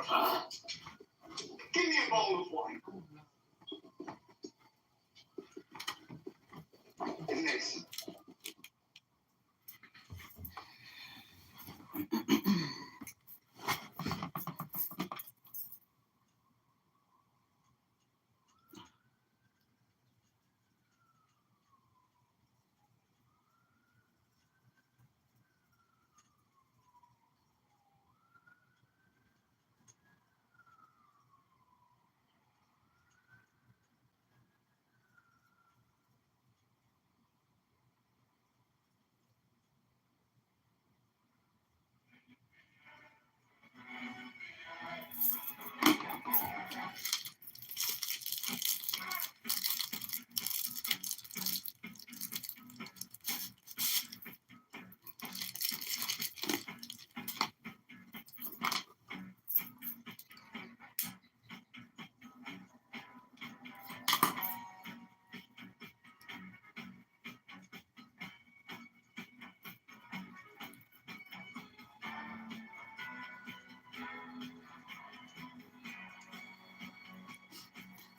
Give me a bowl of wine. Next.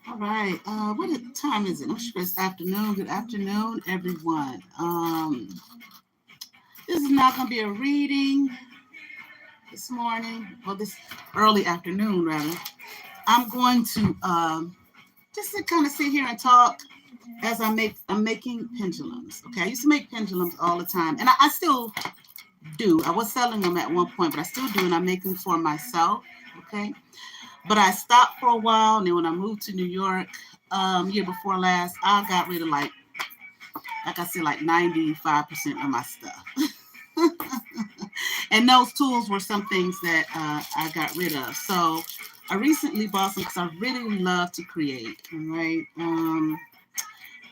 All right. What time is it? I'm sure it's afternoon. Good afternoon, everyone. This is not going to be a reading this morning, or this early afternoon, rather. I'm going to just to kind of sit here and talk as I'm making pendulums. Okay, I used to make pendulums all the time, and I still do. I was selling them at one point, but I still do, and I make them for myself. Okay. But I stopped for a while, and then when I moved to New York, year before last, I got rid of like I said, like 95% of my stuff. And those tools were some things that I got rid of. So I recently bought some because I really love to create. All right.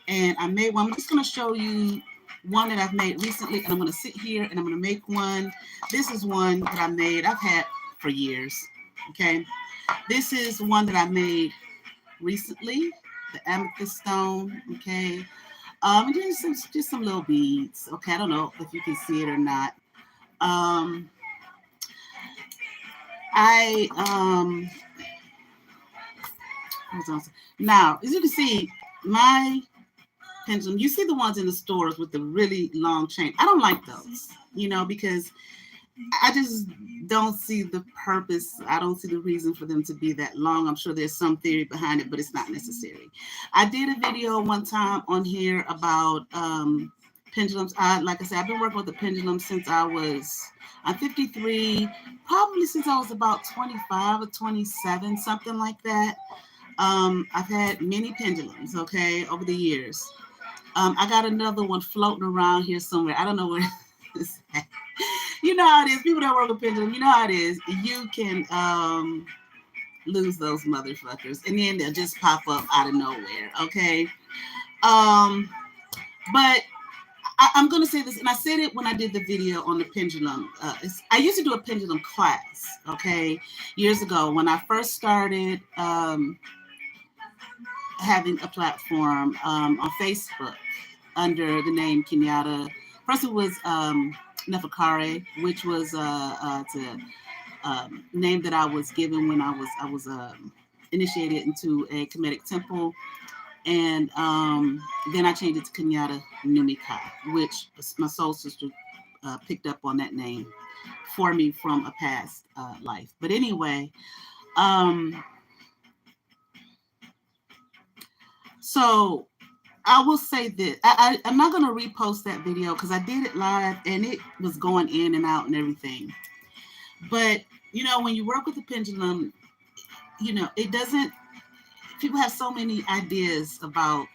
And I made one. I'm just going to show you one that I've made recently, and I'm going to sit here and I'm going to make one. This is one that I made. I've had for years. Okay. This is one that I made recently, the amethyst stone. Okay. And just some little beads. Okay. I don't know if you can see it or not. Now, as you can see, my pendulum, you see the ones in the stores with the really long chain. I don't like those, because I just don't see the purpose. I don't see the reason for them to be that long. I'm sure there's some theory behind it, but it's not necessary. I did a video one time on here about pendulums. Like I said, I've been working with the pendulum since I'm 53, probably since I was about 25 or 27, something like that. I've had many pendulums, okay, over the years. I got another one floating around here somewhere. I don't know where it's at. You know how it is. People that work with pendulum, you know how it is. You can lose those motherfuckers, and then they'll just pop up out of nowhere, okay? But I'm going to say this, and I said it when I did the video on the pendulum. I used to do a pendulum class, okay, years ago when I first started having a platform on Facebook under the name Kenyatta. First it was Nefakare, which was the name that I was given when I was initiated into a Kemetic temple. And then I changed it to Kenyatta Numika, which my soul sister picked up on that name for me from a past life. But anyway, so I will say that I'm not going to repost that video because I did it live and it was going in and out and everything. But, when you work with the pendulum, it doesn't, people have so many ideas about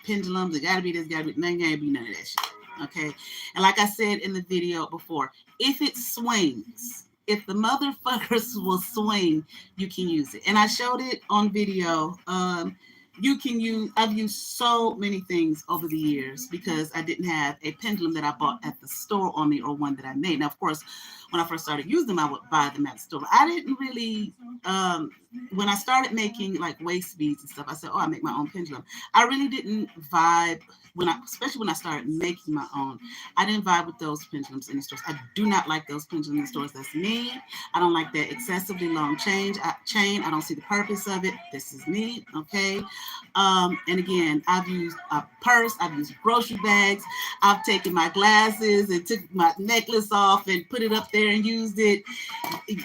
pendulums. It got to be this, got to be, none of that shit. Okay. And like I said in the video before, if it swings, if the motherfuckers will swing, you can use it. And I showed it on video. I've used so many things over the years because I didn't have a pendulum that I bought at the store on me or one that I made. Now, of course, when I first started using them, I would buy them at the store. I didn't really, um, when I started making like waist beads and stuff, I said, oh, I make my own pendulum. I really didn't vibe especially when I started making my own. I didn't vibe with those pendulums in the stores. I do not like those pendulums in the stores. That's me. I don't like that excessively long chain. I don't see the purpose of it. This is me. Okay. And again, I've used a purse. I've used grocery bags. I've taken my glasses and took my necklace off and put it up there and used it.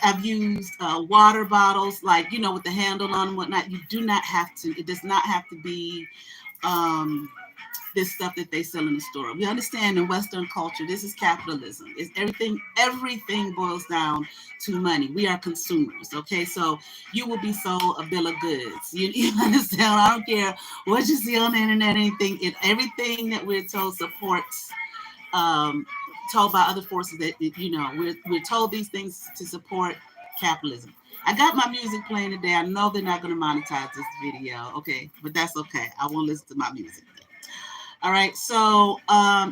I've used water bottles, like, with the handle on and whatnot. You do not have to. It does not have to be this stuff that they sell in the store. We understand in Western culture, this is capitalism. It's everything boils down to money. We are consumers, okay? So you will be sold a bill of goods. You understand? I don't care what you see on the internet, everything that we're told supports, told by other forces that, we're told these things to support capitalism. I got my music playing today. I know they're not going to monetize this video, okay? But that's okay. I won't listen to my music. All right, so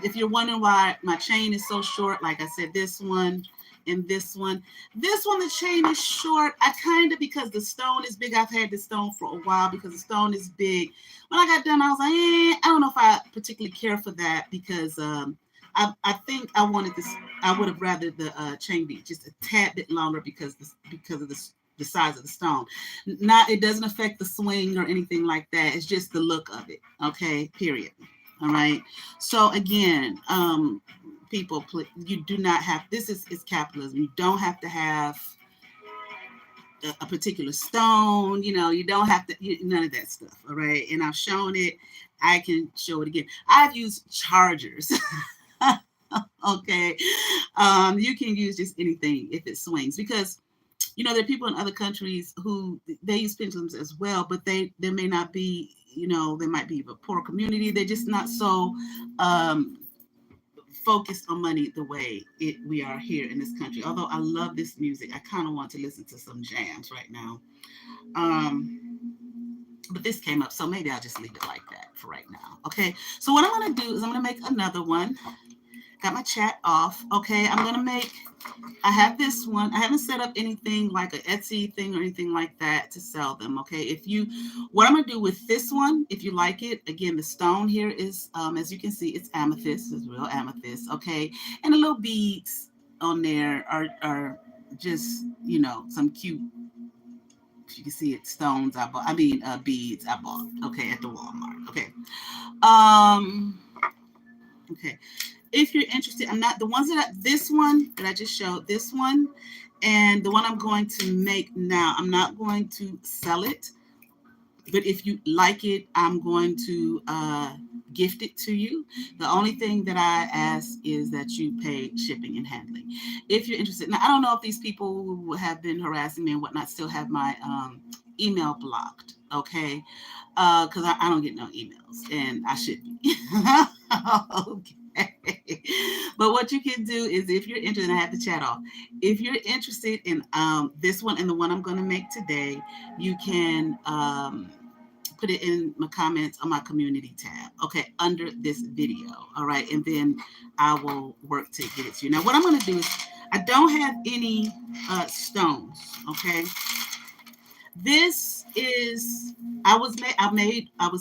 if you're wondering why my chain is so short, like I said, this one and this one, the chain is short. I kind of, because the stone is big, I've had this stone for a while because the stone is big. When I got done, I was like, I don't know if I particularly care for that, because I think I wanted this, I would have rather the chain be just a tad bit longer because of the size of the stone. It doesn't affect the swing or anything like that. It's just the look of it. Okay, period. All right. So again, people, you do not have, this is capitalism. You don't have to have a particular stone, you don't have to, none of that stuff. All right. And I've shown it. I can show it again. I've used chargers. Okay. You can use just anything if it swings, because there are people in other countries who they use pendulums as well, but there may not be, they might be a poor community. They're just not so focused on money the way we are here in this country. Although I love this music, I kind of want to listen to some jams right now. But this came up, so maybe I'll just leave it like that for right now. Okay, so what I'm going to do is I'm going to make another one. Got my chat off. Okay, I have this one. I haven't set up anything like an Etsy thing or anything like that to sell them. Okay, what I'm going to do with this one, if you like it, again, the stone here is, as you can see, it's amethyst. It's real amethyst. Okay, and the little beads on there are just, some cute, you can see it, stones I bought. Beads I bought. Okay, at the Walmart. Okay. Okay. If you're interested, I'm not the ones this one that I just showed, this one, and the one I'm going to make now, I'm not going to sell it, but if you like it, I'm going to gift it to you. The only thing that I ask is that you pay shipping and handling. If you're interested. Now, I don't know if these people who have been harassing me and whatnot still have my email blocked, okay? Because I don't get no emails, and I should be. Okay. But what you can do is, if you're interested, I have the chat off. If you're interested in this one and the one I'm going to make today, you can put it in my comments on my community tab, okay, under this video. All right, and then I will work to get it to you. Now, what I'm going to do is, I don't have any stones, okay. This is, I was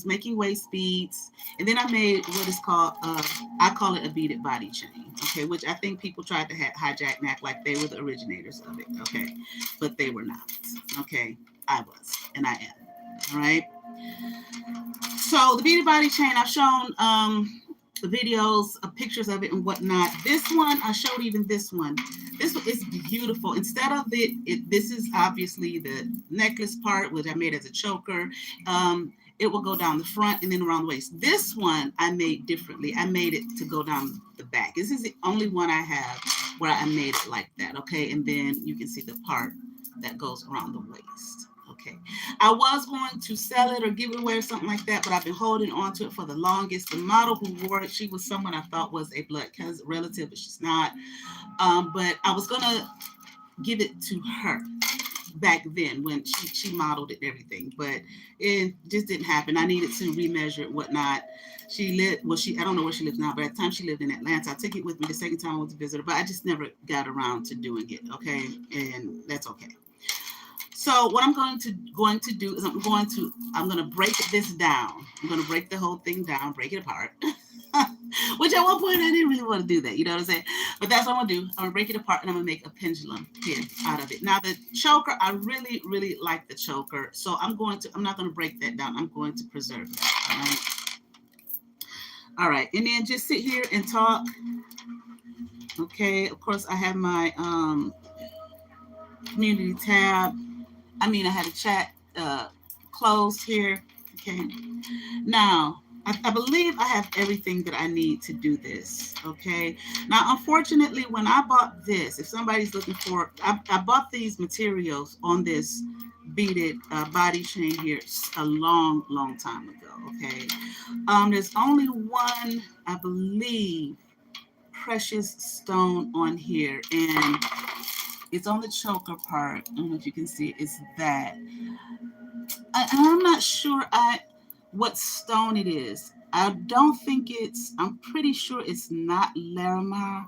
making waist beads, and then I made what is called, I call it a beaded body chain, okay, which I think people tried to hijack and act like they were the originators of it, okay, but they were not, okay. I was, and I am, all right. So the beaded body chain, I've shown videos, pictures of it and whatnot. This one, I showed even this one. This one is beautiful. Instead of this is obviously the necklace part, which I made as a choker. It will go down the front and then around the waist. This one I made differently. I made it to go down the back. This is the only one I have where I made it like that, okay? And then you can see the part that goes around the waist. Okay, I was going to sell it or give it away or something like that, but I've been holding on to it for the longest. The model who wore it, she was someone I thought was a blood cousin relative, but she's not. But I was going to give it to her. back then when she modeled it and everything, but it just didn't happen. I needed to remeasure it, whatnot. She lived, well, I don't know where she lives now, but at the time she lived in Atlanta. I took it with me the second time I was a visitor, but I just never got around to doing it. Okay, and that's okay. So what I'm going to do is I'm going to break this down. I'm going to break the whole thing down, break it apart. Which at one point I didn't really want to do that, you know what I'm saying? But that's what I'm gonna do. I'm gonna break it apart and I'm gonna make a pendulum head out of it. Now the choker, I really, really like the choker, so I'm not gonna break that down. I'm going to preserve it. All right, and then just sit here and talk. Okay, of course I have my community tab. I had a chat closed here. Okay, now I believe I have everything that I need to do this. Okay, now unfortunately when I bought this, if somebody's looking for, I bought these materials on this beaded body chain here a long time ago. Okay, there's only one, I believe, precious stone on here, and it's on the choker part. I don't know if you can see it. It's that. I'm not sure what stone it is. I don't think I'm pretty sure it's not Larimar,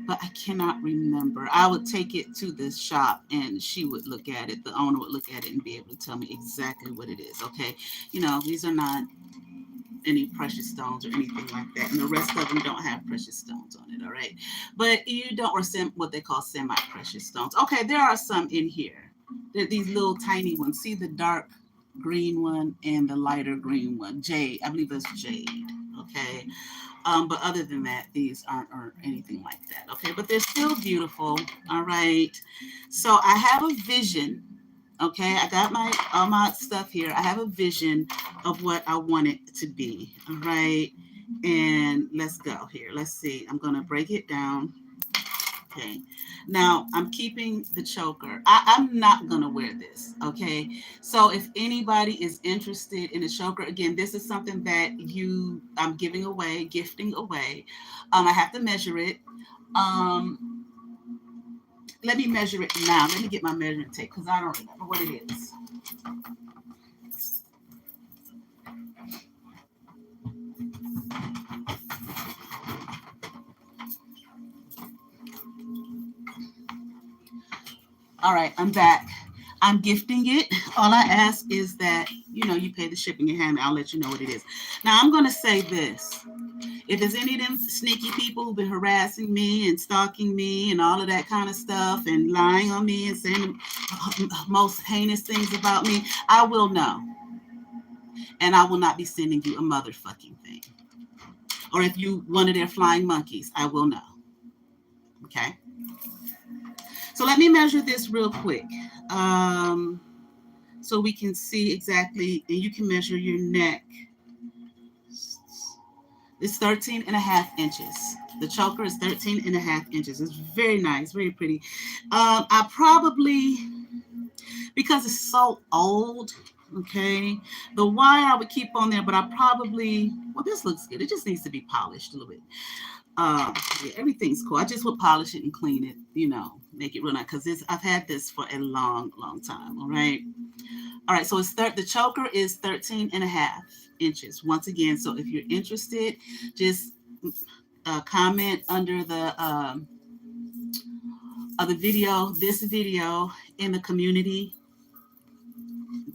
but I cannot remember. I would take it to the shop and she would look at it. The owner would look at it and be able to tell me exactly what it is. Okay. These are not any precious stones or anything like that. And the rest of them don't have precious stones on it. All right. But you don't, or what they call semi-precious stones. Okay. There are some in here. They're these little tiny ones. See the dark green one and the lighter green one. Jade. I believe that's jade. Okay. But other than that, these aren't or anything like that. Okay. But they're still beautiful. All right. So I have a vision. Okay, I got all my stuff here. I have a vision of what I want it to be. All right, and let's go here. Let's see. I'm gonna break it down. Okay, now I'm keeping the choker. I'm not gonna wear this. Okay, so if anybody is interested in a choker, again, this is something that I'm giving away, gifting away. I have to measure it. Let me measure it now. Let me get my measuring tape because I don't remember what it is. All right, I'm back. I'm gifting it. All I ask is that, you pay the shipping and handling. I'll let you know what it is. Now, I'm going to say this. If there's any of them sneaky people who've been harassing me and stalking me and all of that kind of stuff and lying on me and saying the most heinous things about me, I will know. And I will not be sending you a motherfucking thing. Or if you one of their flying monkeys, I will know. Okay? So let me measure this real quick. So we can see exactly, and you can measure your neck. It's 13 and a half inches. The choker is 13 and a half inches. It's very nice, very pretty. I probably, because it's so old, okay, the wire I would keep on there, but this looks good. It just needs to be polished a little bit. Yeah, everything's cool. I just would polish it and clean it, make it real nice, because I've had this for a long time. All right. So the choker is 13 and a half inches once again. So if you're interested, just comment under the this video in the community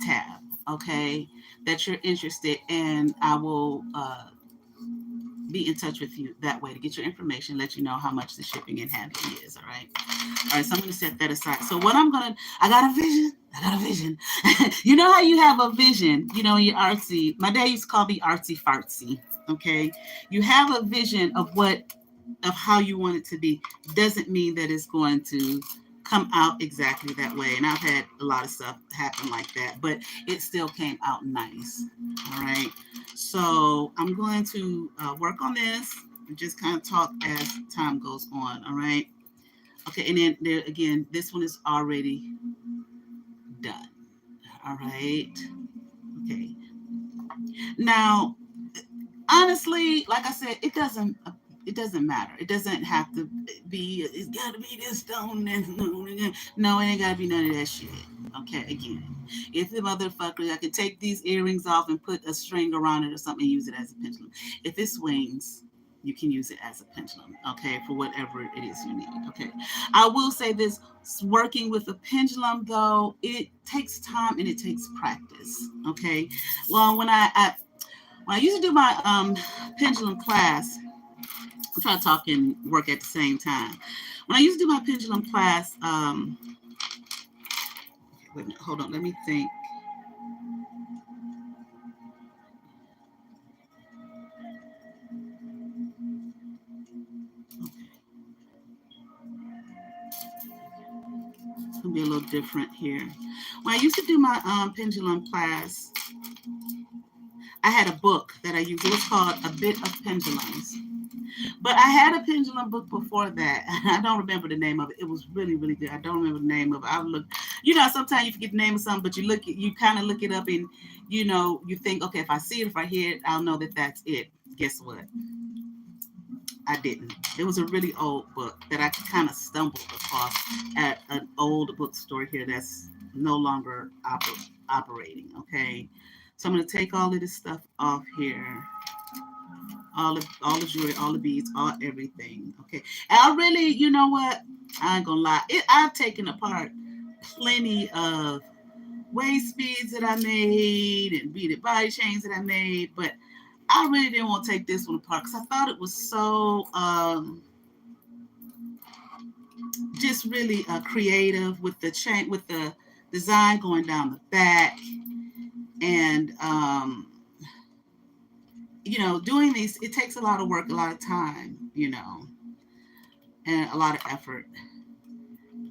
tab, okay, that you're interested, and I will be in touch with you that way to get your information, let you know how much the shipping and handling is. All right, so I'm going to set that aside. So what I got a vision. You know how you have a vision, you're artsy. My dad used to call me artsy fartsy. Okay, you have a vision of how you want it to be. Doesn't mean that it's going to come out exactly that way. And I've had a lot of stuff happen like that, but it still came out nice. All right. So I'm going to work on this and just kind of talk as time goes on. All right. Okay. And then there again, this one is already done. All right. Okay. Now, honestly, like I said, it doesn't matter. It doesn't have to be, it's got to be this stone. No, it ain't got to be none of that shit. Okay, again, if the motherfucker, I can take these earrings off and put a string around it or something and use it as a pendulum. If it swings, you can use it as a pendulum, okay, for whatever it is you need, okay. I will say this, working with a pendulum, though, it takes time and it takes practice, okay. Well, when I used to do my pendulum class, I'm trying to talk and work at the same time. When I used to do my pendulum class, wait a minute, hold on, let me think. It's gonna be a little different here. When I used to do my pendulum class, I had a book that I used. It was called A Bit of Pendulums. But I had a pendulum book before that. I don't remember the name of it. It was really, really good. I don't remember the name of it. I look, sometimes you forget the name of something, but you kind of look it up and, you think, okay, if I see it, if I hear it, I'll know that that's it. Guess what? I didn't. It was a really old book that I kind of stumbled across at an old bookstore here that's no longer operating. Okay. So I'm going to take all of this stuff off here. All the jewelry, all the beads, all everything. Okay. And I really, you know what? I ain't gonna lie. I've taken apart plenty of waist beads that I made and beaded body chains that I made, but I really didn't want to take this one apart because I thought it was so just really creative with the chain, with the design going down the back, and doing these, it takes a lot of work, a lot of time, and a lot of effort.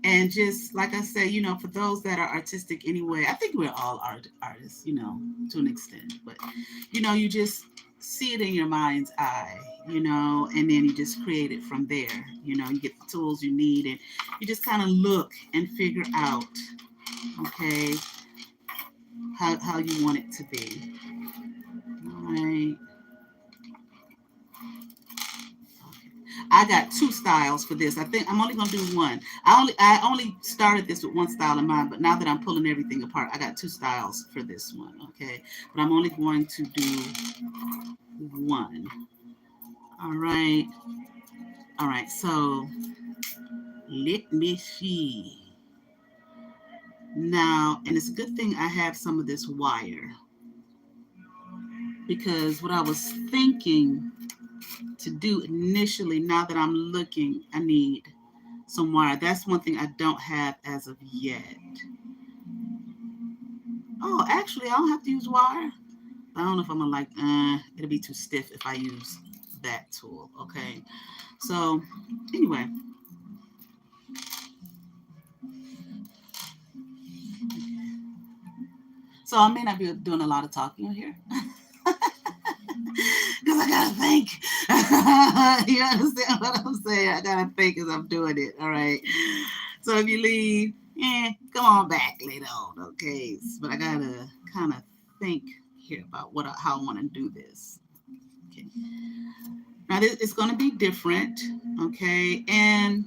And just like I said, for those that are artistic anyway, I think we're all artists, to an extent. But, you just see it in your mind's eye, and then you just create it from there. You get the tools you need and you just kind of look and figure out, okay, how you want it to be. All right. I got 2 styles for this. I think I'm only gonna do one. I only started this with 1 style in mind, but now that I'm pulling everything apart, I got 2 styles for this one. Okay, but I'm only going to do one. All right. So let me see. Now, and it's a good thing I have some of this wire, because what I was thinking to do initially, now that I'm looking, I need some wire. That's one thing I don't have as of yet. Oh, actually, I don't have to use wire. I don't know if I'm gonna it'll be too stiff if I use that tool. Okay. So anyway. So I may not be doing a lot of talking here. Because I gotta think. You understand what I'm saying? I gotta think as I'm doing it. All right. So if you leave, come on back later on, okay? But I gotta kind of think here about how I want to do this. Okay. Now it's gonna be different, okay? And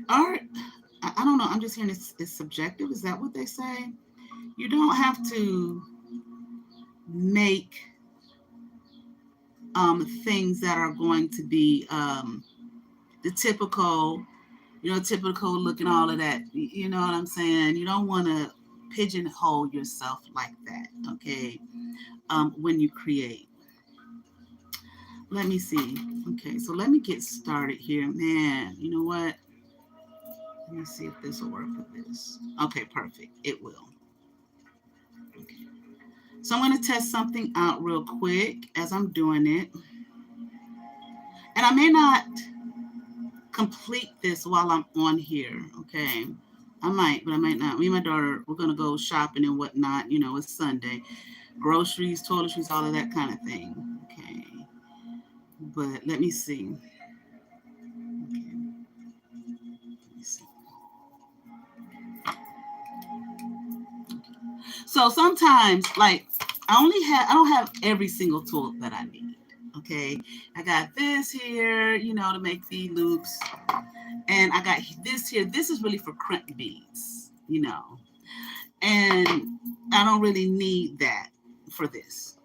art. I don't know. I'm just hearing it's subjective. Is that what they say? You don't have to make things that are going to be the typical look and all of that. You know what I'm saying? You don't want to pigeonhole yourself like that, okay? When you create. Let me see. Okay, so let me get started here. Man, you know what? Let me see if this will work with this. Okay, perfect. It will. Okay. So I'm going to test something out real quick as I'm doing it. And I may not complete this while I'm on here, okay? I might, but I might not. Me and my daughter, we're going to go shopping and whatnot. It's Sunday. Groceries, toiletries, all of that kind of thing, okay? But let me see. Okay. Let me see. So sometimes, like, I don't have every single tool that I need. Okay, I got this here, you know, to make the loops, and I got this here. This is really for crimp beads, you know, and I don't really need that for this.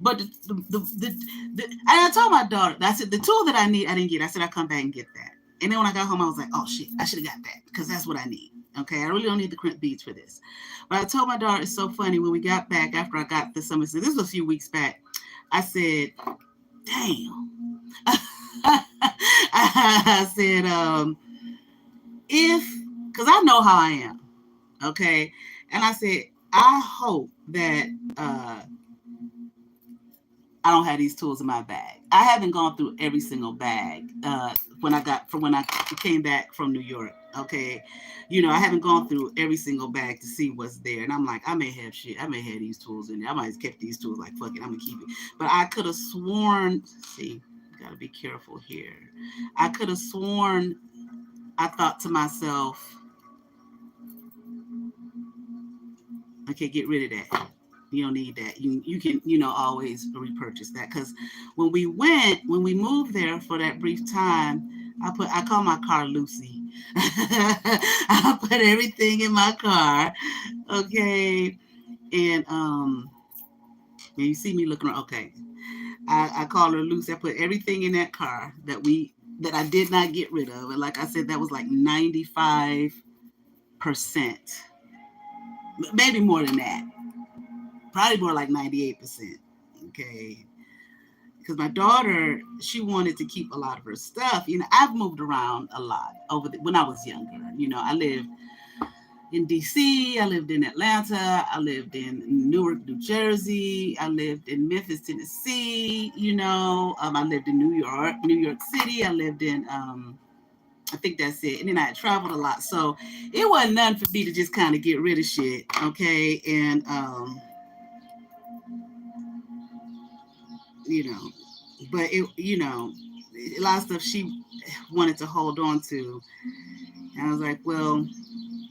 But I told my daughter, I said the tool that I need, I didn't get. I said I'll come back and get that. And then when I got home, I was like, oh shit, I should have got that because that's what I need. Okay, I really don't need the crimp beads for this. But I told my daughter, it's so funny when we got back after I got the summer. This was a few weeks back. I said, damn. I said, if, because I know how I am, okay? And I said, I hope that I don't have these tools in my bag. I haven't gone through every single bag when I came back from New York. Okay, you know, I haven't gone through every single bag to see what's there, and I'm like, I may have shit. I may have these tools in there. I might have kept these tools. Like, fuck it, I'm gonna keep it. But I could have sworn. See, gotta be careful here. I could have sworn. I thought to myself, okay, get rid of that. You don't need that. You can, you know, always repurchase that. Because when we moved there for that brief time, I call my car Lucy. I put everything in my car. Okay. And you see me looking around. Okay. I call her Lucy. I put everything in that car that I did not get rid of. And like I said, that was like 95%. Maybe more than that. Probably more like 98%. Okay. Because my daughter, she wanted to keep a lot of her stuff. You know, I've moved around a lot when I was younger. You know, I lived in DC, I lived in Atlanta, I lived in Newark, New Jersey, I lived in Memphis, Tennessee. You know, I lived in New York City. I lived in I think that's it. And then I had traveled a lot. So it wasn't nothing for me to just kind of get rid of shit. Okay. And you know, but it, you know, a lot of stuff she wanted to hold on to. And I was like, well,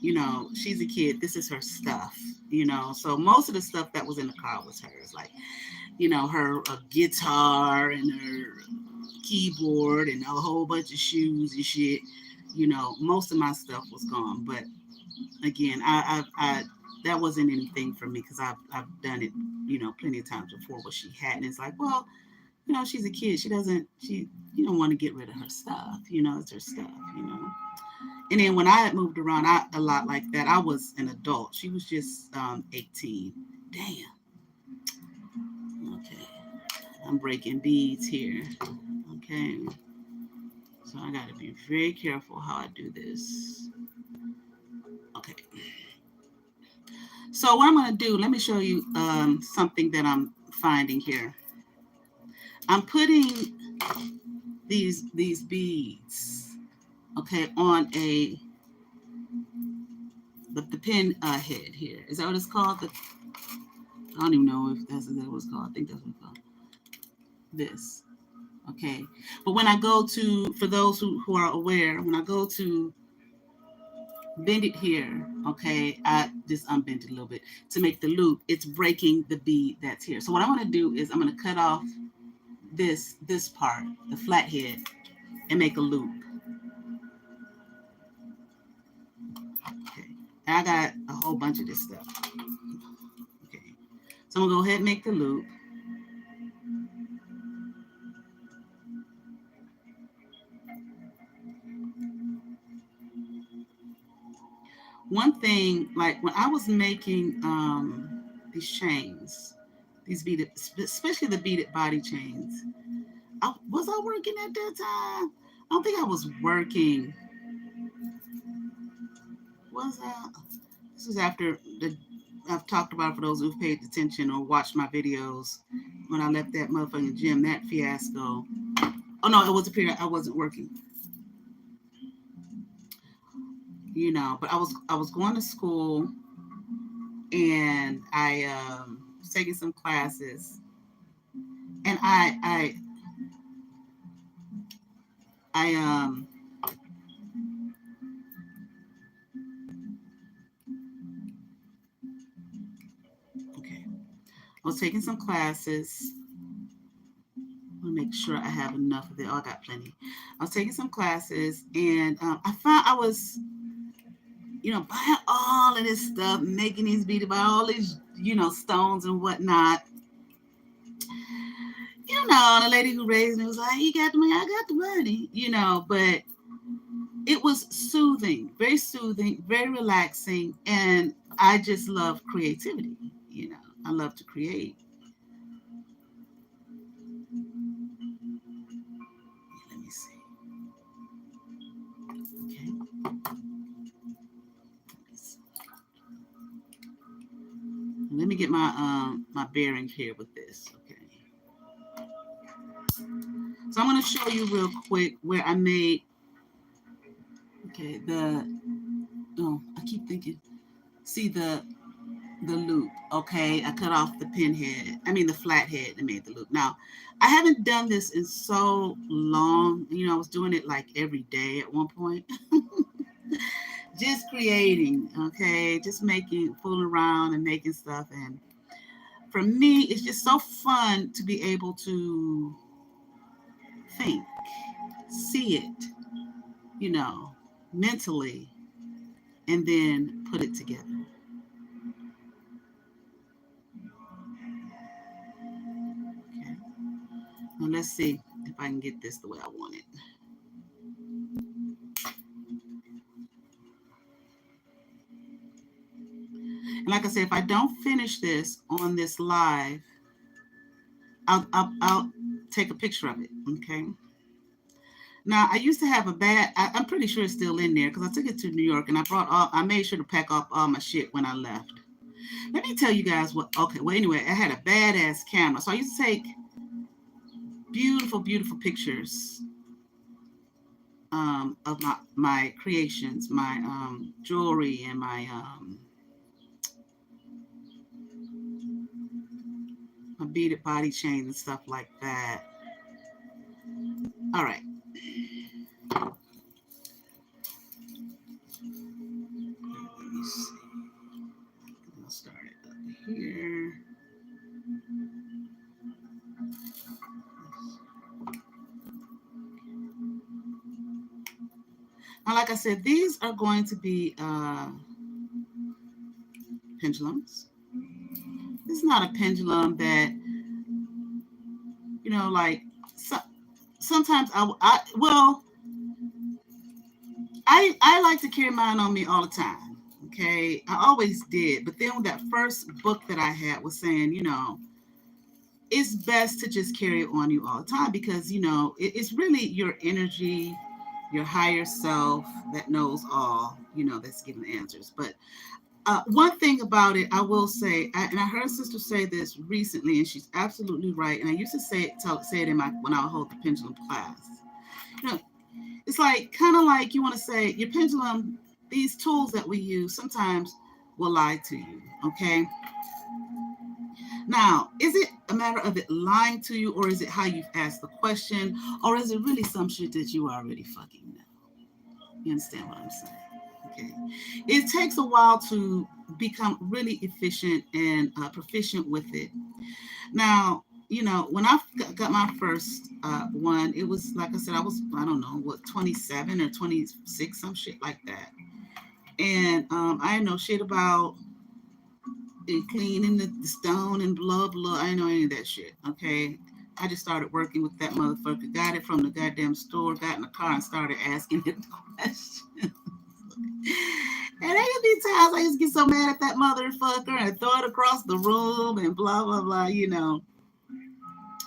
you know, she's a kid. This is her stuff, you know. So most of the stuff that was in the car was hers, like, you know, her guitar and her keyboard and a whole bunch of shoes and shit. You know, most of my stuff was gone. But again, I that wasn't anything for me because I've done it, you know, plenty of times before where she hadn't. It's like, well, you know, she's a kid. She you don't want to get rid of her stuff. You know, it's her stuff, you know. And then when I had moved around a lot like that, I was an adult. She was just 18. Damn. Okay. I'm breaking beads here. Okay. So I got to be very careful how I do this. Okay. So what I'm going to do, let me show you something that I'm finding here. I'm putting these beads, okay, on the pin head here. Is that what it's called? I don't even know if that's what it's called. I think that's what it's called. This. Okay. But when I go to, for those who are aware, when I go to bend it here, okay, I just unbent it a little bit to make the loop, it's breaking the bead that's here. So what I'm going to do is I'm going to cut off this part, the flat head, and make a loop. Okay. And I got a whole bunch of this stuff. Okay. So I'm going to go ahead and make the loop. One thing, like when I was making these chains, these beaded, especially the beaded body chains, was I working at that time? I don't think I was working. Was I? This was after I've talked about, for those who've paid attention or watched my videos, when I left that motherfucking gym, that fiasco. Oh no, it was a period I wasn't working. You know, but I was going to school, and I was taking some classes, and I okay. was taking some classes. I'll make sure I have enough of it. Oh, I got plenty. I was taking some classes, and I found I was, buying all of this stuff, making these beads, buy all these, stones and whatnot. The lady who raised me was like, "You got the money, I got the money," but it was soothing, very relaxing, and I just love creativity. I love to create. Let me see. Okay. Let me get my bearings here with this. Okay. So I'm going to show you real quick where I made. Okay. I keep thinking. See the loop. Okay, I cut off the the flat head and made the loop. Now, I haven't done this in so long. I was doing it like every day at one point. Just creating, okay, just fooling around and making stuff. And for me, it's just so fun to be able to think, see it, mentally, and then put it together. Now let's see if I can get this the way I want it. And like I said, if I don't finish this on this live, I'll take a picture of it. Okay. Now I used to have I'm pretty sure it's still in there because I took it to New York and I made sure to pack up all my shit when I left. Let me tell you guys anyway, I had a badass camera. So I used to take beautiful, beautiful pictures of my creations, my jewelry and my beaded body chains and stuff like that. All right. Let me see. I'll start it up here. Now, like I said, these are going to be pendulums. This is not a pendulum that, sometimes I like to carry mine on me all the time. Okay. I always did. But then that first book that I had was saying, it's best to just carry it on you all the time because, it's really your energy, your higher self that knows all, that's giving the answers. But one thing about it, I will say, and I heard sister say this recently, and she's absolutely right. And I used to say it in when I would hold the pendulum class. It's kind of like you want to say your pendulum. These tools that we use sometimes will lie to you. Okay. Now, is it a matter of it lying to you, or is it how you've asked the question, or is it really some shit that you already fucking know? You understand what I'm saying? Okay. It takes a while to become really efficient and proficient with it. Now, when I got my first one, it was like I said, I don't know, 27 or 26, some shit like that. And I didn't know shit about cleaning the stone and blah, blah. I didn't know any of that shit. Okay. I just started working with that motherfucker, got it from the goddamn store, got in the car and started asking it questions. And there would be times I used to get so mad at that motherfucker and throw it across the room and blah, blah, blah,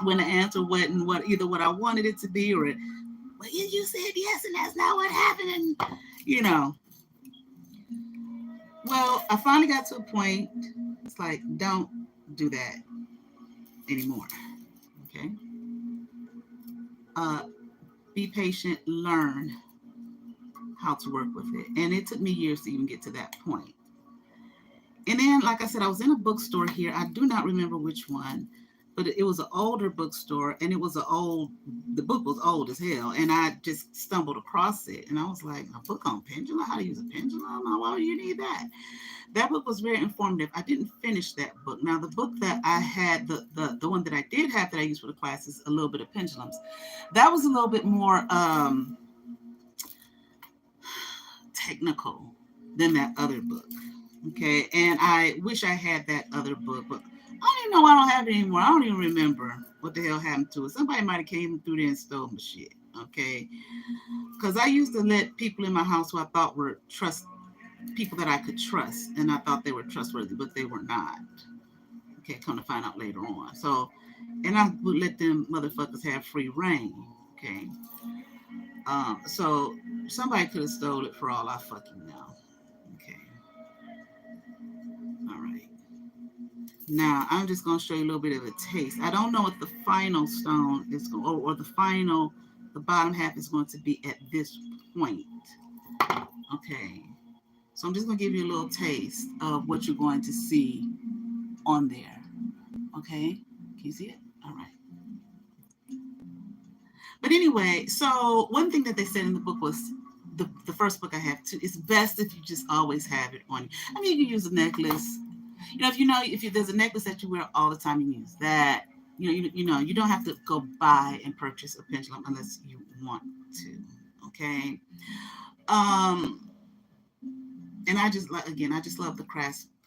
when the answer wasn't either what I wanted it to be or, well, you said yes and that's not what happened. And, well, I finally got to a point, it's like, don't do that anymore. Okay. Be patient, learn how to work with it. And it took me years to even get to that point. And then, like I said, I was in a bookstore here. I do not remember which one, but it was an older bookstore, and the book was old as hell, and I just stumbled across it, and I was like, a book on pendulum, how to use a pendulum? Why would you need that? That book was very informative. I didn't finish that book. Now, the book that I had, the one that I did have that I used for the class is A Little Bit of Pendulums. That was a little bit more technical than that other book. Okay, and I wish I had that other book, but I don't even know why I don't have it anymore. I don't even remember what the hell happened to it. Somebody might have came through there and stole my shit. Okay, because I used to let people in my house who I thought were people that I could trust, and I thought they were trustworthy, but they were not. Okay, come to find out later on. So, and I would let them motherfuckers have free reign. Okay, so somebody could have stole it for all I fucking know. Okay, all right. Now I'm just gonna show you a little bit of a taste. I don't know what the final stone is going, or the bottom half is going to be at this point. Okay, so I'm just gonna give you a little taste of what you're going to see on there. Okay, can you see it? All right. But anyway, so one thing that they said in the book was the first book I have too. It's best if you just always have it on you. I mean, you can use a necklace. If there's a necklace that you wear all the time, you use that. You don't have to go buy and purchase a pendulum unless you want to. Okay. And I just love the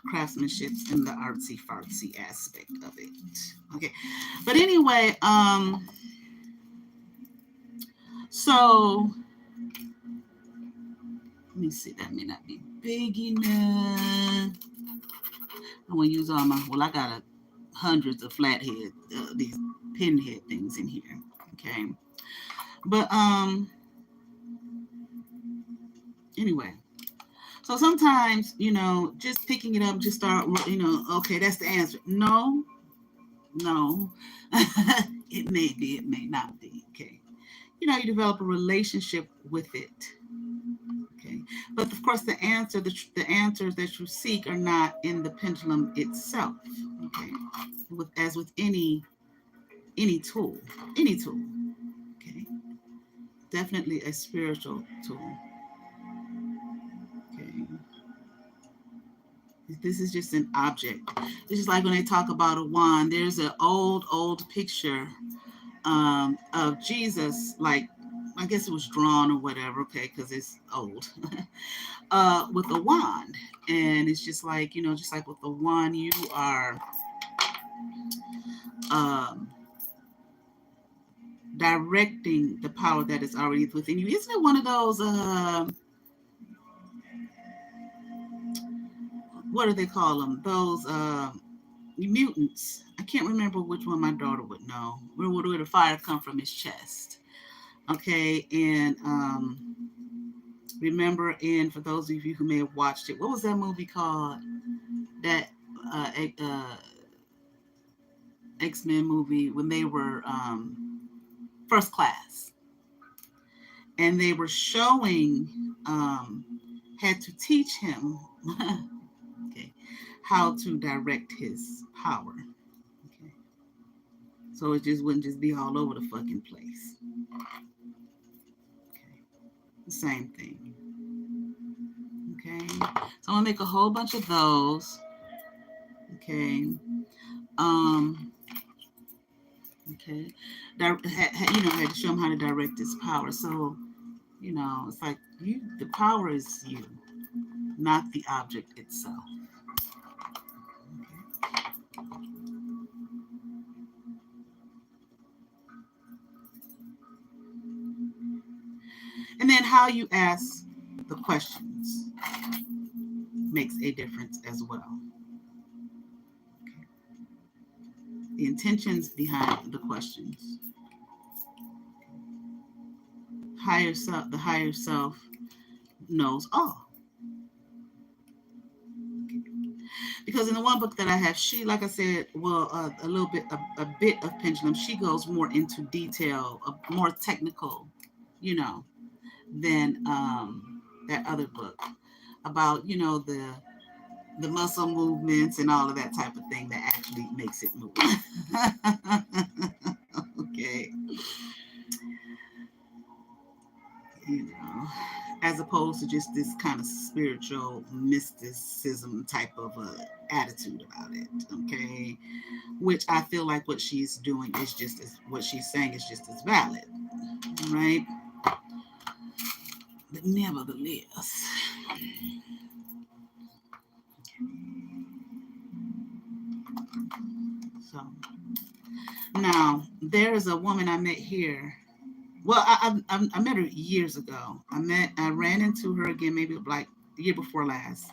craftsmanship and the artsy fartsy aspect of it. Okay. But anyway, so let me see. That may not be big enough. I'm gonna use all I got hundreds of flathead, these pinhead things in here. Okay, but anyway, so sometimes just picking it up, just start, okay, that's the answer. No, it may be, it may not be. Okay, you develop a relationship with it. Okay, but of course the answers that you seek are not in the pendulum itself. Okay, as with any tool, okay, definitely a spiritual tool. Okay, this is just an object. It's just like when they talk about a wand. There's an old picture of Jesus, like I guess it was drawn or whatever, okay, because it's old, with a wand. And it's just like, just like with the wand, you are directing the power that is already within you. Isn't it one of those, what do they call them? Those mutants. I can't remember which one my daughter would know. Where would the fire come from his chest? Okay, and remember, and for those of you who may have watched it, what was that movie called? That X-Men movie when they were First Class, and they were showing, had to teach him okay, how to direct his power. Okay, so it just wouldn't just be all over the fucking place. Okay, the same thing. Okay, so I'm gonna make a whole bunch of those. Okay, okay, had to show him how to direct his power. So, it's like the power is you, not the object itself. Okay. And then how you ask the questions makes a difference as well. Okay. The intentions behind the questions. The higher self knows all. Okay. Because in the one book that I have, she, like I said, well, a bit of pendulum. She goes more into detail, more technical, than that other book about, the muscle movements and all of that type of thing that actually makes it move. Okay. You know, as opposed to just this kind of spiritual mysticism type of attitude about it. Okay. Which I feel like what she's doing is just as what she's saying is just as valid. Right. But nevertheless, so now there is a woman I met here. Well, I met her years ago. I ran into her again maybe like the year before last,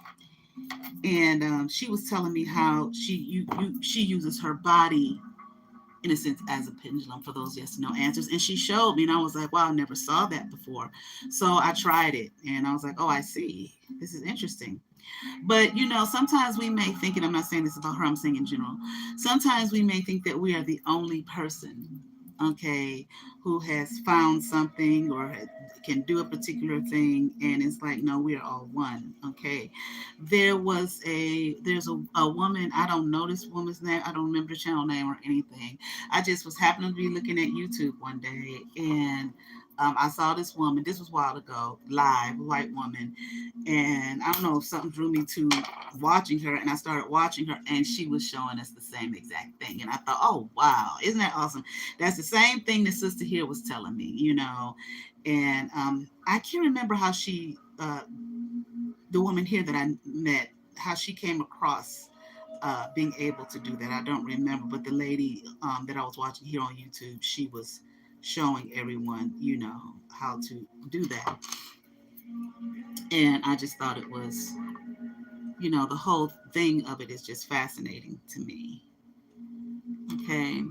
and she was telling me how she uses her body in a sense as a pendulum for those yes no answers, and she showed me, and I was like, wow, I never saw that before. So I tried it, and I was like, oh, I see. This is interesting. But sometimes we may think, and I'm not saying this about her, I'm saying in general, sometimes we may think that we are the only person, okay, who has found something or can do a particular thing, and it's like, no, we are all one, okay. There's a woman, I don't know this woman's name, I don't remember the channel name or anything. I just was happening to be looking at YouTube one day, and I saw this woman. This was a while ago, live, white woman, and I don't know if something drew me to watching her, and I started watching her, and she was showing us the same exact thing, and I thought, oh wow, isn't that awesome? That's the same thing the sister here was telling me. And I can't remember how the woman here that I met, how she came across being able to do that. I don't remember, but the lady that I was watching here on YouTube, she was showing everyone, how to do that. And I just thought it was, the whole thing of it is just fascinating to me. Okay.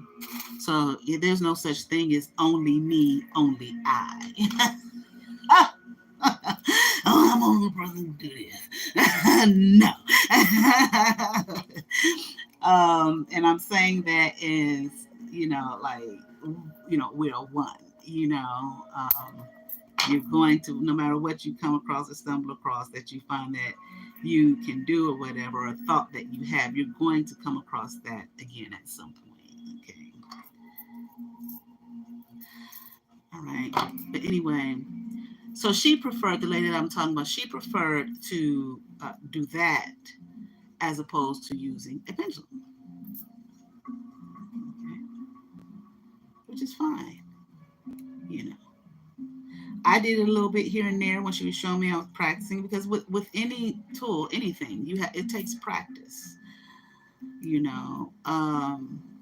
So there's no such thing as only me, only I. Oh, I'm only person to do this. No. And I'm saying that is, like, we're one, you're going to, no matter what you come across or stumble across that you find that you can do or whatever, or thought that you have, you're going to come across that again at some point. Okay. All right. But anyway, so she preferred, the lady that I'm talking about, she preferred to do that as opposed to using a pendulum. Okay. Which is fine. You know, I did a little bit here and there when she was showing me I was practicing, because with any tool, anything, it takes practice.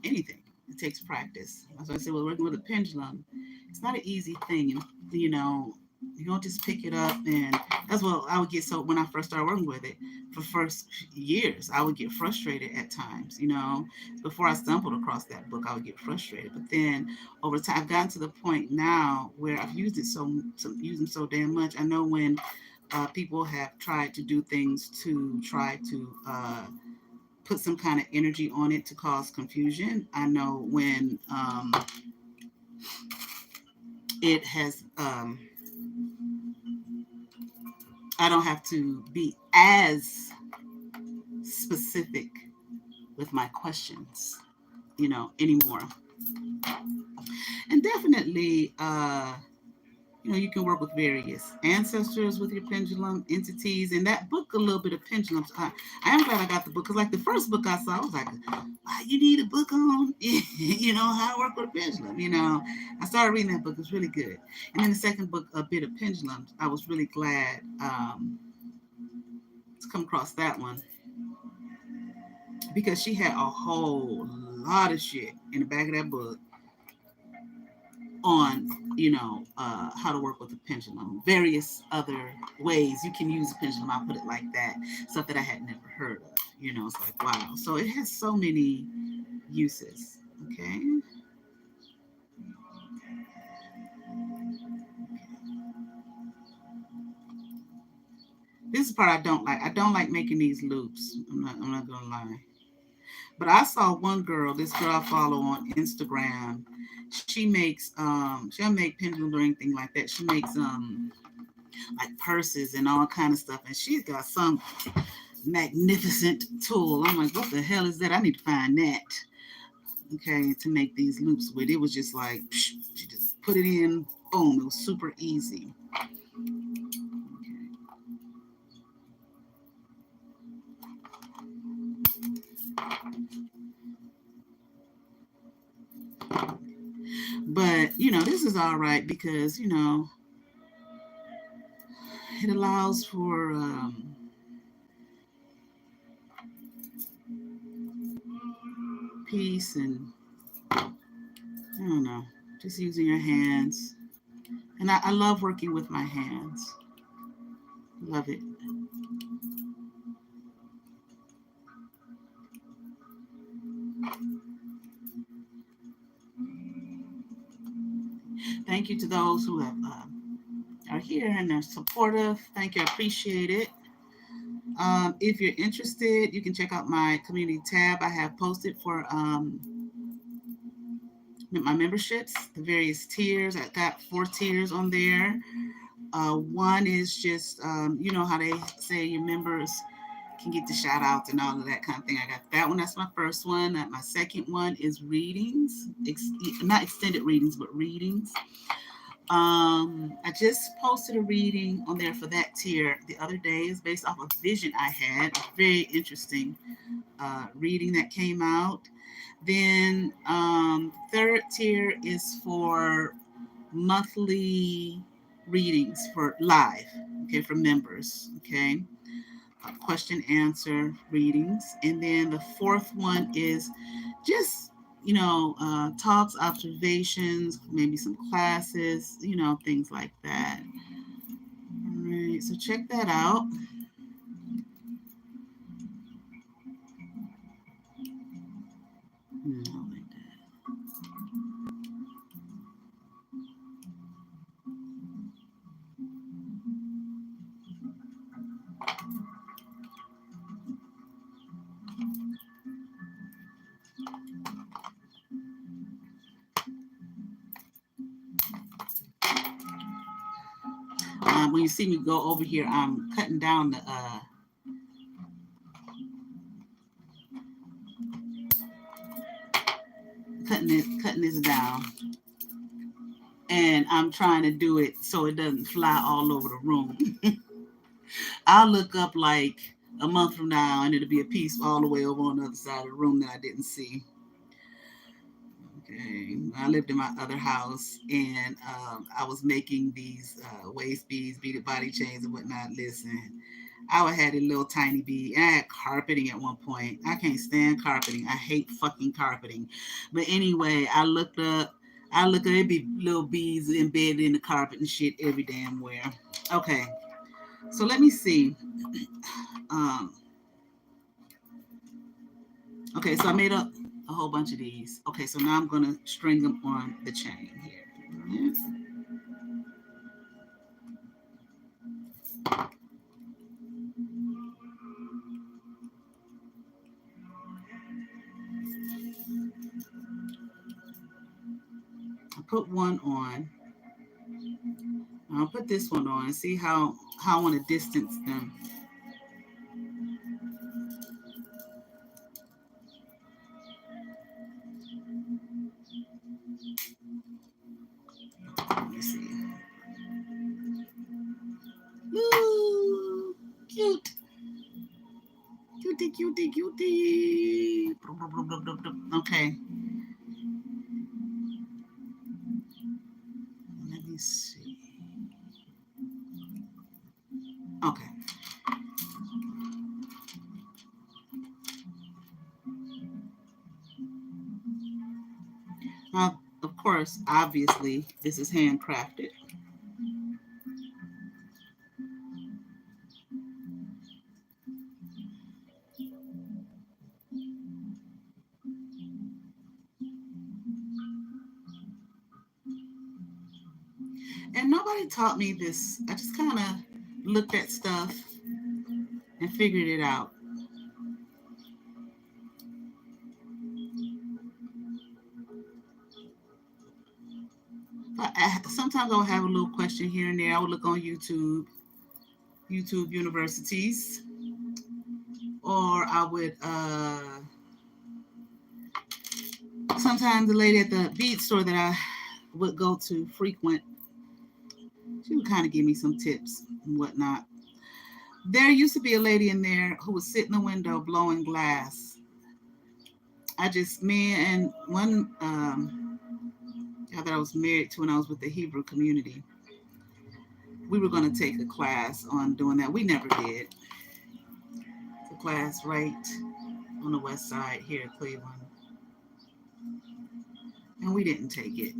Anything. It takes practice. That's why I said, well, working with a pendulum, it's not an easy thing. And, you don't just pick it up, and that's what I would get. So when I first started working with it, for first years, I would get frustrated at times. Before I stumbled across that book, I would get frustrated. But then over time, I've gotten to the point now where I've used it used them so damn much. I know when people have tried to do things to try to put some kind of energy on it to cause confusion. I know when it has, I don't have to be as specific with my questions, anymore. And definitely, you can work with various ancestors with your pendulum entities. And that book, a little bit of pendulums. I am glad I got the book, because like the first book I saw, I was like, you need a book on, how to work with a pendulum. I started reading that book. It was really good. And then the second book, A Bit of Pendulums, I was really glad to come across that one, because she had a whole lot of shit in the back of that book on how to work with a pendulum, various other ways you can use a pendulum, I'll put it like that, stuff that I had never heard of. It's like, wow. So it has so many uses. Okay. This is the part I don't like. I don't like making these loops. I'm not gonna lie. But I saw one girl, this girl I follow on Instagram. She don't make pendulums or anything like that. She makes like purses and all kind of stuff, and she's got some magnificent tool. I'm like, what the hell is that? I need to find that. Okay, to make these loops with. It was just like, you just put it in, boom. It was super easy. But, this is all right because, it allows for peace and, I don't know, just using your hands. And I love working with my hands. Love it. Thank you to those who have are here and are supportive. Thank you. I appreciate it. If you're interested, you can check out my community tab. I have posted for my memberships, the various tiers. I got 4 tiers on there. One is just, you know how they say your members can get the shout outs and all of that kind of thing. I got that one. That's my first one. My second one is readings, not extended readings, but readings. I just posted a reading on there for that tier the other day. It's based off a vision I had, a very interesting reading that came out. Then third tier is for monthly readings for live, okay, for members, okay, question answer readings. And then the fourth one is just talks, observations, maybe some classes, things like that. All right, so check that out. Like that. When you see me go over here, I'm cutting down the cutting this down, and I'm trying to do it so it doesn't fly all over the room. I'll look up like a month from now, and it'll be a piece all the way over on the other side of the room that I didn't see. Okay, I lived in my other house, and I was making these waist beads, beaded body chains, and whatnot. Listen, I had a little tiny bead, and I had carpeting at one point. I can't stand carpeting. I hate fucking carpeting. But anyway, I look up, it'd be little beads embedded in the carpet and shit every damn where. Okay, so let me see. Okay, so I made up a whole bunch of these. Okay, so now I'm gonna string them on the chain here. Yes. I'll put one on. I'll put this one on and see how I want to distance them. Let me see. Ooh, cute. Cutie, cutie, cutie. Okay. Let me see. Okay. Now, of course, obviously, this is handcrafted. And nobody taught me this. I just kind of looked at stuff and figured it out. Sometimes I'll have a little question here and there. I would look on YouTube universities, I would sometimes the lady at the bead store that I would go to frequent, she would kind of give me some tips and whatnot. There used to be a lady in there who would sit in the window blowing glass. Me and one guy that I was married to when I was with the Hebrew community, we were going to take a class on doing that. We never did. The class right on the west side here in Cleveland, and we didn't take it.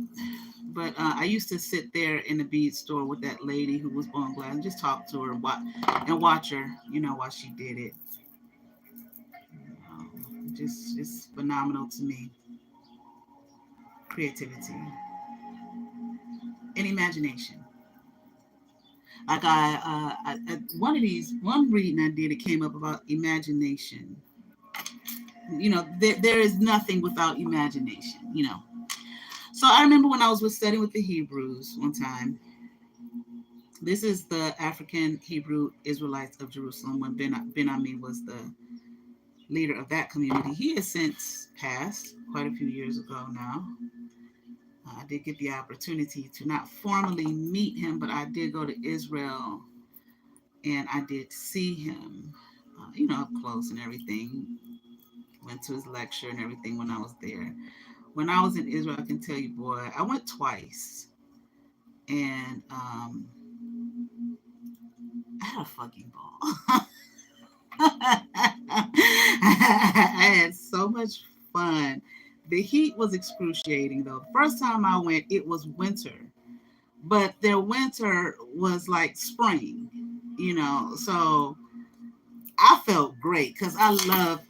But I used to sit there in the bead store with that lady who was blowing glass and just talk to her and watch her, while she did it. Just phenomenal to me. Creativity and imagination. Like one reading I did, it came up about imagination. There is nothing without imagination. So I remember when I was studying with the Hebrews one time. This is the African Hebrew Israelites of Jerusalem when Ben Ami was the leader of that community. He has since passed quite a few years ago now. I did get the opportunity to not formally meet him, but I did go to Israel and I did see him, up close and everything. Went to his lecture and everything when I was there. When I was in Israel, I can tell you, boy, I went twice. And I had a fucking ball. I had so much fun. The heat was excruciating, though. The first time I went, it was winter, but their winter was like spring, So I felt great because I love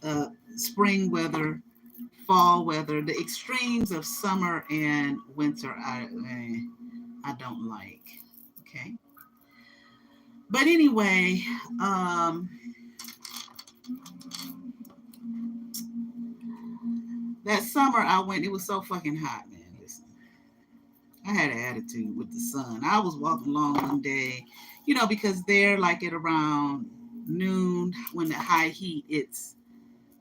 spring weather, fall weather. The extremes of summer and winter, I don't like. Okay, but anyway, that summer I went, it was so fucking hot, man. Listen, I had an attitude with the sun. I was walking along one day, because they're like at around noon when the high heat, it's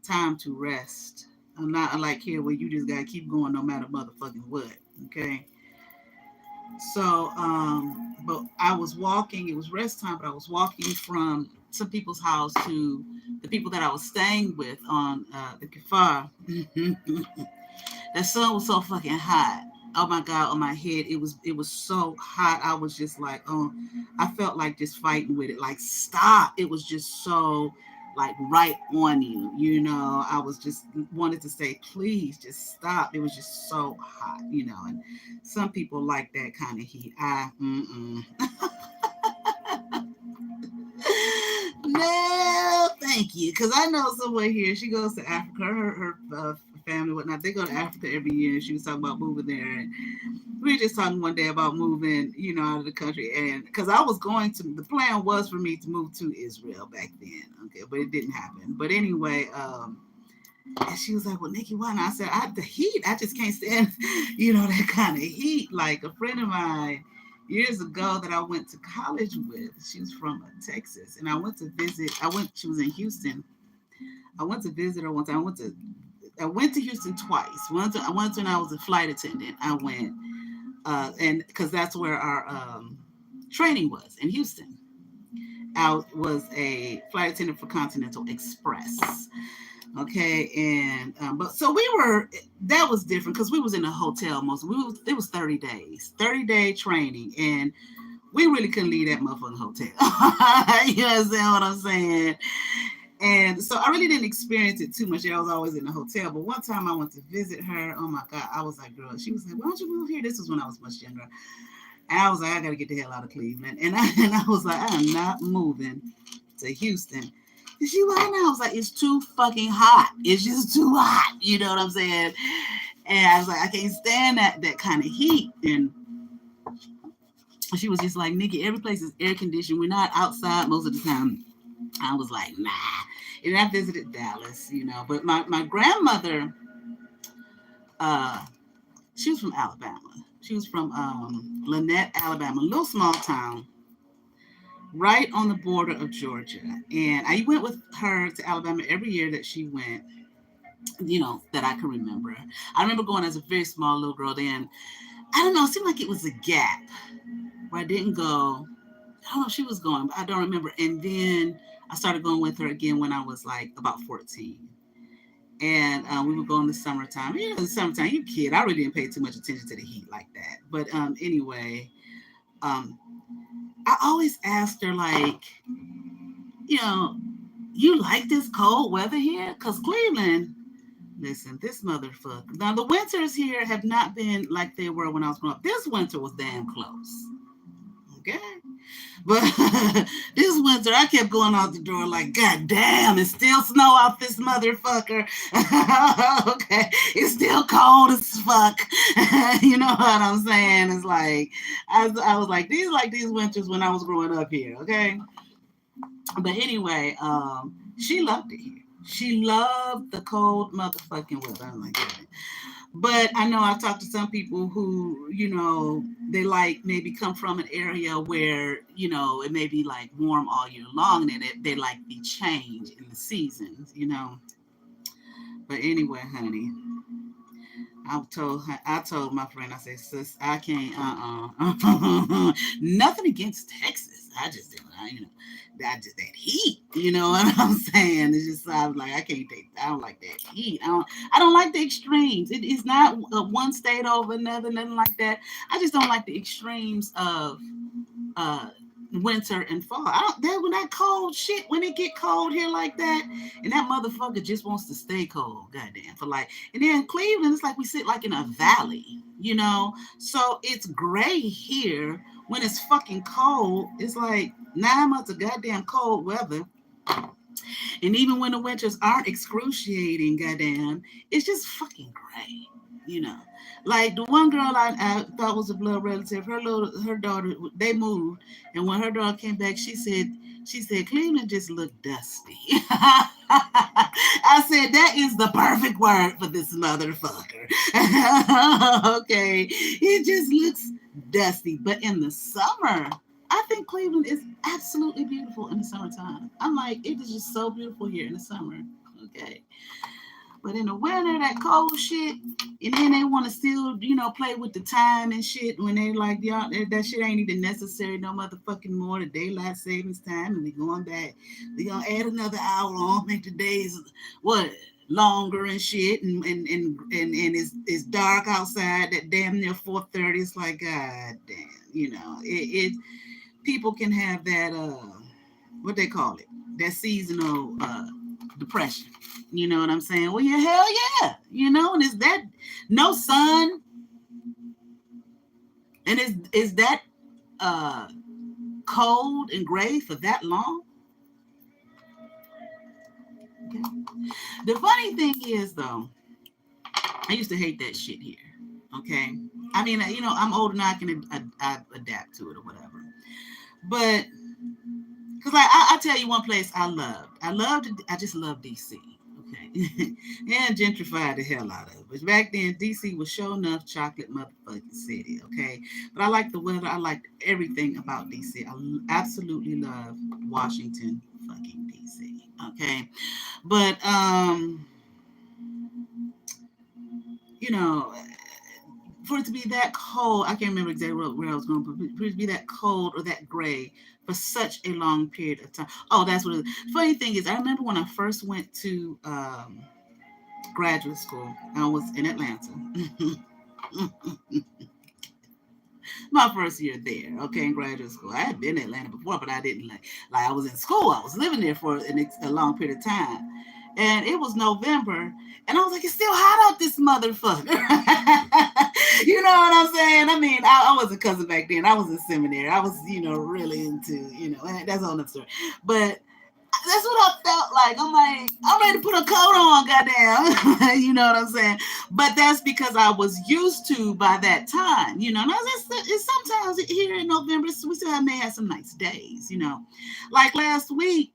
time to rest. I'm not unlike here where you just gotta keep going no matter motherfucking what. Okay. So, but I was walking, it was rest time, but I was walking from some people's house to the people that I was staying with on the Kafar. That sun was so fucking hot. Oh my God, on my head, it was so hot. I was just like, oh, I felt like just fighting with it. Like, stop. It was just so like right on you, I was just wanted to say, please just stop. It was just so hot, and some people like that kind of heat. No, thank you. Because I know someone here, she goes to Africa, her family, whatnot. They go to Africa every year, and she was talking about moving there. And we were just talking one day about moving, out of the country. And because I was the plan was for me to move to Israel back then. Okay, but it didn't happen. But anyway, and she was like, well, Nikki, why not? I said, the heat, I just can't stand, that kind of heat. Like a friend of mine years ago that I went to college with, she was from Texas, and I went to visit, she was in Houston. I went to visit her once. I went to Houston twice. Once when I was a flight attendant, I went, and because that's where our training was in Houston. I was a flight attendant for Continental Express. Okay, and but so that was different because we was in a hotel it was 30 days, 30-day training, and we really couldn't leave that motherfucking hotel. You understand what I'm saying? And so I really didn't experience it too much. I was always in the hotel. But one time I went to visit her. Oh my God. I was like, girl, she was like, why don't you move here? This was when I was much younger. And I was like, I got to get the hell out of Cleveland. And I was like, I am not moving to Houston. And she was like, I was like, it's too fucking hot. It's just too hot. You know what I'm saying? And I was like, I can't stand that kind of heat. And she was just like, Nikki, every place is air conditioned. We're not outside most of the time. I was like, nah. And I visited Dallas, but my grandmother, she was from Alabama. She was from Lynette, Alabama, a little small town. right on the border of Georgia. And I went with her to Alabama every year that she went, that I can remember. I remember going as a very small little girl then. I don't know, it seemed like it was a gap where I didn't go. I don't know if she was going, but I don't remember. And then I started going with her again when I was like about 14. And we would go in the summertime. In the summertime, you kid. I really didn't pay too much attention to the heat like that. But anyway, um, I always asked her, like, you know, you like this cold weather here? Because Cleveland, listen, this motherfucker. Now, the winters here have not been like they were when I was growing up. This winter was damn close. Okay. But this winter, I kept going out the door like, God damn, it's still snow out this motherfucker. Okay, it's still cold as fuck. You know what I'm saying? It's like, I was like these winters when I was growing up here. Okay, but anyway, she loved it here. She loved the cold motherfucking weather. I'm like, yeah. But I know I've talked to some people who, they like maybe come from an area where, it may be like warm all year long and they like the change in the seasons. But anyway, honey, I told my friend, I said, sis, I can't, nothing against Texas. I just didn't, that heat, you know what I'm saying? It's just, I was like, I don't like that heat. I don't like the extremes. It is not one state over another, nothing like that. I just don't like the extremes of, uh, winter and fall. I don't that when that cold shit when it get cold here like that, and that motherfucker just wants to stay cold, goddamn. For like, and then Cleveland, it's like we sit like in a valley. So it's gray here when it's fucking cold. It's like 9 months of goddamn cold weather. And even when the winters aren't excruciating, goddamn, it's just fucking gray, you know. Like the one girl I thought was a blood relative, her daughter, they moved, and when her daughter came back, she said Cleveland just looked dusty. I said that is the perfect word for this motherfucker. Okay, it just looks dusty, but in the summer, I think Cleveland is absolutely beautiful in the summertime. I'm like, it is just so beautiful here in the summer. Okay. But in the winter, that cold shit, and then they want to still, play with the time and shit when they like, y'all, that shit ain't even necessary no motherfucking more. The daylight savings time, and we going back. We gonna add another hour on, make the days what longer and shit, and it's dark outside. That damn near 4:30. It's like, god damn, it people can have that what they call it, that seasonal depression. You know what I'm saying? Well, yeah, hell yeah. And is that no sun? And is that uh cold and gray for that long? Okay. The funny thing is though, I used to hate that shit here. Okay. I mean, I'm old and I can I adapt to it or whatever. But because like I tell you one place I just love DC. Okay. And gentrified the hell out of it. But back then DC was sure enough chocolate motherfucking city. Okay. But I like the weather. I like everything about DC. I absolutely love Washington fucking DC. Okay. But you know, for it to be that cold, I can't remember exactly where I was going, but for it to be that cold or that gray for such a long period of time. Oh, that's what it is. Funny thing is, I remember when I first went to graduate school, I was in Atlanta. My first year there, okay, in graduate school. I had been in Atlanta before, but I didn't like I was in school. I was living there for a long period of time. And it was November, and I was like, it's still hot out this motherfucker. You know what I'm saying? I mean, I wasn't cousin back then. I was in seminary. I was, really into, that's all another story. But that's what I felt like. I'm like, I'm ready to put a coat on, goddamn. You know what I'm saying? But that's because I was used to by that time, And it's sometimes here in November, we still may have some nice days. Like last week,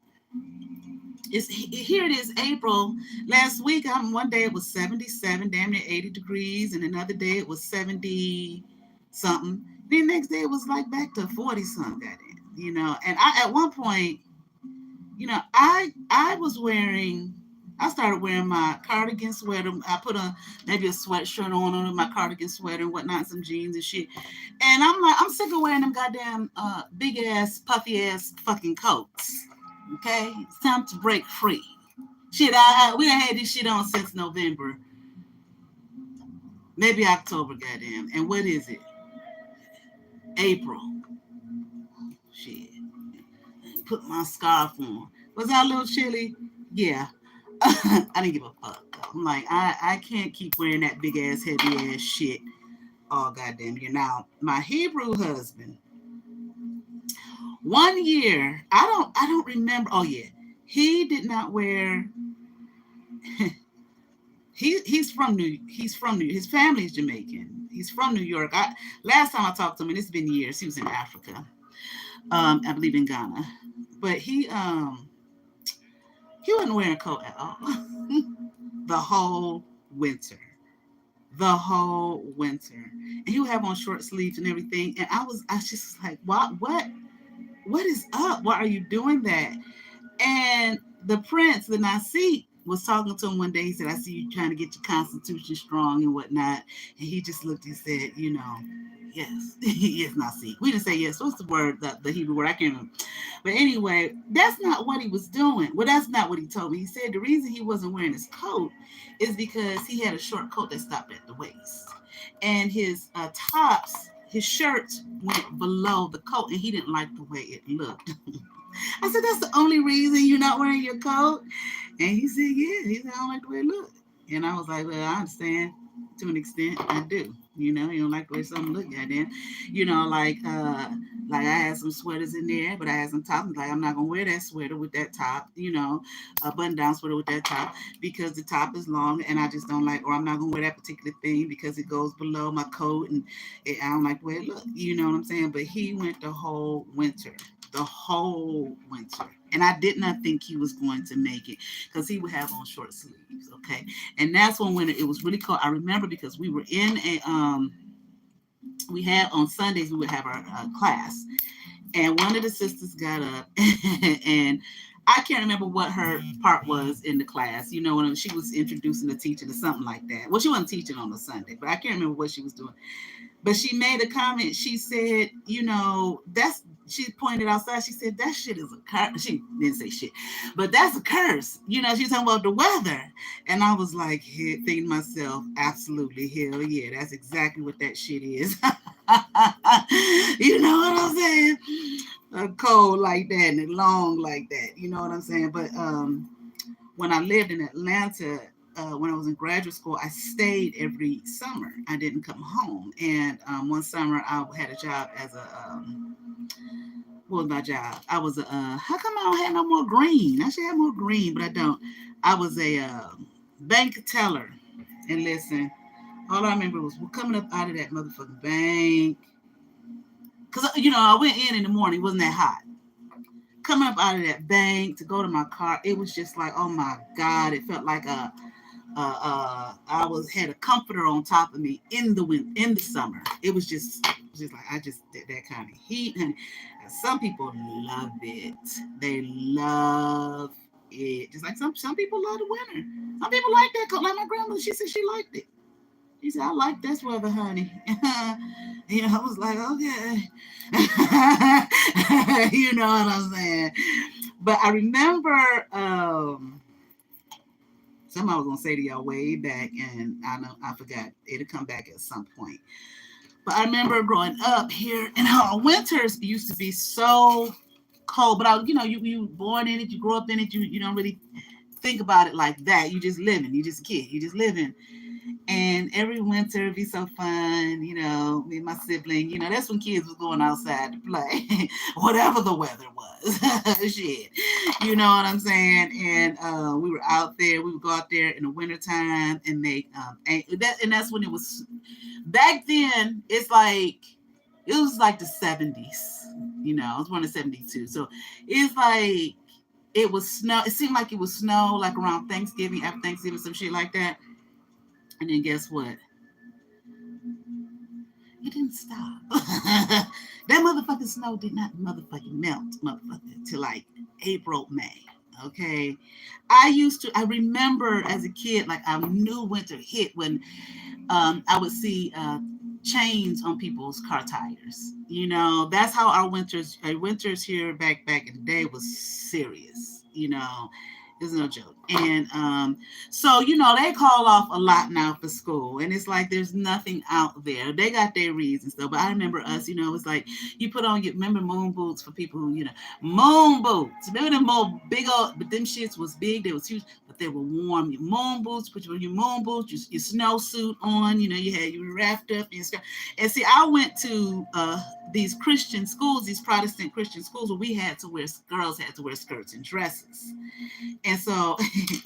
here it is April. Last week, one day it was 77, damn near 80 degrees, and another day it was 70 something. The next day it was like back to 40 something. Goddamn. And I, at one point, I started wearing my cardigan sweater. I put a maybe a sweatshirt on under my cardigan sweater and whatnot, some jeans and shit. And I'm like, I'm sick of wearing them goddamn big ass, puffy ass fucking coats. Okay, it's time to break free. Shit, we done had this shit on since November, maybe October, goddamn. And what is it? April. Shit. Put my scarf on. Was that a little chilly? Yeah. I didn't give a fuck. I'm like, I can't keep wearing that big ass, heavy ass shit all goddamn year. Now, my Hebrew husband, one year, I don't remember. Oh yeah, he did not wear. He's from New. His family's Jamaican. He's from New York. Last time I talked to him, and it's been years. He was in Africa. I believe in Ghana, but he wasn't wearing a coat at all. The whole winter. The whole winter. And he would have on short sleeves and everything. And I just like, what is up? Why are you doing that? And the prince, the Nasi, was talking to him one day. He said, I see you trying to get your constitution strong and whatnot. And he just looked and said, yes, yes, Nasi. We didn't say yes. What's the word, the Hebrew word? I can't remember. But anyway, that's not what he was doing. Well, that's not what he told me. He said the reason he wasn't wearing his coat is because he had a short coat that stopped at the waist. And his his shirts went below the coat, and he didn't like the way it looked. I said, that's the only reason you're not wearing your coat? And he said, yeah. He said, I don't like the way it looked. And I was like, well, I understand to an extent. I do. You don't like the way something look, goddamn. Like I had some sweaters in there, but I had some tops. Like, I'm not gonna wear that sweater with that top, a button-down sweater with that top because the top is long and I just don't like, or I'm not gonna wear that particular thing because it goes below my coat and I don't like the way it look. You know what I'm saying? But he went the whole winter. And I did not think he was going to make it because he would have on short sleeves. Okay. And that's when it was really cold. I remember because we were in we had on Sundays, we would have our class. And one of the sisters got up and I can't remember what her part was in the class. When she was introducing the teacher to something like that. Well, she wasn't teaching on a Sunday, but I can't remember what she was doing. But she made a comment. She said, she pointed outside. She said, that shit is a curse. She didn't say shit, but that's a curse. She's talking about the weather. And I was like, thinking to myself, absolutely, hell yeah, that's exactly what that shit is. You know what I'm saying? A cold like that and long like that. You know what I'm saying? But when I lived in Atlanta, when I was in graduate school, I stayed every summer. I didn't come home. And one summer I had a job as a, what was my job? I was a, how come I don't have no more green? I should have more green, but I don't. I was a bank teller. And listen, all I remember was coming up out of that motherfucking bank. Because, I went in the morning. It wasn't that hot. Coming up out of that bank to go to my car, it was just like, oh my God, it felt like I had a comforter on top of me in the summer. It was just like I just did that kind of heat, and some people love it. They love it, just like some people love the winter. Some people like that coat. Like my grandmother, she said she liked it. She said, I like this weather, honey. I was like, okay. You know what I'm saying? But I remember something I was gonna say to y'all way back, and I forgot. It'll come back at some point. But I remember growing up here, and how winters used to be so cold. But you born in it, you grew up in it. You don't really think about it like that. You just living. You just a kid. You just living. And every winter it'd be so fun, me and my sibling, that's when kids was going outside to play, whatever the weather was. Shit. You know what I'm saying? And we were out there, we would go out there in the wintertime and make and that's when it was back then. It was like the 70s, I was born in 72. So it's like it was snow. It seemed like it was snow like around Thanksgiving, after Thanksgiving, some shit like that. And then guess what? it didn't stop. That motherfucking snow did not motherfucking melt, motherfucker, till like April, May. Okay. I remember as a kid, like I knew winter hit when I would see chains on people's car tires. You know, that's how our winters here back in the day was serious. You know, it's no joke. And so you know they call off a lot now for school, and it's like there's nothing out there. They got their reasons though. But I remember us. You know, it was like you put on your remember moon boots for people who moon boots. Remember them more big old, but them shits was big. They was huge, but they were warm. Your moon boots, put your moon boots, your snowsuit on. You know, you were wrapped up in your skirt. And see, I went to these Christian schools, these Protestant Christian schools, where girls had to wear skirts and dresses. And so,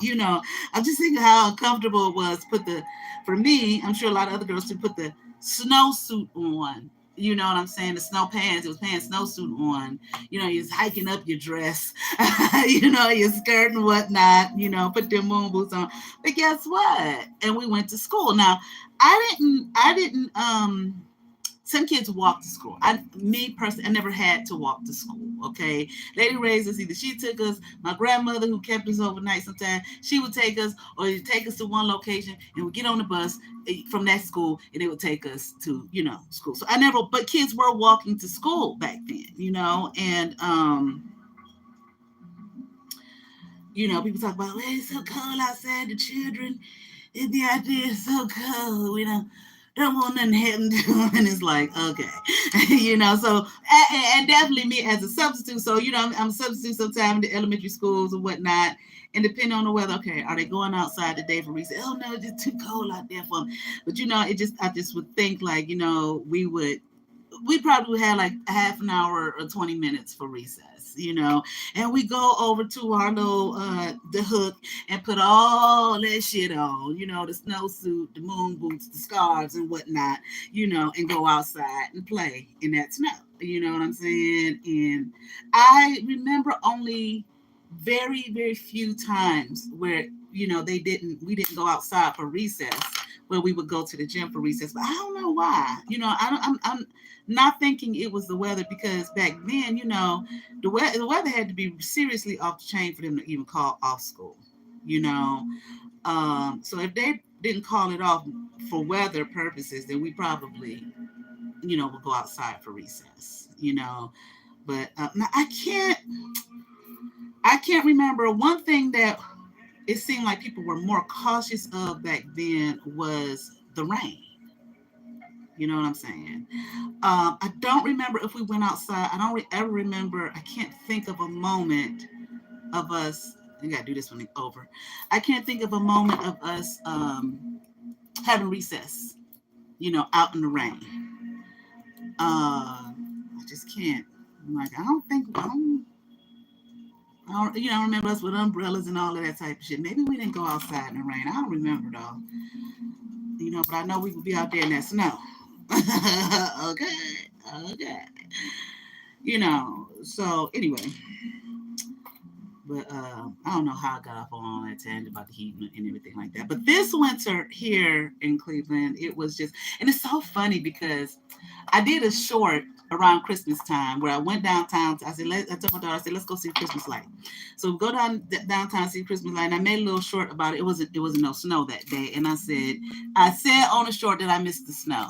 you know, I'm just thinking how uncomfortable it was. For me, I'm sure a lot of other girls to put the snowsuit on. You know what I'm saying? The snow pants. It was pants, snowsuit on. You know, you're hiking up your dress. You know, your skirt and whatnot. You know, put their moon boots on. But guess what? And we went to school. Now, I didn't. Some kids walk to school. Me personally, I never had to walk to school. Okay, Lady raised us. Either she took us, my grandmother who kept us overnight. Sometimes she would take us, or she'd take us to one location, and we'd get on the bus from that school, and it would take us to school. So I never, but kids were walking to school back then. And people talk about, well, it's so cold outside. The children, it'd be out there so cold. We don't want nothing to happen to them. And it's like, okay. So, and definitely me as a substitute. So, I'm a substitute sometimes in the elementary schools and whatnot. And depending on the weather, okay, are they going outside today for recess? Oh, no, it's just too cold out there for them. But, I just would think like, we probably had like a half an hour or 20 minutes for recess, and we go over to our little, the hook and put all that shit on, the snowsuit, the moon boots, the scarves and whatnot, and go outside and play in that snow. You know what I'm saying? And I remember only very, very few times where, we didn't go outside for recess, where we would go to the gym for recess. But I don't know why. I'm not thinking it was the weather, because back then, the weather had to be seriously off the chain for them to even call off school. So if they didn't call it off for weather purposes, then we probably, would go outside for recess. But now I can't remember. One thing that it seemed like people were more cautious of back then was the rain. You know what I'm saying? I don't remember if we went outside. I don't ever remember. I can't think of a moment of us. I gotta do this when it's over. I can't think of a moment of us having recess, out in the rain. I just can't. I'm like, I remember us with umbrellas and all of that type of shit. Maybe we didn't go outside in the rain. I don't remember though. But I know we would be out there in that snow. Okay. So anyway. But I don't know how I got off on all that tangent about the heat and everything like that. But this winter here in Cleveland, it was just, and it's so funny because I did a short around Christmas time where I went downtown. I told my daughter, let's go see Christmas light. So we go downtown to see Christmas light, and I made a little short about it. It wasn't no snow that day, and I said on the short that I missed the snow.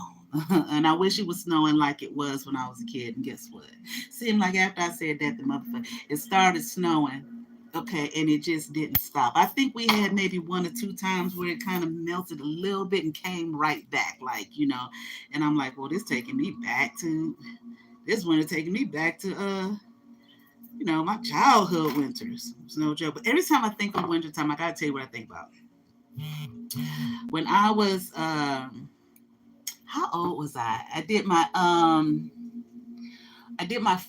And I wish it was snowing like it was when I was a kid. And guess what? Seemed like after I said that, the motherfucker, it started snowing. Okay, and it just didn't stop. I think we had maybe one or two times where it kind of melted a little bit and came right back, like, and I'm like, well, this winter taking me back to my childhood winters. It's no joke. But every time I think of wintertime, I gotta tell you what I think about. When I was how old was I? I did my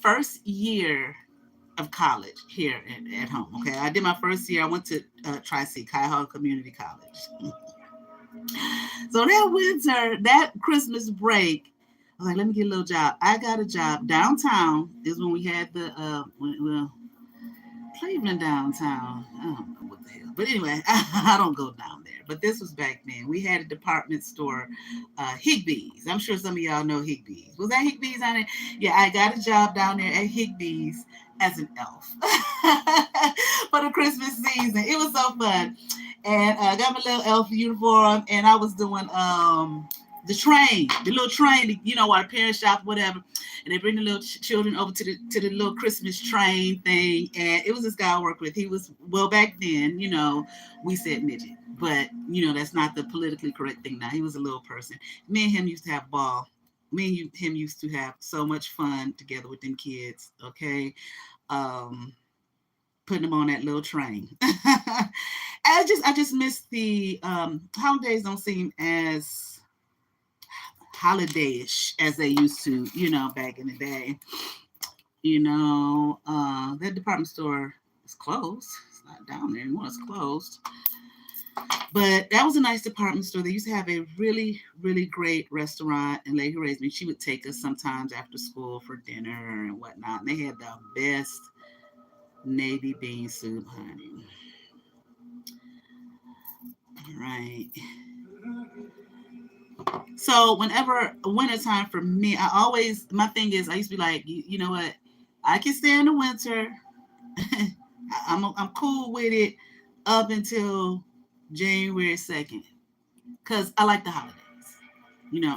first year of college here at home. Okay, I did my first year. I went to Tri-C, Cuyahoga Community College. So that winter, that Christmas break, I was like, let me get a little job. I got a job downtown. This is when we had the Cleveland downtown. I don't know what the hell, but anyway, I don't go down there. but this was back then. We had a department store, Higbee's. I'm sure some of y'all know Higbee's. Was that Higbee's on it? Yeah, I got a job down there at Higbee's as an elf for the Christmas season. It was so fun. And I got my little elf uniform, and I was doing the little train, while the parents shop, whatever, and they bring the little children over to the little Christmas train thing. And it was this guy I worked with. He was, well, back then, we said midget, but that's not the politically correct thing now. He was a little person. Me and him used to have ball. Me and him used to have so much fun together with them kids. Okay. Putting them on that little train. I just miss the holidays. Don't seem as holiday-ish as they used to, back in the day. That department store is closed. It's not down there anymore. It's closed. But that was a nice department store. They used to have a really, really great restaurant. And Lady who raised me, she would take us sometimes after school for dinner and whatnot. And they had the best navy bean soup, honey. Right. So whenever wintertime for me, my thing is, I used to be like, you know what? I can stay in the winter. I'm cool with it up until January 2nd. Because I like the holidays.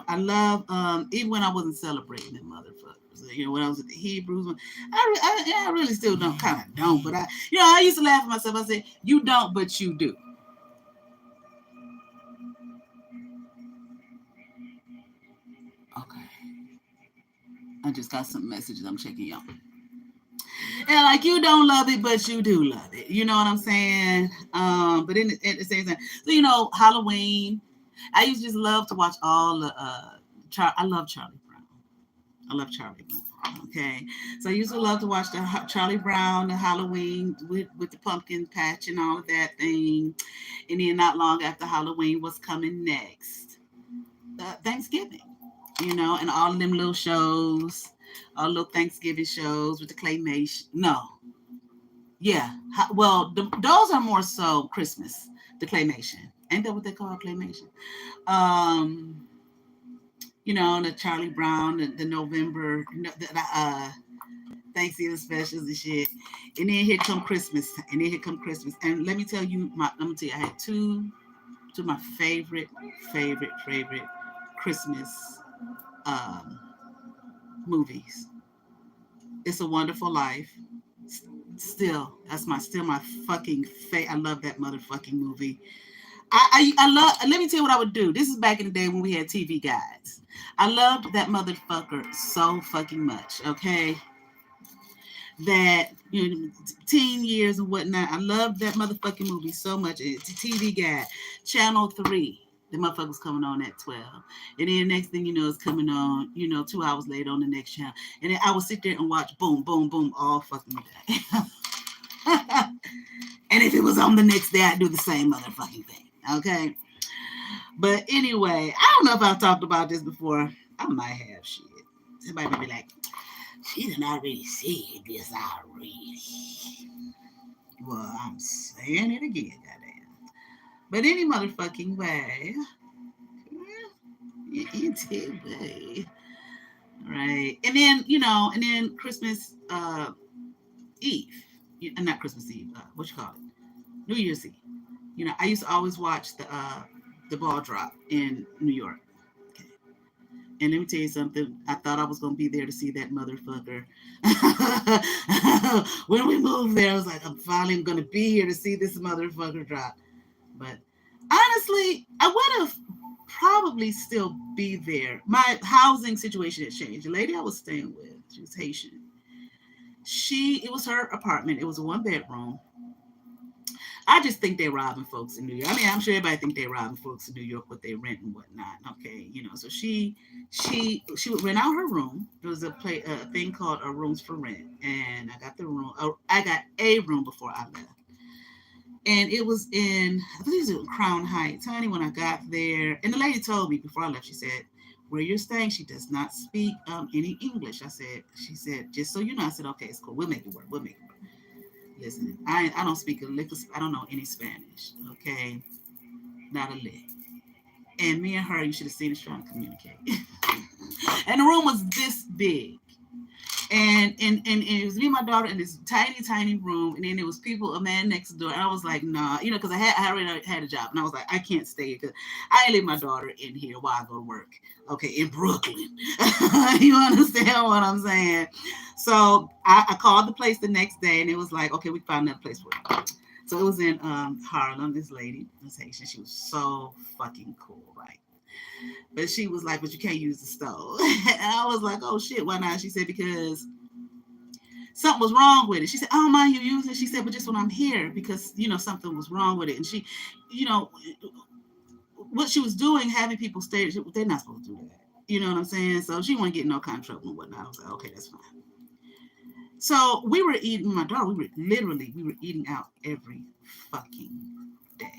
I love, even when I wasn't celebrating them motherfuckers. When I was at the Hebrews, I really still don't, but I used to laugh at myself. I said, you don't, but you do. Okay. I just got some messages. I'm checking y'all. And like, you don't love it, but you do love it. You know what I'm saying? But at the same time, so Halloween. I used to just love to watch all the. I love Charlie Brown. I love Charlie Brown. Okay, so I used to love to watch the Charlie Brown, the Halloween with the pumpkin patch and all of that thing. And then not long after Halloween, what's coming next? Thanksgiving. And all of them little shows, all little Thanksgiving shows with the claymation. No. Yeah. Well, those are more so Christmas, the claymation. Ain't that what they call claymation? The Charlie Brown, the November, Thanksgiving specials and shit. And then here come Christmas. And let me tell you, I had two of my favorite Christmas movies. It's a Wonderful Life. Still, that's my fucking I love that motherfucking movie. I love. Let me tell you what I would do. This is back in the day when we had TV guides. I loved that motherfucker so fucking much. Okay, that teen years and whatnot. I loved that motherfucking movie so much. It's a TV guide, Channel 3. The motherfucker's coming on at 12. And then the next thing you know, it's coming on, 2 hours later on the next channel. And then I would sit there and watch boom, boom, boom all fucking day. And if it was on the next day, I'd do the same motherfucking thing. Okay? But anyway, I don't know if I've talked about this before. I might have shit. Somebody might be like, she didn't already say this already. Well, I'm saying it again, goddamn. But any motherfucking way, way. Right. And then Christmas Eve. Not Christmas Eve, what you call it? New Year's Eve. I used to always watch the ball drop in New York. Okay. And let me tell you something. I thought I was going to be there to see that motherfucker. When we moved there, I was like, I'm finally going to be here to see this motherfucker drop. But honestly, I would have probably still be there. My housing situation had changed. The lady I was staying with, she was Haitian. It was her apartment. It was a 1-bedroom. I just think they're robbing folks in New York. I mean, I'm sure everybody think they're robbing folks in New York with their rent and whatnot. Okay, so she would rent out her room. There was a thing called Rooms for Rent, and I got the room. I got a room before I left, and it was I believe it was in Crown Heights, honey. When I got there, and the lady told me before I left, she said, "Where you're staying, she does not speak any English." She said, "Just so you know." I said, "Okay, it's cool. We'll make it work. Listen, I don't speak a lick. I don't know any Spanish. Okay, not a lick. And me and her, you should have seen us trying to communicate. And the room was this big. And it was me and my daughter in this tiny room, and then there was people, a man next door, and I was like, nah, because I already had a job, and I was like, I can't stay because I ain't leave my daughter in here while I go to work, okay, in Brooklyn. You understand what I'm saying? So I called the place the next day, and it was like, okay, we found another place for it. So it was in Harlem. This lady, this Haitian, she was so fucking cool, right? But she was like, but you can't use the stove. And I was like, oh shit, why not? She said, because something was wrong with it. She said, I don't mind you using it. She said, but just when I'm here, because, something was wrong with it. And she, what she was doing, having people stay, they're not supposed to do that. You know what I'm saying? So she wasn't getting no kind of trouble and whatnot. I was like, okay, that's fine. So we were eating, my daughter, we were eating out every fucking day.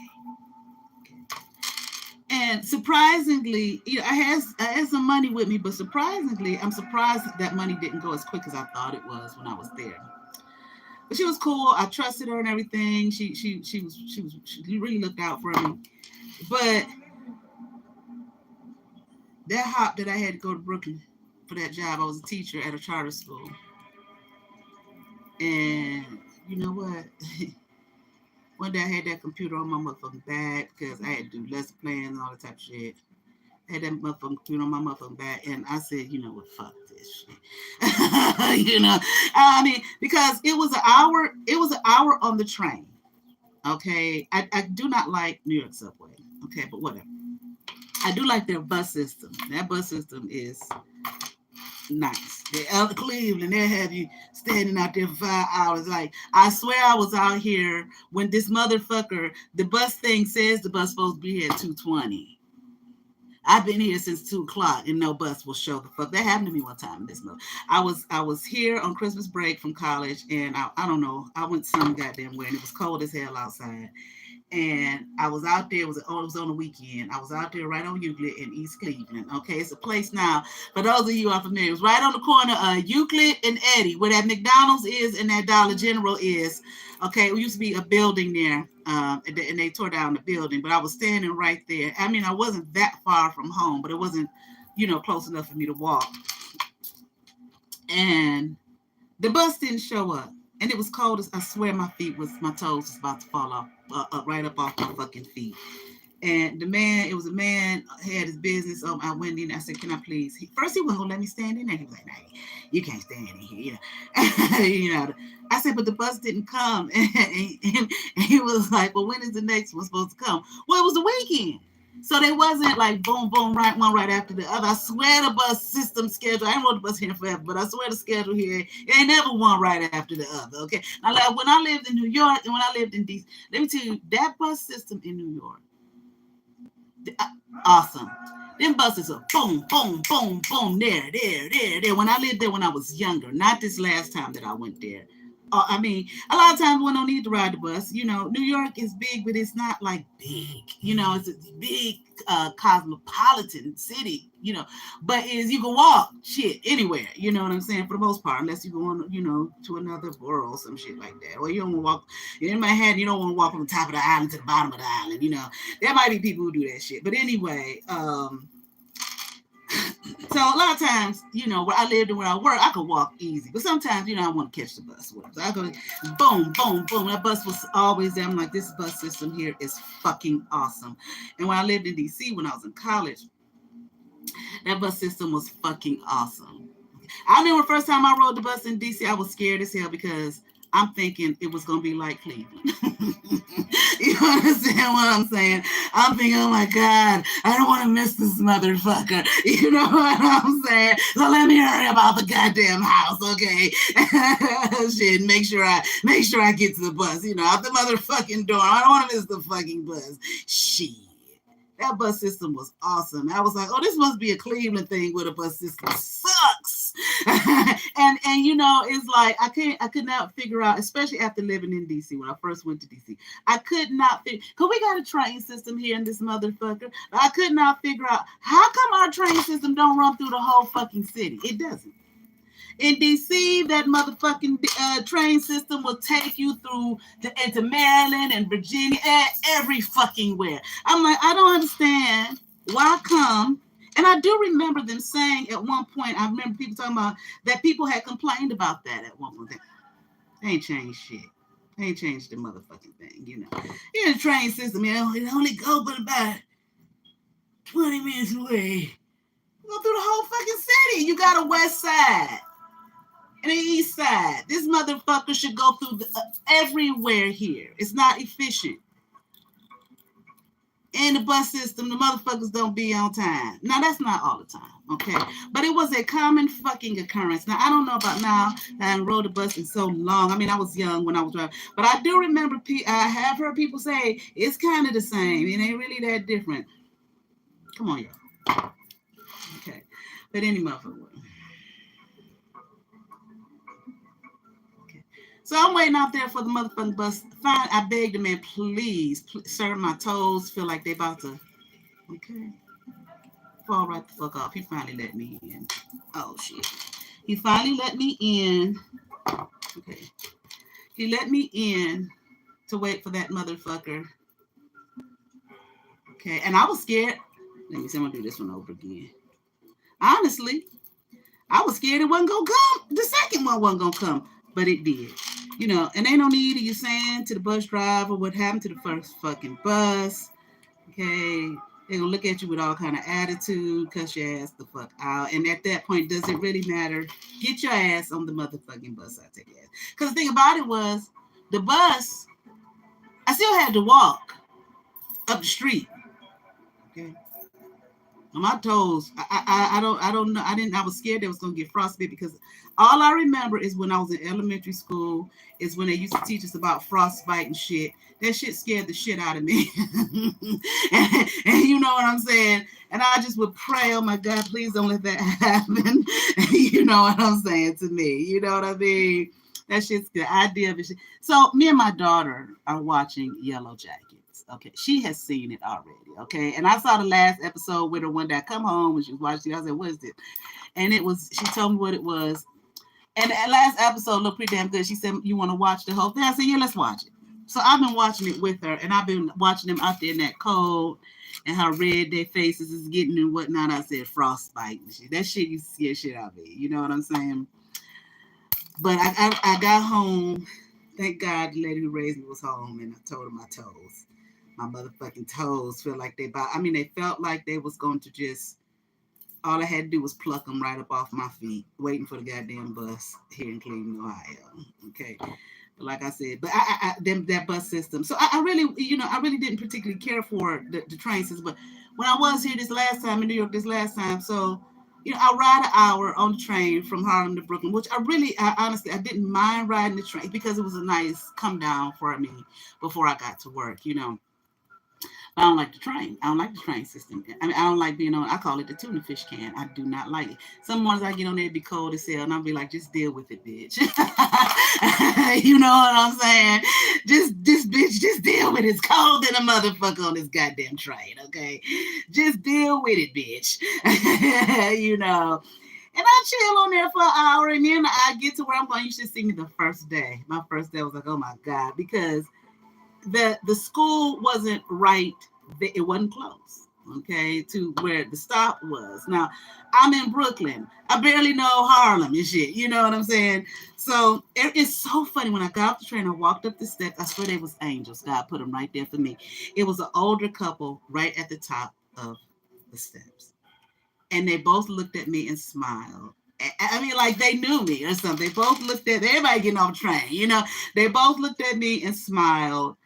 And surprisingly, I had some money with me, but surprisingly, I'm surprised that money didn't go as quick as I thought it was when I was there. But she was cool. I trusted her and everything. She really looked out for me. But that hop that I had to go to Brooklyn for that job, I was a teacher at a charter school. And you know what? One day I had that computer on my motherfucking back because I had to do lesson plans and all that type of shit. I had that motherfucking computer on my motherfucking back, and I said, you know what, fuck this shit. Because it was an hour on the train. Okay. I do not like New York subway. Okay, but whatever. I do like their bus system. That bus system is nice. They're Cleveland, they have you standing out there for 5 hours. Like, I swear I was out here when this motherfucker, the bus thing says the bus supposed to be here at 2:20. I've been here since 2:00 and no bus will show the fuck. That happened to me one time this month. I was here on Christmas break from college, and I don't know, I went some goddamn way, and it was cold as hell outside. And I was out there, it was on the weekend. I was out there right on Euclid in East Cleveland. Okay, it's a place now, for those of you who are familiar, it was right on the corner of Euclid and Eddy, where that McDonald's is and that Dollar General is. Okay, it used to be a building there, and they tore down the building, but I was standing right there. I mean, I wasn't that far from home, but it wasn't, close enough for me to walk. And the bus didn't show up. And it was cold as I swear my toes was about to fall off, right up off my fucking feet. And it was a man, had his business. I went in, I said, can I please? First, he wasn't going to let me stand in there. He was like, nah, you can't stand in here. I said, but the bus didn't come. And he was like, well, when is the next one supposed to come? Well, it was the weekend. So they wasn't like boom, boom, right one right after the other. I swear the bus system schedule, I ain't rode the bus here forever, but I swear the schedule here, it ain't never one right after the other, okay? Now, like, when I lived in New York and when I lived in DC, let me tell you, that bus system in New York, awesome. Them buses are boom, boom, boom, boom, there. When I lived there when I was younger, not this last time that I went there. A lot of times we don't need to ride the bus. New York is big, but it's not like big. It's a big cosmopolitan city, but you can walk shit anywhere, you know what I'm saying, for the most part, unless you're going, to another borough or some shit like that. Or you don't want to walk in Manhattan, you don't want to walk from the top of the island to the bottom of the island, There might be people who do that shit. But anyway, so a lot of times, where I lived and where I work, I could walk easy. But sometimes, I want to catch the bus. So I go boom, boom, boom. That bus was always there. I'm like, this bus system here is fucking awesome. And when I lived in DC, when I was in college, that bus system was fucking awesome. I remember the first time I rode the bus in DC, I was scared as hell because I'm thinking it was going to be like Cleveland. You understand what I'm saying? I'm thinking, oh my God, I don't want to miss this motherfucker. You know what I'm saying? So let me hurry about the goddamn house, okay? Shit, make sure I get to the bus, out the motherfucking door. I don't want to miss the fucking bus. Shit. That bus system was awesome. I was like, oh, this must be a Cleveland thing where the bus system sucks. and it's like I could not figure out, especially after living in DC, when I first went to DC, I could not figure, because we got a train system here in this motherfucker. I could not figure out how come our train system don't run through the whole fucking city. It doesn't. In DC, that motherfucking train system will take you through into Maryland and Virginia, every fucking where. I'm like, I don't understand why come. And I do remember them saying at one point, I remember people talking about that people had complained about that at one point. They ain't changed shit. They ain't changed the motherfucking thing, you know. Yeah, the train system, you know, it only go but about 20 minutes away. Go through the whole fucking city. You got a west side and the east side. This motherfucker should go through everywhere here. It's not efficient. In the bus system, the motherfuckers don't be on time. Now, that's not all the time, okay? But it was a common fucking occurrence. Now, I don't know about now that I rode the bus in so long. I mean, I was young when I was driving. But I do remember, I have heard people say, it's kind of the same. It ain't really that different. Come on, y'all. Okay. But any motherfucker. Okay. So I'm waiting out there for the motherfucking bus. Fine, I begged the man, please, sir, my toes feel like they about to, okay, fall right the fuck off. He finally let me in. Oh, shit. He finally let me in. Okay. He let me in to wait for that motherfucker. Okay. And I was scared. Let me see. I'm going to do this one over again. Honestly, I was scared it wasn't going to come. The second one wasn't going to come. But it did. You know, and ain't no need of you saying to the bus driver what happened to the first fucking bus. Okay. They're going to look at you with all kind of attitude, cuss your ass the fuck out. And at that point, does it really matter? Get your ass on the motherfucking bus. I take it. Because the thing about it was, the bus, I still had to walk up the street. Okay. On my toes, I don't know. I was scared they was gonna get frostbite because all I remember is when I was in elementary school is when they used to teach us about frostbite and shit. That shit scared the shit out of me. and you know what I'm saying? And I just would pray, oh my God, please don't let that happen. You know what I'm saying to me? You know what I mean? That shit's the idea of it. So me and my daughter are watching Yellow Jackets. Okay, she has seen it already. Okay, and I saw the last episode with her one day. I come home when she was watching it. I said, "What is it?" And it was. She told me what it was. And that last episode looked pretty damn good. She said, "You want to watch the whole thing?" I said, "Yeah, let's watch it." So I've been watching it with her, and I've been watching them out there in that cold, and how red their faces is getting and whatnot. I said, frostbite and shit. That shit used to scare shit out of me. You know what I'm saying? But I got home. Thank God the lady who raised me was home, and I told her my toes. My motherfucking toes feel like they felt like they was going to just, all I had to do was pluck them right up off my feet, waiting for the goddamn bus here in Cleveland, Ohio. Okay. But like I said, but that bus system. So I really, I really didn't particularly care for the train system. But when I was here this last time in New York, so I ride an hour on the train from Harlem to Brooklyn, which I honestly, I didn't mind riding the train because it was a nice come down for me before I got to work. I don't like the train. I don't like the train system. I mean, I don't like being on, I call it the tuna fish can. I do not like it. Some mornings I get on there, it'd be cold as hell, and I'll be like, just deal with it, bitch. You know what I'm saying? Just deal with it. It's cold than a motherfucker on this goddamn train, okay? Just deal with it, bitch. And I chill on there for an hour, and then I get to where I'm going. You should see me the first day. My first day was like, oh my God, because the school wasn't right. It wasn't close, okay, to where the stop was. Now, I'm in Brooklyn. I barely know Harlem and shit. You know what I'm saying? So it's so funny. When I got off the train, I walked up the steps. I swear they was angels. God put them right there for me. It was an older couple right at the top of the steps. And they both looked at me and smiled. I mean, like they knew me or something. They both looked at everybody getting off the train. They both looked at me and smiled.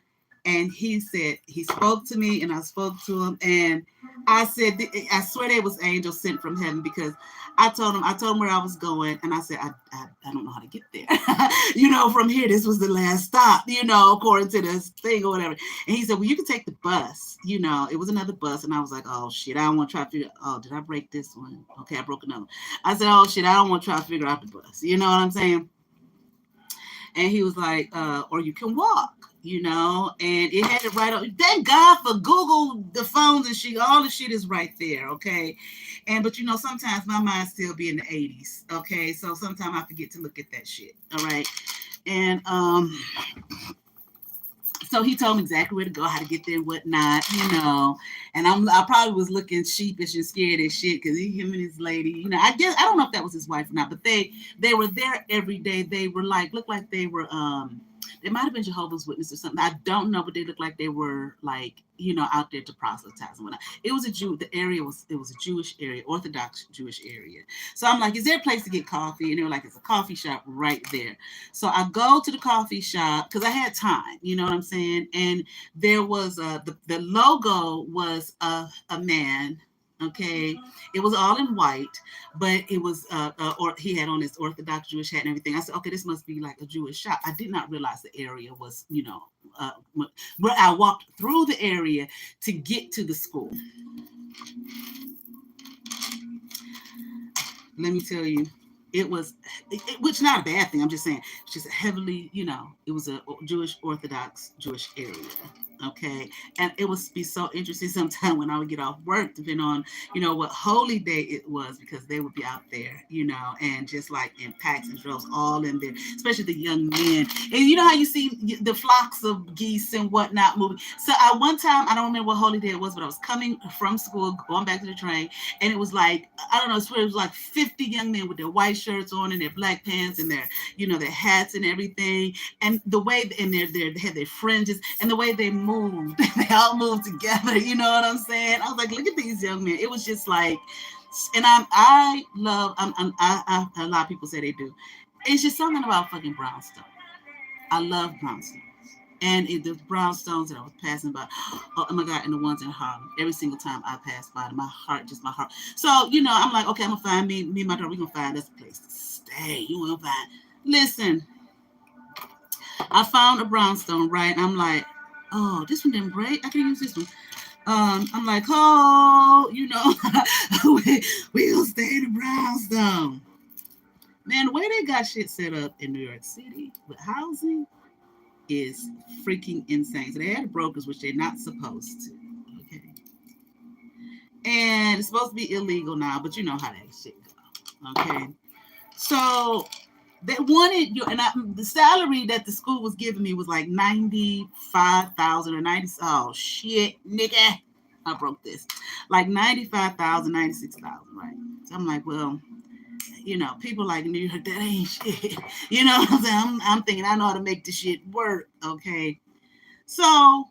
And he said, he spoke to me and I spoke to him. And I said, I swear they was angels sent from heaven, because I told him where I was going. And I said, I don't know how to get there. From here, this was the last stop, according to this thing or whatever. And he said, well, you can take the bus. It was another bus. And I was like, oh shit, I don't want to try to figure, oh, did I break this one? Okay, I broke another. I said, oh shit, I don't want to try to figure out the bus. You know what I'm saying? And he was like, or you can walk. and it had it right on. Thank God for Google, the phones and shit. All the shit is right there, okay? But sometimes my mind still be in the 80s, okay? So sometimes I forget to look at that shit, all right? And so he told me exactly where to go, how to get there, and whatnot. And I probably was looking sheepish and scared as shit because him and his lady, I guess I don't know if that was his wife or not, but they were there every day. They were looked like they were they might have been Jehovah's Witnesses or something. I don't know, but they looked like they were out there to proselytize and whatnot. It was the area was a Jewish area, Orthodox Jewish area. So I'm like, is there a place to get coffee? And they were like, it's a coffee shop right there. So I go to the coffee shop because I had time, you know what I'm saying? And there was the logo was a man. Okay, it was all in white, but it was or he had on his Orthodox Jewish hat and everything. I said, okay, this must be like a Jewish shop. I did not realize the area was, where I walked through the area to get to the school. Let me tell you, it was, which not a bad thing. I'm just saying, it's just heavily, it was a Jewish Orthodox Jewish area. Okay, and it would be so interesting sometime when I would get off work, depending on what holy day it was, because they would be out there, and just like in packs and droves, all in there, especially the young men. And you know how you see the flocks of geese and whatnot moving. So at one time, I don't remember what holy day it was, but I was coming from school, going back to the train, and it was like, I don't know, I swear it was like 50 young men with their white shirts on and their black pants and their their hats and everything, and the way they had their fringes and the way they moved. They all moved together. You know what I'm saying? I was like, look at these young men. It was just like, and I love. A lot of people say they do. It's just something about fucking brownstone. I love brownstone. And the brownstones that I was passing by, oh my God, and the ones in Harlem, every single time I pass by them, my heart. So, I'm like, okay, I'm going to find me and my daughter, we're going to find us a place to stay. You want to find, listen, I found a brownstone, right? And I'm like, oh, this one didn't break. I can use this one. I'm like, oh, we gonna stay in the brownstone. Man, the way they got shit set up in New York City with housing is freaking insane. So they had brokers, which they're not supposed to. Okay. And it's supposed to be illegal now, but you know how that shit go. Okay. So they wanted you, and the salary that the school was giving me was like 95,000 or 90. Oh shit, nigga, I broke this. Like 95,000, 96,000, right? So I'm like, well, people like New York, that ain't shit. You know what I'm saying? I'm thinking I know how to make this shit work. Okay, so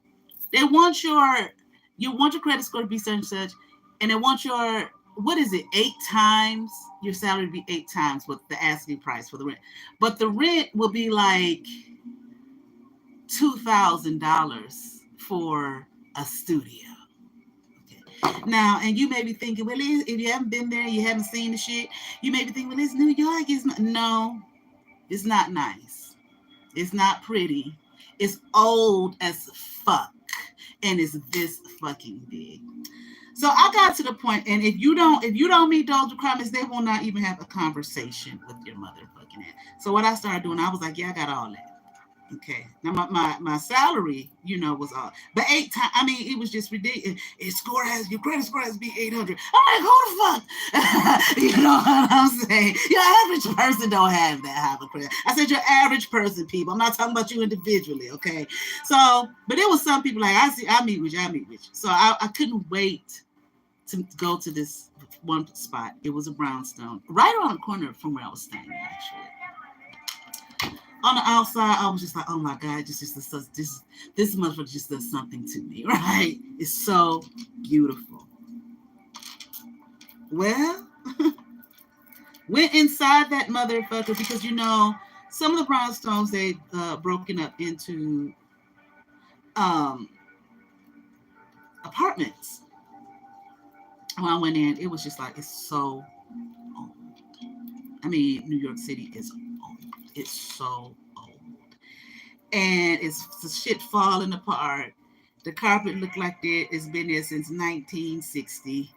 they want you want your credit score to be such and such, and they want your, what is it, 8 times your salary to be 8 times what the asking price for the rent. But the rent will be like $2,000 for a studio. Okay. Now, and you may be thinking, well, if you haven't been there, you haven't seen the shit, you may be thinking, well, it's New York. It's not. No, it's not nice. It's not pretty. It's old as fuck. And it's this fucking big. So I got to the point, and if you don't meet those requirements, they will not even have a conversation with your motherfucking ass. So what I started doing, I was like, yeah, I got all that. Okay. Now my salary, was all, but 8 times. I mean, it was just ridiculous. Your credit score has to be 800. I'm like, who the fuck? You know what I'm saying? Your average person don't have that high of a credit. I said your average person, people. I'm not talking about you individually. Okay. So, but there was some people like, I meet with you. So I couldn't wait to go to this one spot. It was a brownstone right around the corner from where I was staying, actually. On the outside, I was just like, oh my God, this motherfucker just does something to me, right? It's so beautiful. Well, went inside that motherfucker because some of the brownstones they broken up into apartments. When I went in, it was just like, it's so old. I mean, New York City is old. It's so old. And it's the shit falling apart. The carpet looked like it's been there since 1960,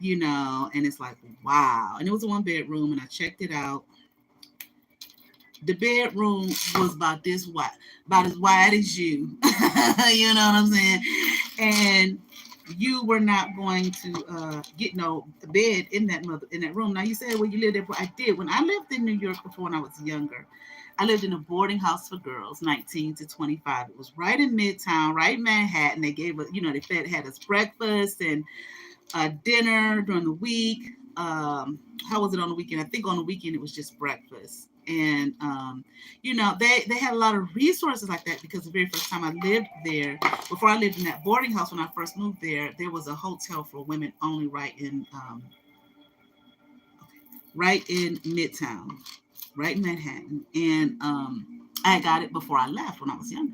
and it's like, wow. And it was a 1 bedroom, and I checked it out. The bedroom was about this wide, about as wide as you. You know what I'm saying? And you were not going to get no bed in that room. Now you said, well, you lived there. I did when I lived in New York before when I was younger. I lived in a boarding house for girls, 19 to 25. It was right in Midtown, right in Manhattan. They gave us, had us breakfast and dinner during the week. How was it on the weekend? I think on the weekend it was just breakfast. And they had a lot of resources like that because the very first time I lived there, before I lived in that boarding house when I first moved there was a hotel for women only right in Midtown, right in Manhattan. And I got it before I left when I was younger.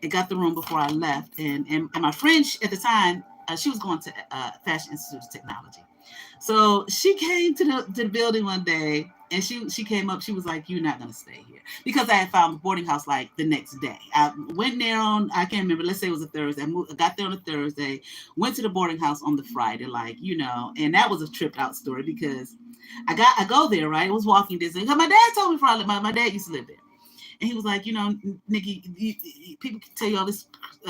It got the room before I left, and my friend at the time, she was going to Fashion Institute of Technology. So she came to the building one day, and she came up. She was like, "You're not gonna stay here," because I had found the boarding house like the next day. I went there on, I can't remember. Let's say it was a Thursday. I got there on a Thursday. Went to the boarding house on the Friday, and that was a tripped out story because I go there, right. It was walking distance. My dad told me before I lived. My dad used to live there. And he was like, Nikki, people can tell you all this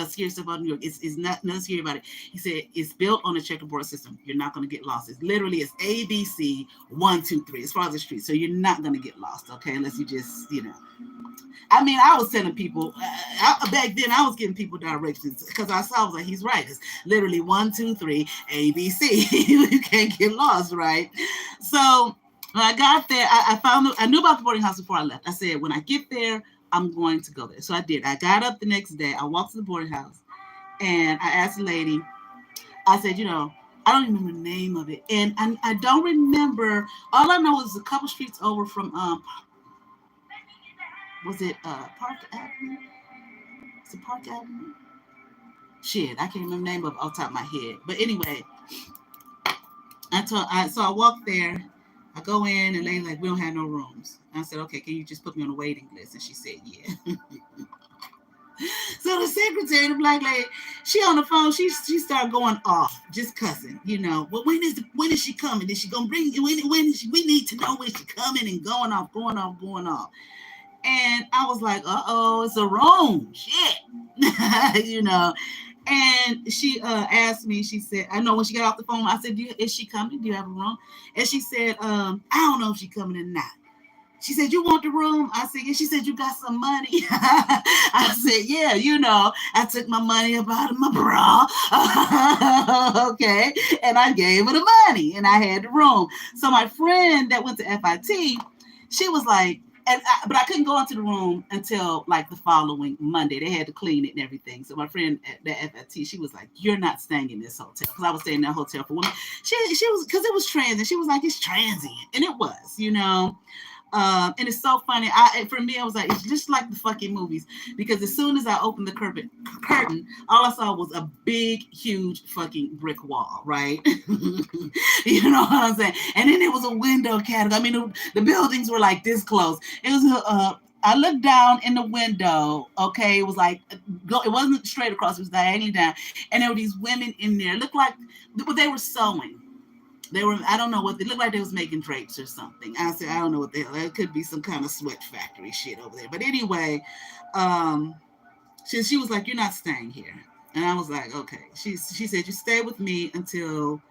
scary stuff about New York. It's not nothing scary about it. He said it's built on a checkerboard system. You're not going to get lost. It's ABC 1, 2, 3 as far as the street. So you're not going to get lost, okay? Unless you just, I mean, I was telling people back then. I was giving people directions because I was like, he's right. It's literally 1, 2, 3 ABC. You can't get lost, right? So when I got there, I knew about the boarding house before I left. I said, when I get there, I'm going to go there. So I did. I got up the next day. I walked to the boarding house, and I asked the lady. I said, I don't even remember the name of it, and I don't remember. All I know is a couple streets over from was it Park Avenue? Is it Park Avenue? Shit, I can't remember the name of it off the top of my head. But anyway, so I walked there. I go in and they like, we don't have no rooms. And I said, okay, can you just put me on a waiting list? And she said, yeah. So the secretary, the black lady, she on the phone, she started going off, just cussing, Well, when is she coming? Is she gonna bring you? When is she? We need to know when she's coming, and going off. And I was like, it's a room, shit, And she asked me, she said, I know when she got off the phone, I said, is she coming? Do you have a room? And she said, I don't know if she's coming or not. She said, you want the room? I said, yeah. She said, you got some money? I said, yeah, I took my money up out of my bra. Okay. And I gave her the money and I had the room. So my friend that went to FIT, she was like, but I couldn't go into the room until like the following Monday. They had to clean it and everything. So my friend at the FFT, she was like, "You're not staying in this hotel," because I was staying in that hotel for women. She was, because it was transient. She was like, "It's transient," and it was. And it's so funny. For me, I was like, it's just like the fucking movies, because as soon as I opened the curtain, all I saw was a big, huge fucking brick wall, right? You know what I'm saying? And then there was a window category. I mean, the buildings were like this close. It was I looked down in the window. Okay, it was like, it wasn't straight across. It was diagonally down, and there were these women in there. It looked like they were sewing. I don't know what they looked like. They was making drapes or something. I said, I don't know what the hell. It could be some kind of sweat factory shit over there. But anyway, she was like, you're not staying here. And I was like, okay. She said, you stay with me until,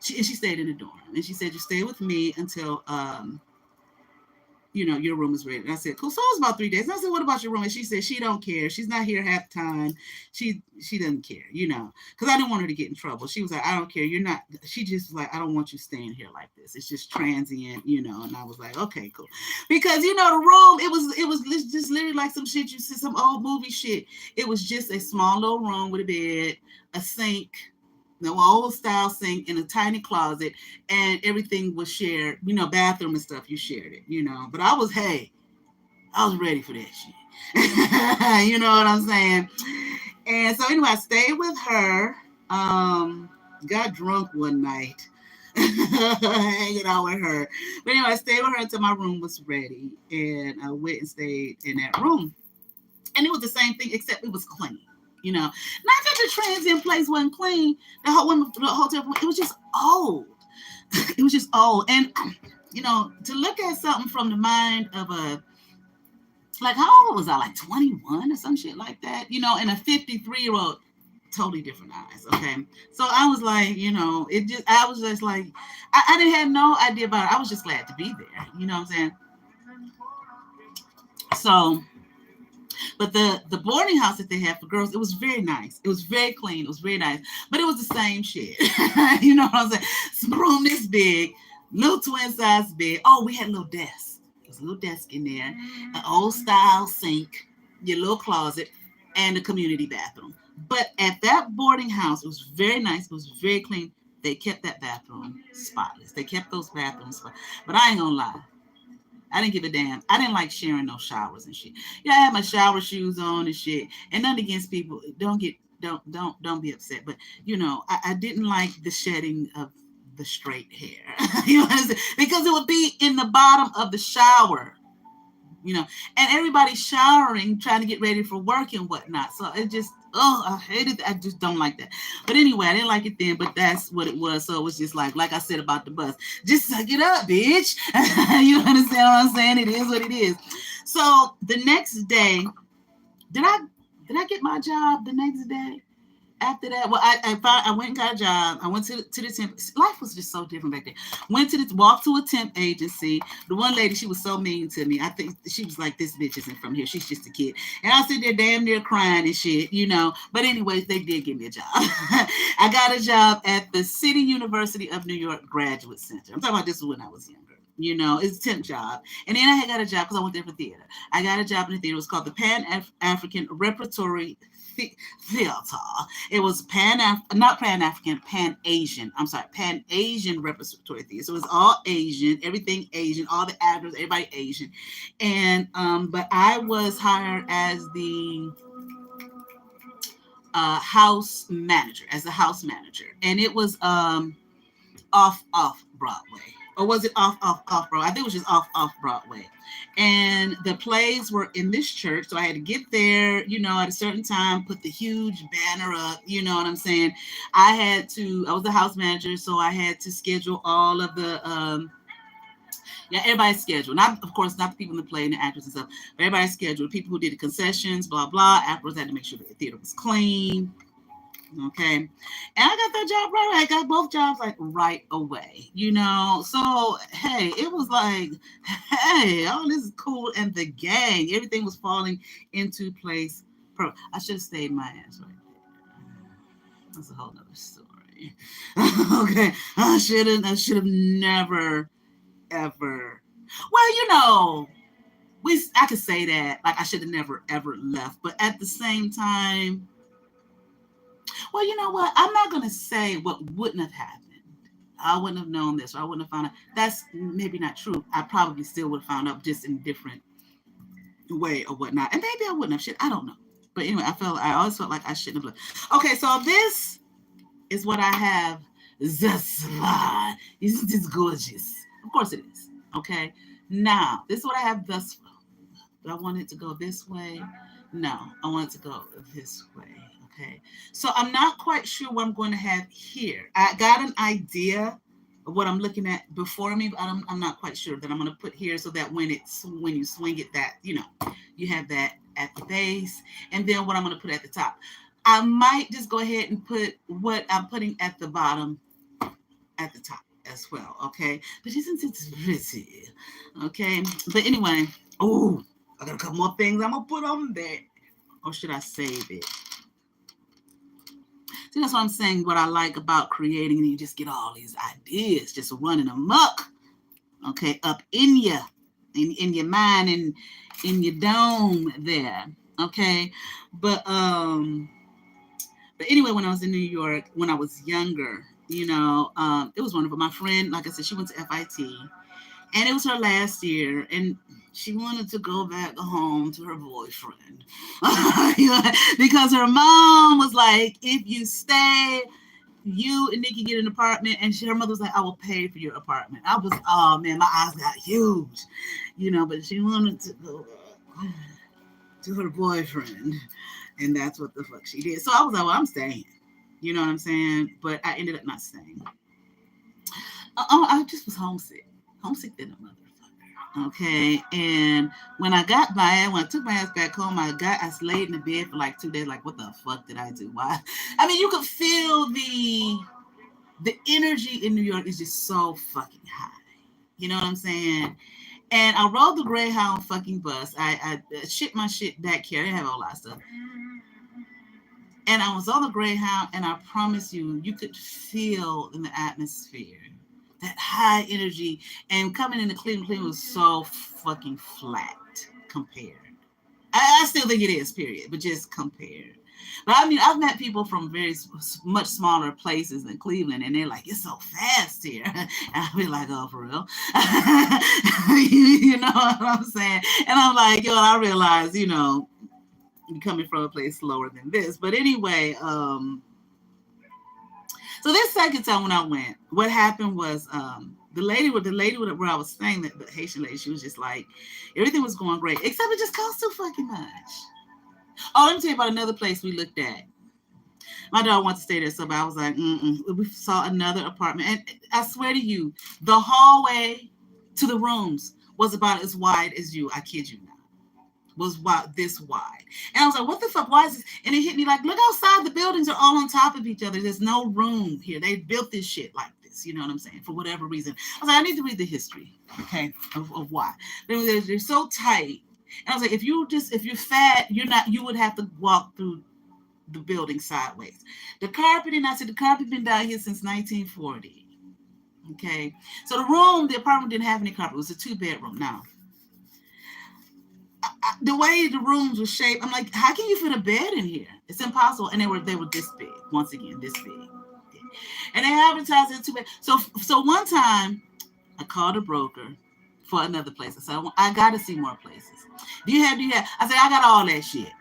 she stayed in the dorm. And she said, you stay with me until, your room is ready. And I said, cool. So it was about 3 days. And I said, what about your room? And she said, she don't care. She's not here half the time. She doesn't care, because I didn't want her to get in trouble. She was like, I don't care. You're not, she just was like, I don't want you staying here like this. It's just transient, and I was like, okay, cool. Because, the room, it was just literally like some shit you see, some old movie shit. It was just a small little room with a bed, a sink, the old style sink in a tiny closet, and everything was shared, bathroom and stuff, you shared it, but I was ready for that shit. You know what I'm saying? And so anyway, I stayed with her, got drunk one night, hanging out with her. But anyway, I stayed with her until my room was ready, and I went and stayed in that room. And it was the same thing, except it was clean. Not that the transient place wasn't clean. The hotel, it was just old. It was just old. And to look at something from the mind of like, how old was I? Like 21 or some shit like that, and a 53-year-old, totally different eyes. Okay. So I was like, I was just like, I didn't have no idea about it. I was just glad to be there. You know what I'm saying? So, but the boarding house that they had for girls, it was very nice. It was very clean. It was very nice. But it was the same shit. You know what I'm saying? Some room this big, little twin size bed. Oh, we had a little desk. There was a little desk in there, an old style sink, your little closet, and a community bathroom. But at that boarding house, it was very nice. It was very clean. They kept that bathroom spotless. They kept those bathrooms spotless. But I ain't gonna lie. I didn't give a damn. I didn't like sharing no showers and shit. Yeah, I had my shower shoes on and shit. And nothing against people. Don't be upset. But I didn't like the shedding of the straight hair. You know what I'm saying? Because it would be in the bottom of the shower. And everybody's showering, trying to get ready for work and whatnot. So it just, I hated it. I just don't like that. But anyway, I didn't like it then, but that's what it was. So it was just like I said about the bus, just suck it up, bitch. You understand what I'm saying? It is what it is. So the next day, did I get my job the next day? After that, well, I went and got a job. I went to the temp. Life was just so different back then. Walked to a temp agency. The one lady, she was so mean to me. I think she was like, "This bitch isn't from here. She's just a kid." And I was sitting there damn near crying and shit. But anyways, they did give me a job. I got a job at the City University of New York Graduate Center. I'm talking about, this is when I was younger. It's a temp job. And then I got a job because I went there for theater. I got a job in the theater. It was called the Pan African Repertory Theater. It was not Pan African, Pan Asian. I'm sorry, Pan Asian Repertory Theater. So it was all Asian, everything Asian, all the actors, everybody Asian. And but I was hired as the house manager, and it was off Broadway. Or was it off Broadway? I think it was just off Broadway. And the plays were in this church. So I had to get there, at a certain time, put the huge banner up, you know what I'm saying? I was the house manager, so I had to schedule all of the everybody's schedule. Not, of course, not the people in the play and the actors and stuff, but everybody's schedule. People who did the concessions, blah, blah. Afterwards, I had to make sure the theater was clean. Okay. And I got that job right away. I got both jobs like right away, So, hey, it was like, hey, all this is cool. And the gang, everything was falling into place. I should have stayed my ass right there. That's a whole nother story. Okay. I should have never, ever. Well, I could say that. Like, I should have never, ever left. But at the same time, well, you know what? I'm not going to say what wouldn't have happened. I wouldn't have known this, or I wouldn't have found out. That's maybe not true. I probably still would have found out, just in a different way or whatnot. And maybe I wouldn't have. Shit, I don't know. But anyway, I always felt like I shouldn't have left. Okay, so this is what I have. Thus, isn't this gorgeous? Of course it is. Okay. Now, this is what I have thus far. Do I want it to go this way? No, I want it to go this way. Okay. So I'm not quite sure what I'm going to have here. I got an idea of what I'm looking at before me, but I'm not quite sure that I'm going to put here, so that when you swing it, that, you have that at the base, and then what I'm going to put at the top. I might just go ahead and put what I'm putting at the bottom at the top as well. Okay. But isn't it pretty? Okay. But anyway, I got a couple more things I'm going to put on there. Or should I save it? See, that's what I'm saying. What I like about creating, and you just get all these ideas just running amok. Okay, up in your mind and in your dome there. Okay, but anyway, when I was in New York, when I was younger, it was wonderful. My friend, like I said, she went to FIT, and it was her last year, and she wanted to go back home to her boyfriend because her mom was like, if you stay, you and Nikki get an apartment. And her mother was like, I will pay for your apartment. I was, oh man, my eyes got huge, but she wanted to go to her boyfriend. And that's what the fuck she did. So I was like, well, I'm staying. You know what I'm saying? But I ended up not staying. I just was homesick. Homesick than a motherfucker. Okay. And when I took my ass back home, I laid in the bed for like 2 days, like, what the fuck did I do? Why? I mean, you could feel the energy in New York is just so fucking high. You know what I'm saying? And I rode the Greyhound fucking bus. I shipped my shit back here. I didn't have a whole lot of stuff. And I was on the Greyhound, and I promise you, you could feel in the atmosphere that high energy. And coming into Cleveland was so fucking flat compared. I still think it is, period, but just compared. But I mean, I've met people from very much smaller places than Cleveland, and they're like, "It's so fast here," and I'll be like, "Oh, for real?" You know what I'm saying? And I'm like, "Yo," I realize, coming from a place slower than this. But anyway, so this second time when I went, what happened was the lady where I was staying, the Haitian lady, she was just like, everything was going great, except it just cost too fucking much. Oh, let me tell you about another place we looked at. My dog wanted to stay there, so I was like, we saw another apartment. And I swear to you, the hallway to the rooms was about as wide as you. I kid you not. Was this wide. And I was like, what the fuck? Why is this? And it hit me like, look outside. The buildings are all on top of each other. There's no room here. They built this shit like this. You know what I'm saying? For whatever reason. I was like, I need to read the history, okay, of why. They're so tight. And I was like, if you're fat, you would have to walk through the building sideways. The carpet been down here since 1940. Okay. So the apartment didn't have any carpet. It was a 2-bedroom. Now, the way the rooms were shaped, I'm like, how can you fit a bed in here? It's impossible. And they were this big. Once again, this big. And they advertised it 2 bed. So one time, I called a broker for another place. I said, I got to see more places. Do you have? I said, I got all that shit.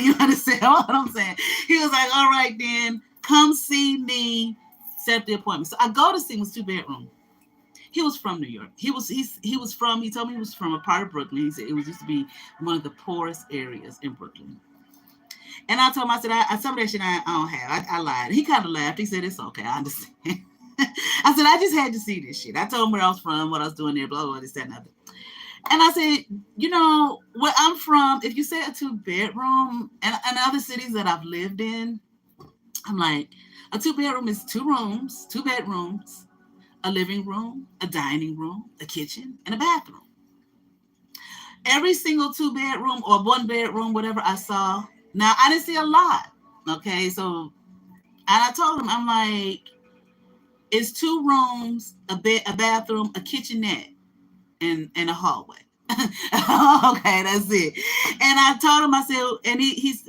You understand what I'm saying? He was like, all right, then come see me. Set the appointment. So I go to see him. It was 2-bedroom. He was from New York. He told me he was from a part of Brooklyn. He said it used to be one of the poorest areas in Brooklyn. And I told him, I said, some of that shit I don't have. I lied. He kind of laughed. He said, it's okay. I understand. I said, I just had to see this shit. I told him where I was from, what I was doing there, blah, blah, blah, this, that, and other. And I said, where I'm from, if you say a 2-bedroom, and other cities that I've lived in, I'm like, a 2-bedroom is 2 bedrooms, a living room, a dining room, a kitchen, and a bathroom. Every single 2-bedroom or 1-bedroom, whatever I saw. Now, I didn't see a lot. Okay, so, and I told him, I'm like, it's 2 rooms, a bathroom, a kitchenette, and a hallway. Okay, that's it. And I told him, I said, and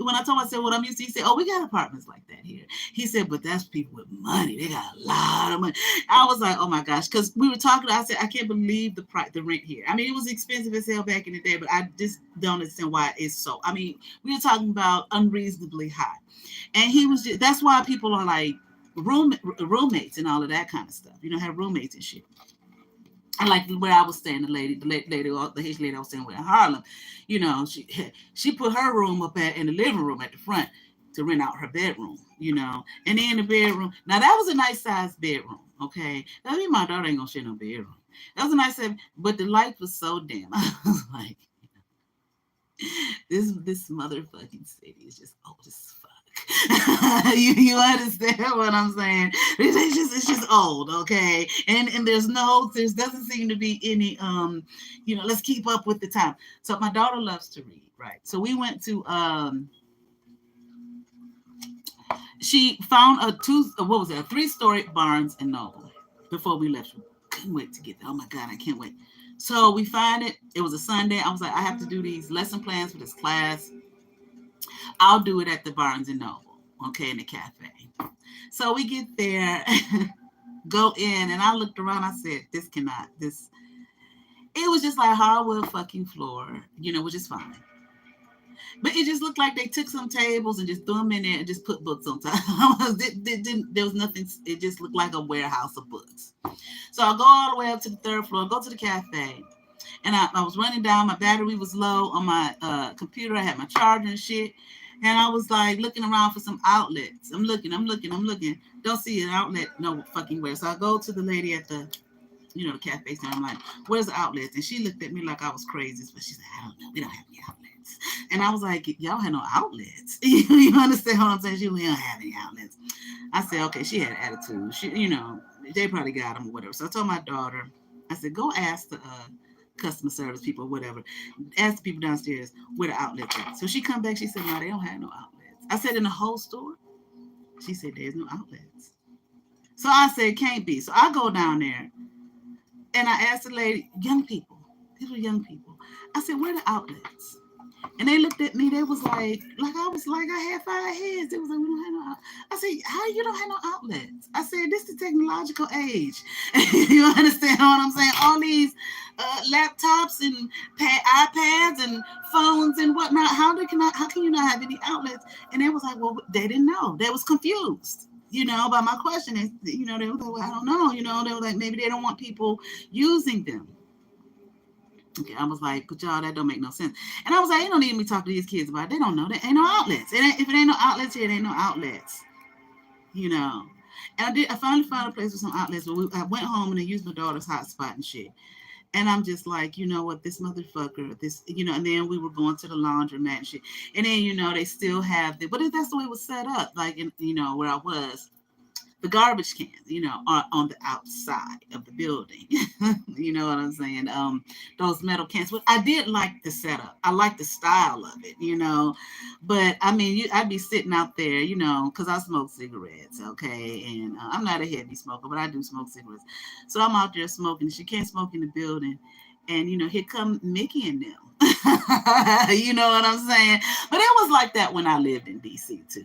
when I told him, I said, what I'm used to, he said, oh, we got apartments like that here. He said, but that's people with money. They got a lot of money. I was like, oh my gosh, because we were talking, I said, I can't believe the rent here. I mean, it was expensive as hell back in the day, but I just don't understand why it's so. I mean, we were talking about unreasonably high. And that's why people are like roommates and all of that kind of stuff. Have roommates and shit. I like where I was staying, the Haitian lady I was staying with in Harlem, she put her room up in the living room at the front to rent out her bedroom, and then the bedroom. Now that was a nice sized bedroom, okay. I mean, my daughter ain't gonna share no bedroom. That was a nice size, but the light was so dim. I was like, this motherfucking city is just old as fuck. you understand what I'm saying? It's just old, okay? And there doesn't seem to be any let's keep up with the time. So my daughter loves to read, right? So we went to she found a 3-story Barnes and Noble before we left. We couldn't wait to get there. Oh my God, I can't wait. So we find it. It was a Sunday. I was like, I have to do these lesson plans for this class. I'll do it at the Barnes and Noble, okay, in the cafe. So we get there, go in, and I looked around. I said, it was just like hardwood fucking floor, which is fine. But it just looked like they took some tables and just threw them in there and just put books on top. There was nothing. It just looked like a warehouse of books. So I go all the way up to the 3rd floor, go to the cafe. And I was running down. My battery was low on my computer. I had my charger and shit. And I was like looking around for some outlets. I'm looking. Don't see an outlet no fucking where. So I go to the lady at the the cafe store. I'm like, where's the outlets? And she looked at me like I was crazy. But she said, I don't know. We don't have any outlets. And I was like, y'all had no outlets. You understand what I'm saying? We don't have any outlets. I said, okay, she had attitude. They probably got them or whatever. So I told my daughter, I said, go ask the customer service people or whatever. Ask the people downstairs where the outlets at. So she come back, she said, no, they don't have no outlets. I said, in the whole store? She said, there's no outlets. So I said, can't be. So I go down there and I asked the lady, young people, these were young people. I said, where are the outlets? And they looked at me. They was like I was like I had 5 heads. They was like, we don't have no outlets. I said, how you don't have no outlets? I said, this is the technological age. You understand what I'm saying? All these laptops and iPads and phones and whatnot. How can you not have any outlets? And they was like, well, they didn't know. They was confused. By my question. And, they were like, well, I don't know. They were like, maybe they don't want people using them. Okay, I was like, but y'all, that don't make no sense. And I was like, you don't need me to talk to these kids about it. They don't know. There ain't no outlets. If it ain't no outlets here, there ain't no outlets. And I finally found a place with some outlets. But I went home and I used my daughter's hotspot and shit. And I'm just like, you know what, this motherfucker, and then we were going to the laundromat and shit. And then, they still have but that's the way it was set up. Like, where I was. The garbage cans, are on the outside of the building. You know what I'm saying? Those metal cans. But I did like the setup. I like the style of it, But I mean, I'd be sitting out there, because I smoke cigarettes, okay? And I'm not a heavy smoker, but I do smoke cigarettes. So I'm out there smoking. She can't smoke in the building. And, here come Mickey and them. You know what I'm saying? But it was like that when I lived in D.C. too.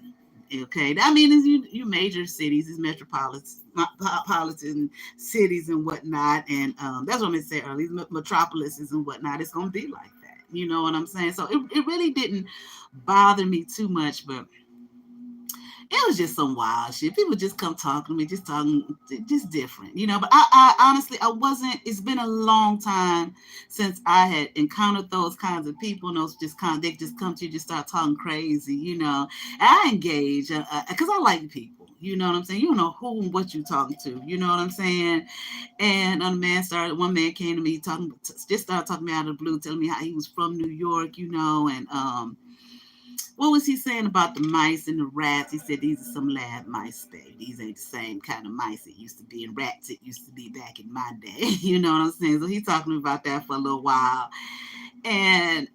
Okay, I mean, it's you major cities, it's metropolitan cities and whatnot, and that's what I said earlier, metropolises and whatnot. It's gonna be like that, you know what I'm saying? So it really didn't bother me too much, but it was just some wild shit. People just come talking to me, just different, But I honestly, I wasn't. It's been a long time since I had encountered those kinds of people. And they just come to you, just start talking crazy, And I engage because I like people. You know what I'm saying? You don't know who and what you're talking to. You know what I'm saying? And one man came to me just started talking to me out of the blue, telling me how he was from New York, and what was he saying about the mice and the rats? He said, these are some lab mice, baby. These ain't the same kind of mice it used to be, and rats it used to be back in my day. You know what I'm saying? So he's talking about that for a little while. And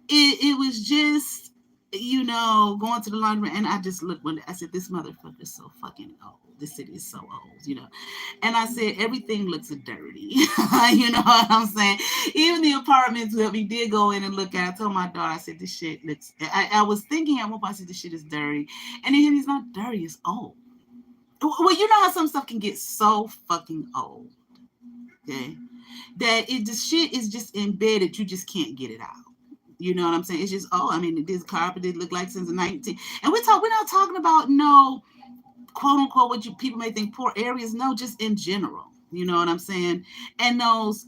it was just, going to the laundry, and I just looked I said, this motherfucker is so fucking old. This city is so old, And I said, everything looks dirty. You know what I'm saying? Even the apartments that we did go in and look at, I told my daughter, I said, this shit looks, I was thinking at one point, I said, this shit is dirty. And then it's not dirty, it's old. Well, you know how some stuff can get so fucking old, okay? That the shit is just embedded, you just can't get it out. You know what I'm saying? It's just, I mean, this carpet did look like since the 19, and we're not talking about no, quote unquote, what people may think poor areas. No, just in general. You know what I'm saying? And those,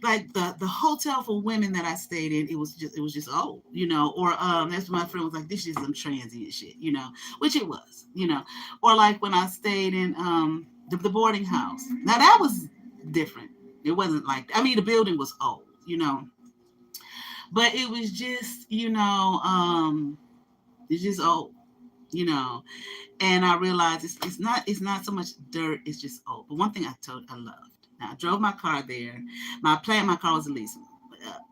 like the hotel for women that I stayed in, it was just old, or that's my friend was like, this is some transient shit, which it was, or like when I stayed in the boarding house. Now that was different. It wasn't like, I mean, the building was old, but it was just, it's just old, and I realized it's not so much dirt, it's just old. But one thing I loved. Now I drove my car there. My car was a lease.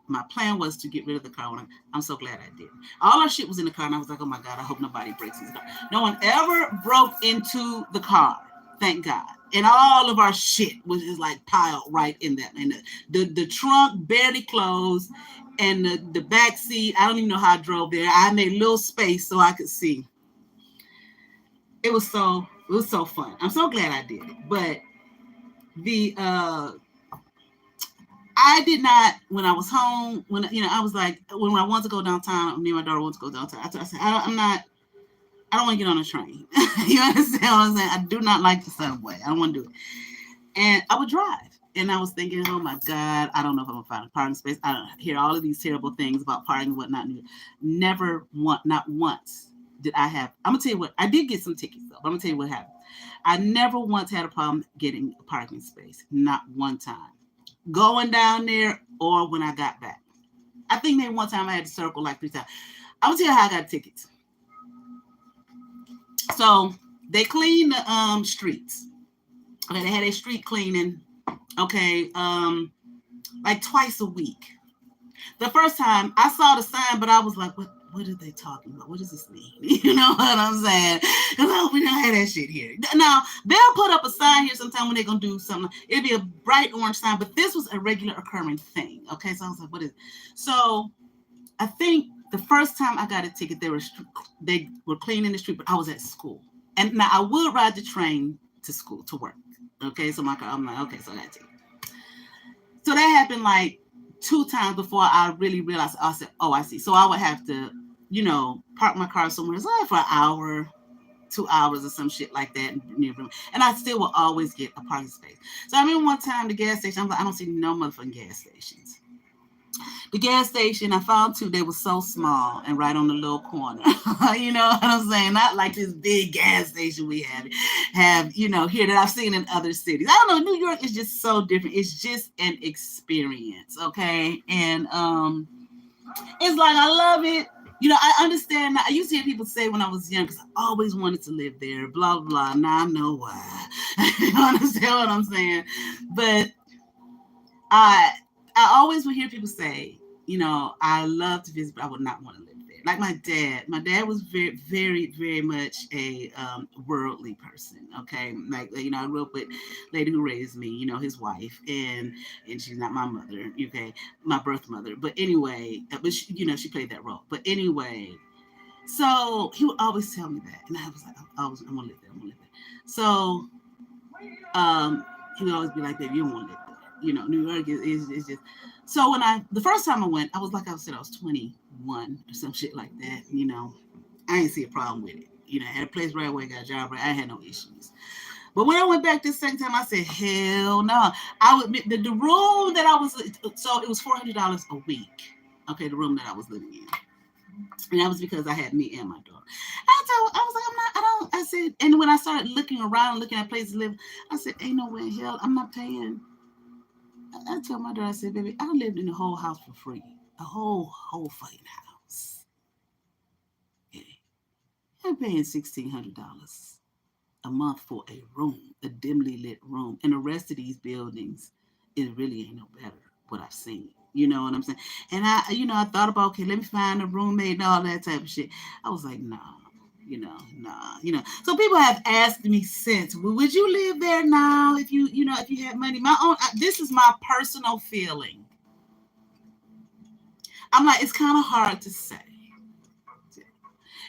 My plan was to get rid of the car. I'm so glad I did. All our shit was in the car, and I was like, oh my God, I hope nobody breaks this car. No one ever broke into the car, thank God. And all of our shit was just like piled right in that. And the trunk barely closed, and the back seat, I don't even know how I drove there. I made a little space so I could see. It was so fun. I'm so glad I did it. But I did not, when I was home, when I was like, when I wanted to go downtown, me and my daughter wanted to go downtown. I said, I don't want to get on a train. You understand what I'm saying? I do not like the subway. I don't want to do it. And I would drive. And I was thinking, oh my God, I don't know if I'm gonna find a parking space. I don't hear all of these terrible things about parking and whatnot. Not once did I have. I'm gonna tell you what I did get some tickets though. I'm gonna tell you what happened. I never once had a problem getting a parking space. Not one time. Going down there or when I got back. I think maybe one time I had to circle like 3 times. I'm gonna tell you how I got tickets. So they clean the streets. Okay, they had a street cleaning. Okay, like twice a week. The first time I saw the sign, but I was like, what are they talking about? What does this mean? You know what I'm saying? No, we don't have that shit here. Now, they'll put up a sign here sometime when they're going to do something. It'll be a bright orange sign, but this was a regular occurring thing. Okay, so I was like, what is it? So I think the first time I got a ticket, they were cleaning the street, but I was at school. And now I would ride the train to school, to work. Okay, so I'm like, okay, so I got a ticket. So that happened like 2 times before I really realized. I said, oh, I see. So I would have to, park my car somewhere for an hour, 2 hours or some shit like that. And I still will always get a parking space. So I remember one time the gas station, I'm like, I don't see no motherfucking gas stations. The gas station, I found 2, they were so small and right on the little corner. You know what I'm saying? Not like this big gas station we have here that I've seen in other cities. I don't know, New York is just so different. It's just an experience, okay? And it's like, I love it. I understand. I used to hear people say when I was young, because I always wanted to live there, blah, blah. Now I know why. You understand what I'm saying? But I always would hear people say, I love to visit, but I would not want to live there. Like my dad was very, very, very much a worldly person. Okay, like I grew up with a lady who raised me, his wife, and she's not my mother. Okay, my birth mother. But anyway, but she played that role. But anyway, so he would always tell me that, and I was like, I'm gonna live there. I'm gonna live there. So he would always be like, baby, you don't want to live there. New York is just. So the first time I went, I was like I said, I was 21 or some shit like that. I didn't see a problem with it. I had a place right away, got a job right. I had no issues. But when I went back this second time, I said, hell no. I would the room that I was, so it was $400 a week. Okay, the room that I was living in. And that was because I had me and my daughter. I said, and when I started looking around, looking at places to live, I said, ain't no way in hell I'm not paying. I told my daughter, I said, baby, I lived in the whole house for free. A whole fucking house. Yeah. I'm paying $1,600 a month for a room, a dimly lit room. And the rest of these buildings, it really ain't no better what I've seen. You know what I'm saying? And I thought about, okay, let me find a roommate and all that type of shit. I was like, nah. Nah. So people have asked me since, would you live there now if you had money? This is my personal feeling. I'm like, it's kind of hard to say.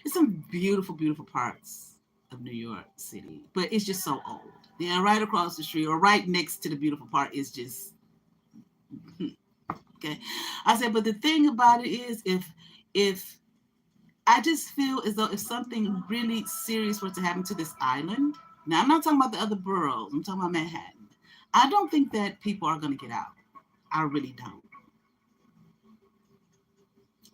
It's some beautiful, beautiful parts of New York City, but it's just so old. Yeah, right across the street or right next to the beautiful part is just, okay. I said, but the thing about it is if I just feel as though if something really serious were to happen to this island, now I'm not talking about the other boroughs, I'm talking about Manhattan. I don't think that people are going to get out. I really don't.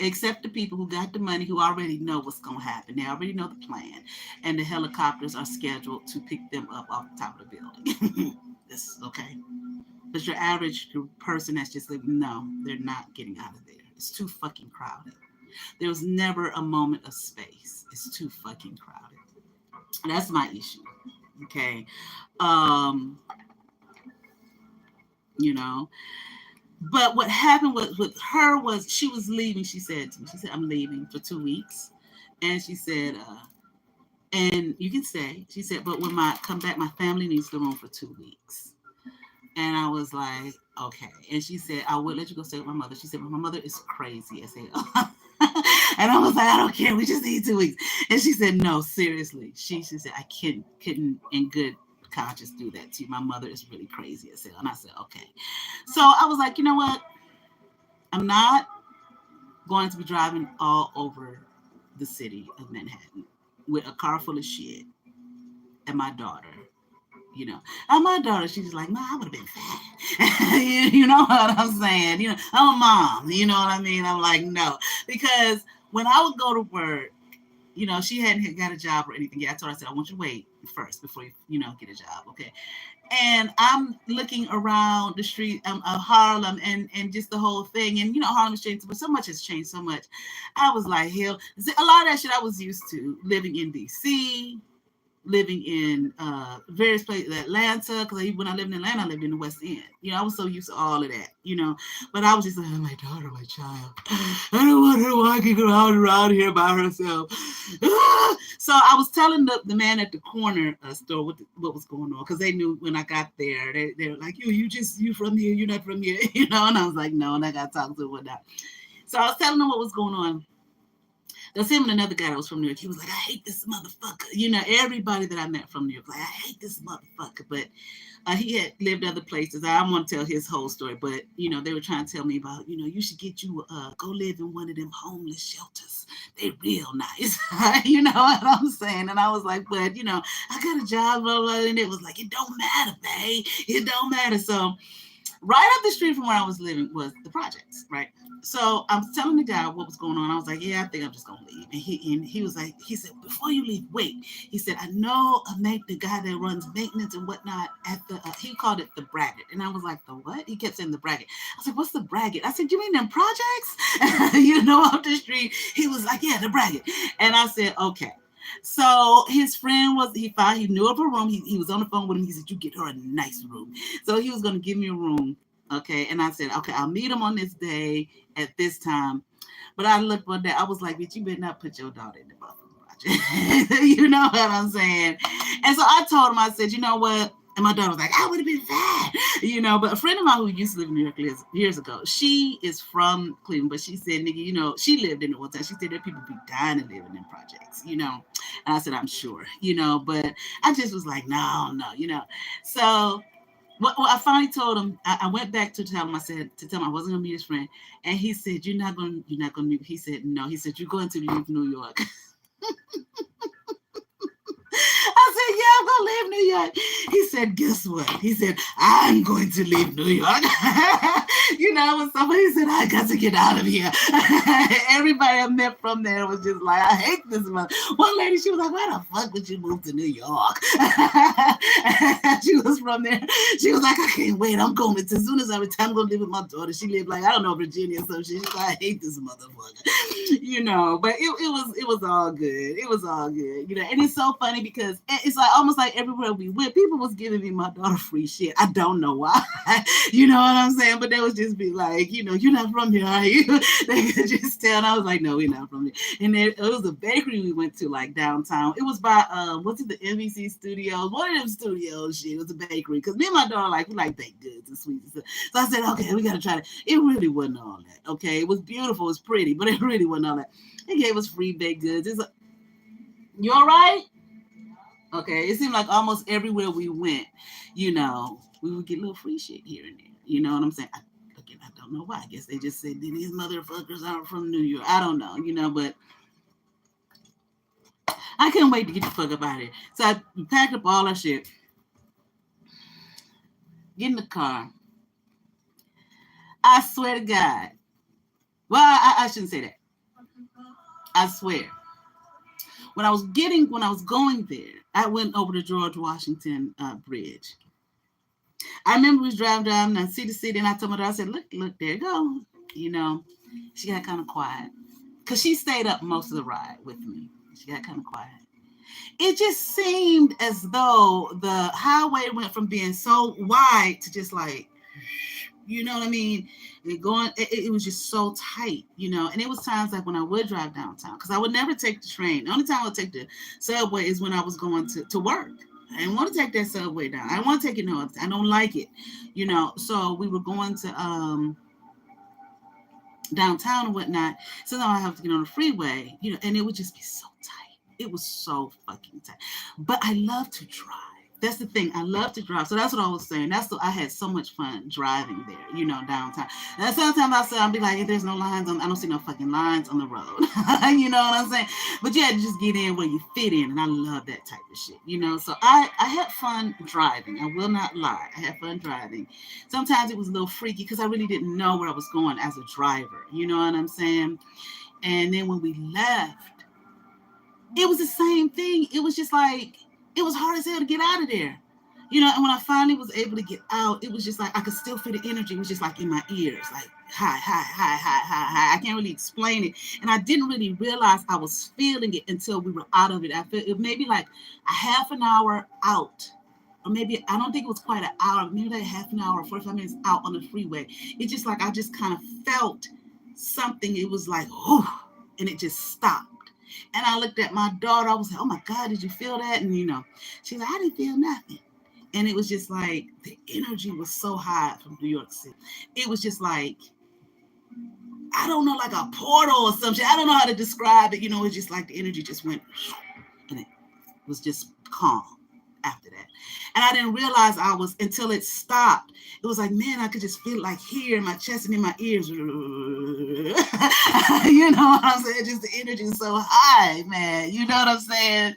Except the people who got the money, who already know what's going to happen. They already know the plan. And the helicopters are scheduled to pick them up off the top of the building. This is okay. But your average person that's just living, no, they're not getting out of there. It's too fucking crowded. There's never a moment of space. It's too fucking crowded. That's my issue. Okay. But what happened with her was she was leaving. She said to me, I'm leaving for 2 weeks. And she said, and you can stay. She said, but when I come back, my family needs the room for 2 weeks. And I was like, okay. And she said, I would let you go stay with my mother. She said, but my mother is crazy. I said, oh. And I was like, I don't care. We just need 2 weeks. And she said, no, seriously. She said, I couldn't in good conscience do that to you. My mother is really crazy as hell. And I said, okay. So I was like, you know what? I'm not going to be driving all over the city of Manhattan with a car full of shit and my daughter. And my daughter, she's like, Ma, I would have been fat. You know what I'm saying? I'm a mom. You know what I mean? I'm like, no. Because when I would go to work, she hadn't got a job or anything yet. I told her, I said, I want you to wait first before you get a job, okay? And I'm looking around the street of Harlem and just the whole thing. And Harlem has changed, but so much has changed so much. I was like, hell, a lot of that shit I was used to living in DC, living in various places, Atlanta, because when I lived in Atlanta, I lived in the West End. I was so used to all of that, But I was just like, oh, my daughter, my child. I don't want her walking around here by herself. So I was telling the man at the corner store what was going on, because they knew when I got there. They were like, you from here? You're not from here, And I was like, no, and I got to talk to him whatnot. So I was telling them what was going on. There's him and another guy that was from New York. He was like, I hate this motherfucker. Everybody that I met from New York, like, I hate this motherfucker. But he had lived other places. I don't want to tell his whole story, but, they were trying to tell me about, you should go live in one of them homeless shelters. They real nice. You know what I'm saying? And I was like, but, I got a job, blah, blah, and it was like, it don't matter, babe. It don't matter. So right up the street from where I was living was the projects, right? So I'm telling the guy what was going on. I was like, yeah, I think I'm just gonna leave. And he was like, he said, before you leave, wait. He said, I know the guy that runs maintenance and whatnot at the he called it the bracket. And I was like, the what? He kept saying the bracket. I was like, what's the bracket? I said, you mean them projects? Up the street. He was like, yeah, the bracket. And I said, okay. So his friend he knew of a room. He was on the phone with him. He said, you get her a nice room. So he was going to give me a room. Okay. And I said, okay, I'll meet him on this day at this time. But I looked one day, I was like, bitch, you better not put your daughter in the Buffalo Project. You know what I'm saying? And so I told him, I said, you know what? And my daughter was like, I would have been fine, But a friend of mine who used to live in New York years ago, she is from Cleveland, but she said, nigga, she lived in it one time. She said that people be dying to live in them projects, And I said, I'm sure, but I just was like, no. So well, I finally told him, I went back to tell him, I wasn't going to meet his friend. And he said, you're not going to meet. He said, no. He said, you're going to leave New York. I said, yeah, I'm going to leave New York. He said, guess what? He said, I'm going to leave New York. When somebody said, I got to get out of here. Everybody I met from there was just like, I hate this month. One lady, she was like, why the fuck would you move to New York? She was from there. She was like, I can't wait. I'm going. As soon as I retire, I'm going to live with my daughter. She lived like, I don't know, Virginia or some shit. She's like, I hate this motherfucker. But it was all good. It was all good. And it's so funny because it's like almost like everywhere we went, people was giving me my daughter free shit. I don't know why. You know what I'm saying? But they would just be like, you're not from here, are you? They could just tell. And I was like, no, we're not from here. And it was a bakery we went to like downtown. It was by what's it, the NBC studios? One of them studios shit. It was a bakery. Because me and my daughter we like baked goods and sweets. So I said, okay, we gotta try it. It really wasn't all that. Okay. It was beautiful, it was pretty, but it really wasn't all that. They gave us free baked goods. You all right? Okay, it seemed like almost everywhere we went, we would get a little free shit here and there. You know what I'm saying? I don't know why. I guess they just said these motherfuckers aren't from New York. I don't know, but I couldn't wait to get the fuck up out of here. So I packed up all our shit, get in the car. I swear to God. Well, I shouldn't say that. I swear. When I was going there, I went over the George Washington Bridge. I remember we was driving down and I see the city, and I told my daughter, I said, look, there you go. She got kind of quiet because she stayed up most of the ride with me. She got kind of quiet. It just seemed as though the highway went from being so wide to just like, you know what I mean? It was just so tight, and it was times like when I would drive downtown, because I would never take the train. The only time I would take the subway is when I was going to work. I didn't want to take that subway down. I don't want to take it no. I don't like it, so we were going to downtown and whatnot. So now I have to get on the freeway, and it would just be so tight. It was so fucking tight. But I love to drive. That's the thing. I love to drive. So that's what I was saying. I had so much fun driving there, downtown. And sometimes I'll be like, if there's no lines I don't see no fucking lines on the road. You know what I'm saying? But you had to just get in where you fit in. And I love that type of shit, So I had fun driving. I will not lie. I had fun driving. Sometimes it was a little freaky because I really didn't know where I was going as a driver. You know what I'm saying? And then when we left, it was the same thing. It was just like, it was hard as hell to get out of there. You know, and when I finally was able to get out, it was just like I could still feel the energy. It was just like in my ears, like hi, hi, hi, hi, hi, hi. I can't really explain it. And I didn't really realize I was feeling it until we were out of it. I felt it maybe like a half an hour out. Or maybe, I don't think it was quite an hour, maybe like half an hour, 45 minutes out on the freeway. It's just like I just kind of felt something. It was like, oh, and it just stopped. And I looked at my daughter. I was like, oh my God, did you feel that? And, you know, she's like, I didn't feel nothing. And it was just like the energy was so high from New York City. It was just like, I don't know, like a portal or something. I don't know how to describe it. You know, it's just like the energy just went, and it was just calm after that. And I didn't realize I was until it stopped. It was like, man, I could just feel it like here in my chest and in my ears. You know what I'm saying? Just the energy is so high, man. You know what I'm saying?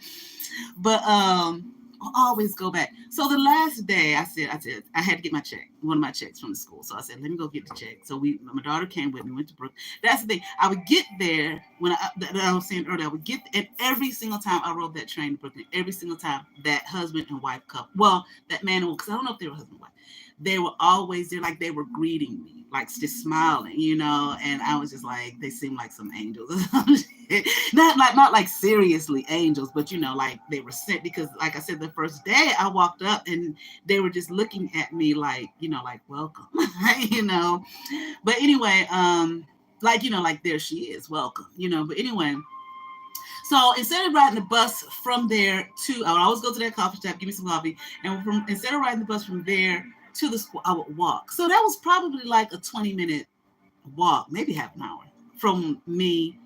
But I'll always go back. So the last day, I said I had to get my check, one of my checks from the school. So I said, let me go get the check. So my daughter came with me, went to Brook. That's the thing. I would get there when I was saying earlier. I would get, and every single time I rode that train to Brooklyn, every single time that husband and wife couple, well, that man and woman, because I don't know if they were husband and wife, they were always there, like they were greeting me, like just smiling, you know. And I was just like, they seemed like some angels. not like seriously angels, but you know, like they were sent, because like I said, the first day I walked up and they were just looking at me like, you know, like welcome. You know. But anyway, like, you know, like there she is, welcome, you know. But anyway, so instead of riding the bus from there to, I would always go to that coffee shop, give me some coffee, and instead of riding the bus from there to the school, I would walk. So that was probably like a 20-minute walk, maybe half an hour from me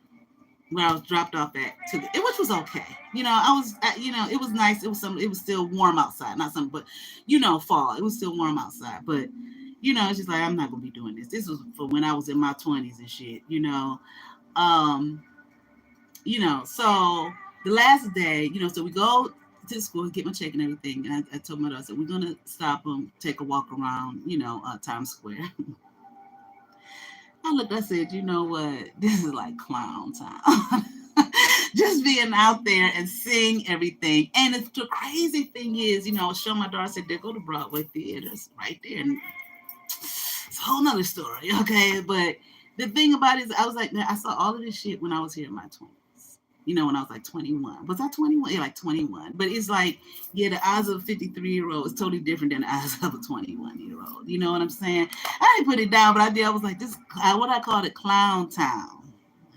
where I was dropped off at to which was okay. You know, I was, you know, it was nice. It was still warm outside, not something, but you know, fall. It was still warm outside, but you know, it's just like, I'm not gonna be doing this. This was for when I was in my 20s and shit, you know. You know, so the last day, you know, so we go to the school, get my check and everything. And I told my daughter, I said, we're gonna stop and take a walk around, you know, Times Square. I looked, I said, you know what? This is like clown time. Just being out there and seeing everything. And the crazy thing is, you know, I was showing my daughter, I said, they go to Broadway Theaters right there. And it's a whole nother story, okay? But the thing about it is, I was like, man, I saw all of this shit when I was here in my 20s. You know, when I was like 21. Was I 21? Yeah, like 21. But it's like, yeah, the eyes of a 53-year-old is totally different than the eyes of a 21-year-old. You know what I'm saying? I didn't put it down, but I did. I was like, this, what I called it, clown town.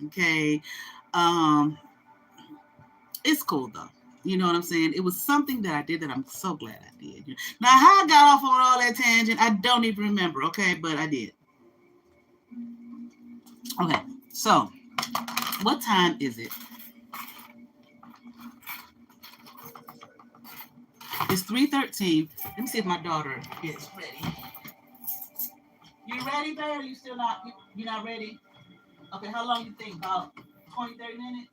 Okay. It's cool though. You know what I'm saying? It was something that I did that I'm so glad I did. Now, how I got off on all that tangent, I don't even remember, okay? But I did. Okay, so what time is it? It's 3:13. Let me see if my daughter is ready. You ready, babe? Or you still not? You're not ready? Okay, how long you think? About 20, 30 minutes?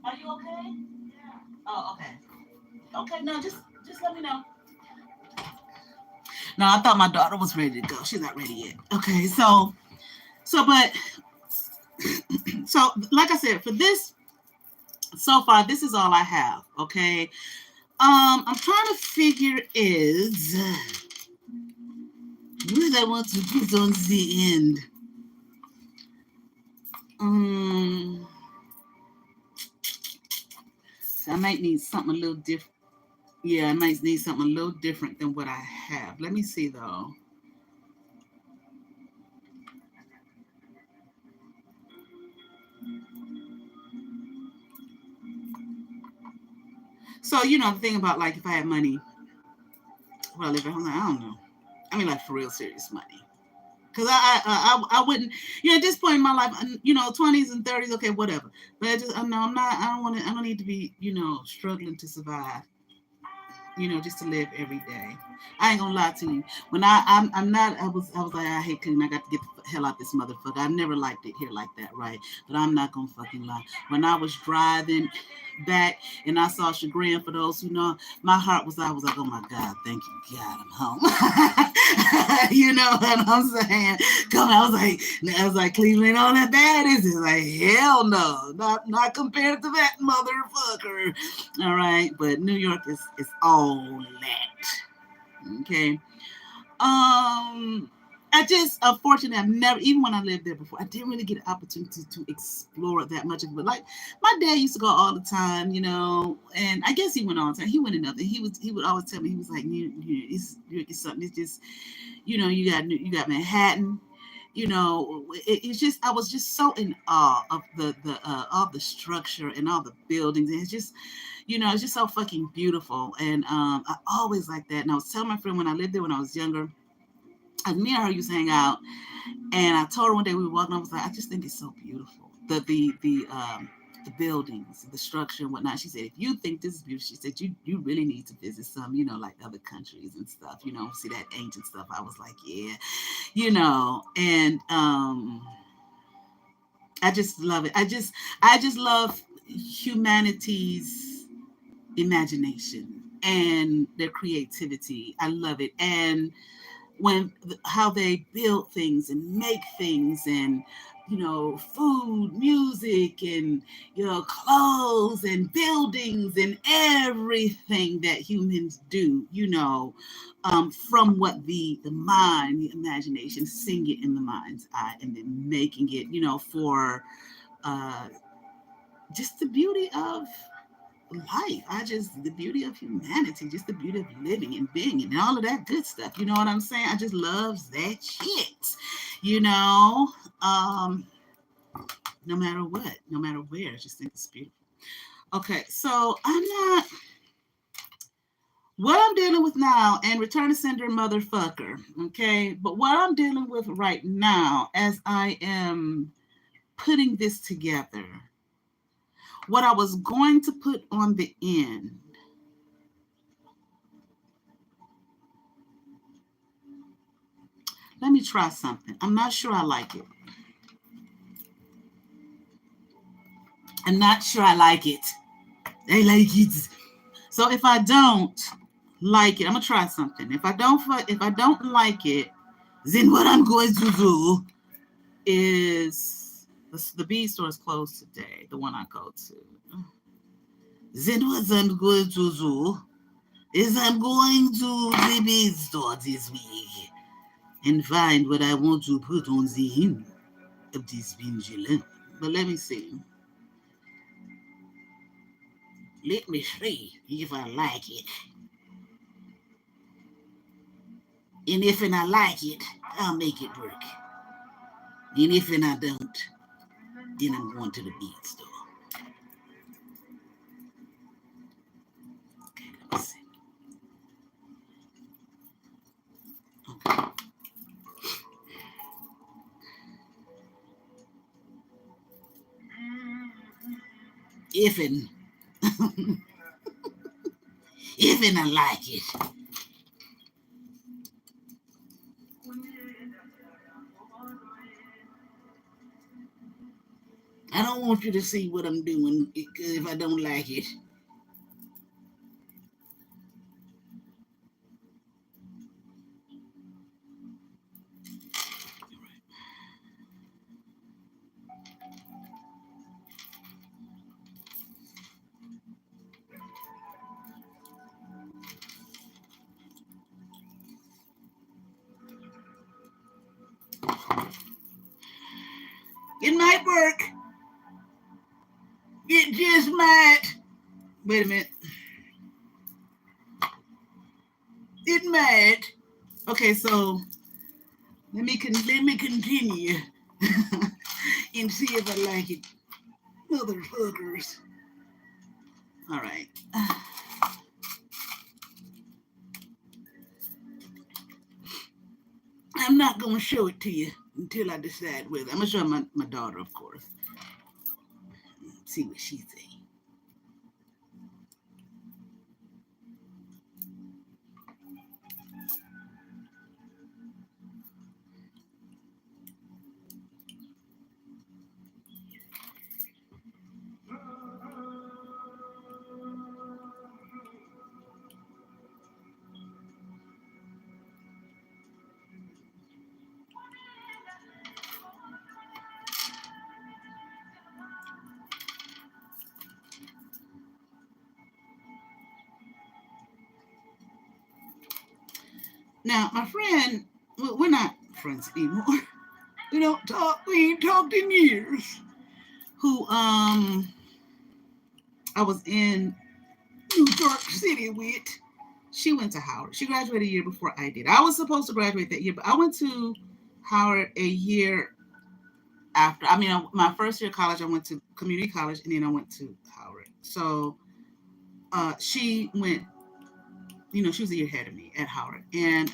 Are you okay? Yeah. Oh, okay. Okay, no, just let me know. No, I thought my daughter was ready to go. She's not ready yet. Okay, but so like I said, for this so far, this is all I have. Okay. I'm trying to figure is what did I want to put on the end? So I might need something a little different. Yeah, I might need something a little different than what I have. Let me see though. So you know the thing about like if I had money, would I live at home? I don't know. I mean like for real serious money. Cause I wouldn't, you know, at this point in my life, you know, 20s and 30s, okay, whatever. But I know I'm not, I don't want to, I don't need to be, you know, struggling to survive, you know, just to live every day. I ain't gonna lie to you. When I'm not, I was like, I hate Cleveland. I got to get the hell out this motherfucker. I never liked it here like that, right? But I'm not gonna fucking lie. When I was driving back and I saw Chagrin, for those who know, my heart was, I was like, oh my God, thank you, God, I'm home. You know what I'm saying? Come on, I was like, Cleveland, all that bad is it? Like, hell no, not compared to that motherfucker. All right, but New York is all that. Okay. I just, unfortunately, I've never, even when I lived there before, I didn't really get an opportunity to explore that much of it. But like, my dad used to go all the time, you know, and I guess he went all the time. He went enough, and he would always tell me, he was like, it's something. It's just, you know, you got Manhattan. You know, it's just, I was just so in awe of all the structure and all the buildings, and it's just, you know, it's just so fucking beautiful. And I always like that. And I was telling my friend when I lived there when I was younger, me and her used to hang out, and I told her one day we were walking, I was like, I just think it's so beautiful. The buildings, the structure and whatnot. She said, if you think this is beautiful, she said, you really need to visit some, you know, like other countries and stuff, you know, see that ancient stuff. I was like, yeah, you know, and I just love it. I just love humanity's imagination and their creativity. I love it. And how they build things and make things, and you know, food, music, and you know, clothes and buildings and everything that humans do, you know, from what the mind, the imagination, seeing it in the mind's eye and then making it, you know, for uh, just the beauty of life. The beauty of humanity, just the beauty of living and being and all of that good stuff. You know what I'm saying? I just love that shit. You know, no matter what, no matter where, I just think it's beautiful. Okay, so what I'm dealing with now, and return to sender motherfucker. Okay, but what I'm dealing with right now, as I am putting this together, what I was going to put on the end, let me try something. I'm not sure I like it. I'm not sure I like it. I like it. So if I don't like it, I'm gonna try something. If I don't like it, then what I'm going to do is the B store is closed today, the one I go to. Then what I'm going to do is I'm going to the B store this week and find what I want to put on the end of this pendulum. But let me see. Let me see if I like it. And if I like it, I'll make it work. And if I don't, then I'm going to the beat store. Okay, let me see. Okay. If and if I like it. I don't want you to see what I'm doing if I don't like it. It might work. It just might. Wait a minute. It might. Okay, so let me continue and see if I like it, motherfuckers. All right. I'm not gonna show it to you until I decide whether. I'm gonna show my daughter, of course. See what she thinks. Now, my friend, we're not friends anymore. We don't talk. We ain't talked in years. Who I was in New York City with. She went to Howard. She graduated a year before I did. I was supposed to graduate that year, but I went to Howard a year after. I mean, my first year of college, I went to community college, and then I went to Howard. So she went. She was a year ahead of me at Howard, and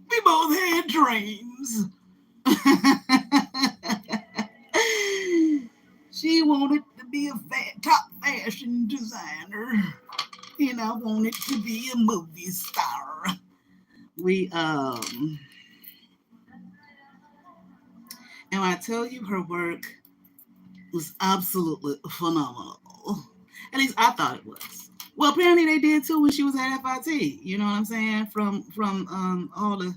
we both had dreams. She wanted to be a top fashion designer, and I wanted to be a movie star. We and I tell you, her work was absolutely phenomenal. At least I thought it was. Well, apparently they did too when she was at FIT. You know what I'm saying? From all the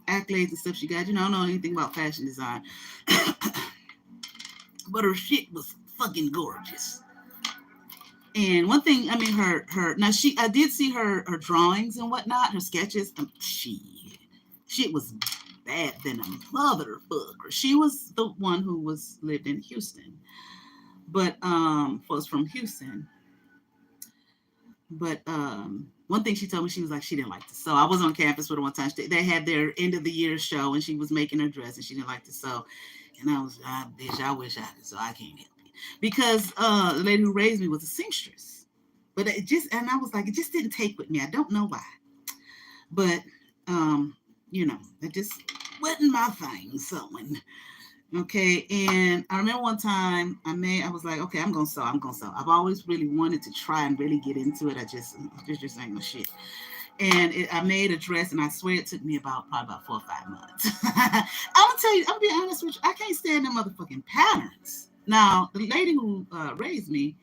accolades and stuff she got. I don't know anything about fashion design, but her shit was fucking gorgeous. And one thing, I mean, her now I did see her drawings and whatnot, her sketches. Shit was bad than a motherfucker. She was the one who lived in Houston, but was from Houston. But one thing she told me, she was like, she didn't like to sew. I was on campus with her one time. They had their end of the year show, and she was making her dress, and she didn't like to sew. And I was, bitch, I wish I could sew. I can't help you because the lady who raised me was a seamstress. But and I was like, it just didn't take with me. I don't know why, but it just wasn't my thing sewing. Okay, and I remember one time I was like, okay, I'm gonna sew. I've always really wanted to try and really get into it. It just ain't my shit. And I made a dress, and I swear it took me probably about 4 or 5 months. I'm gonna tell you, I'm gonna be honest with you, I can't stand them motherfucking patterns. Now, the lady who raised me,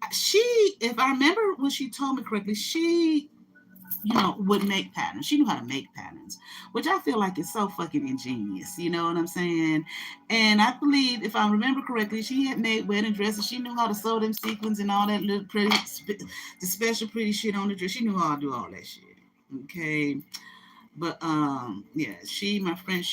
if I remember what she told me correctly, she would make patterns. She knew how to make patterns, which I feel like is so fucking ingenious. You know what I'm saying? And I believe, if I remember correctly, she had made wedding dresses. She knew how to sew them sequins and all that little pretty, the special pretty shit on the dress. She knew how to do all that shit. Okay. But yeah, my friend,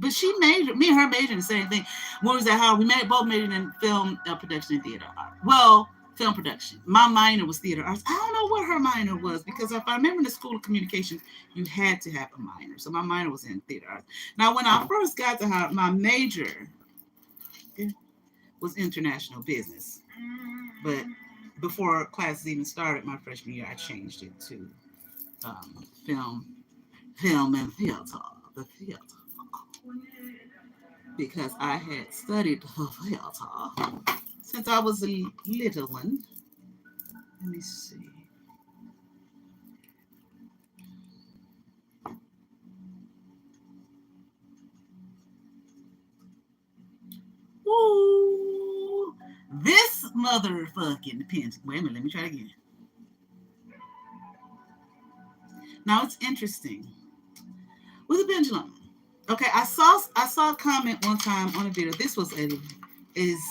but she majored, me and her majored in the same thing. When was that? How we both majored in film production and theater art. Well, film production. My minor was theater arts. I don't know what her minor was, because if I remember, in the School of Communications, you had to have a minor. So my minor was in theater arts. Now, when I first got to Howard, my major was international business. But before classes even started, my freshman year, I changed it to film and theater, the theater, because I had studied the theater since I was a little one. Let me see. Ooh, this motherfucking pendulum. Wait a minute, let me try it again. Now it's interesting with the pendulum. Okay, I saw a comment one time on a video. This was a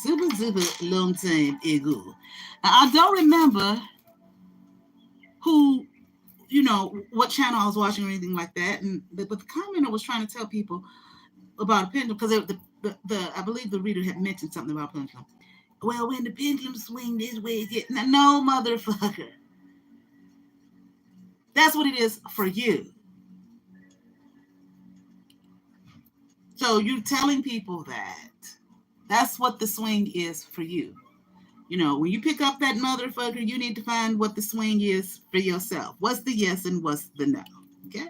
super long time ago. Now, I don't remember who, what channel I was watching or anything like that. But the commenter was trying to tell people about a pendulum, because I believe the reader had mentioned something about pendulum. Well, when the pendulum swing this way, no, motherfucker. That's what it is for you. So you're telling people that's what the swing is for you. When you pick up that motherfucker, you need to find what the swing is for yourself. What's the yes and what's the no? Okay?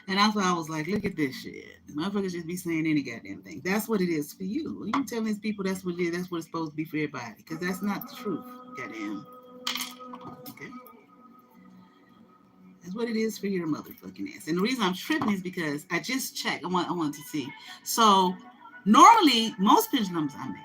And that's why I was like, look at this shit. Motherfuckers just be saying any goddamn thing. That's what it is for you. You telling these people that's what it is, that's what it's supposed to be for everybody. Because that's not the truth. Goddamn. Okay? That's what it is for your motherfucking ass. And the reason I'm tripping is because I just checked. I wanted to see. So normally, most pendulums I make.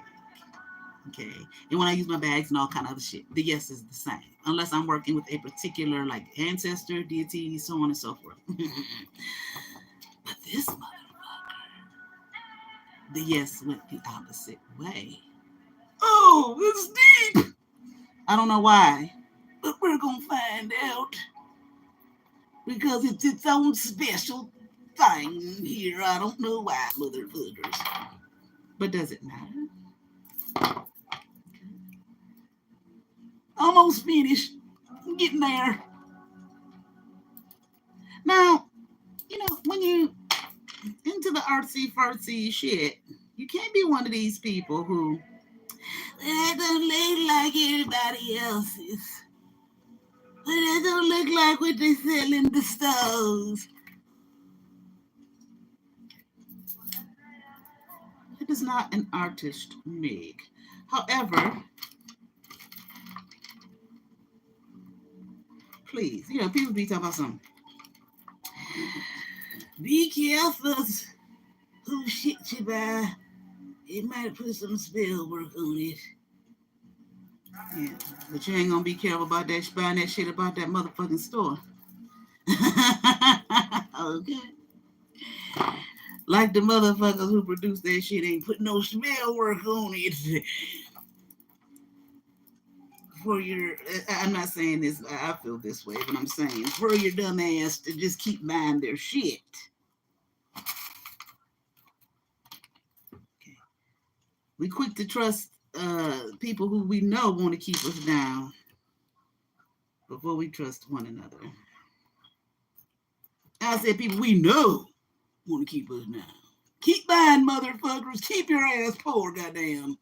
Okay. And when I use my bags and all kind of other shit, the yes is the same. Unless I'm working with a particular ancestor, deity, so on and so forth. But this motherfucker, the yes went the opposite way. Oh, it's deep. I don't know why. But we're gonna find out because it's its own special thing here. I don't know why, motherfuckers. But does it matter? Almost finished. I'm getting there. Now, when you into the artsy fartsy shit, you can't be one of these people who I don't look like everybody else's. But I don't look like what they sell in the stores. It is not an artist make. However, please, people be talking about something. Be careful who shit you buy. It might put some spell work on it. Yeah, but you ain't gonna be careful about that buying that shit about that motherfucking store. Okay. Like the motherfuckers who produce that shit ain't put no spell work on it. For your, I'm not saying this, I feel this way, but I'm saying for your dumb ass to just keep buying their shit. Okay. We quick to trust people who we know want to keep us down before we trust one another. I said people we know want to keep us down. Keep buying, motherfuckers. Keep your ass poor, goddamn.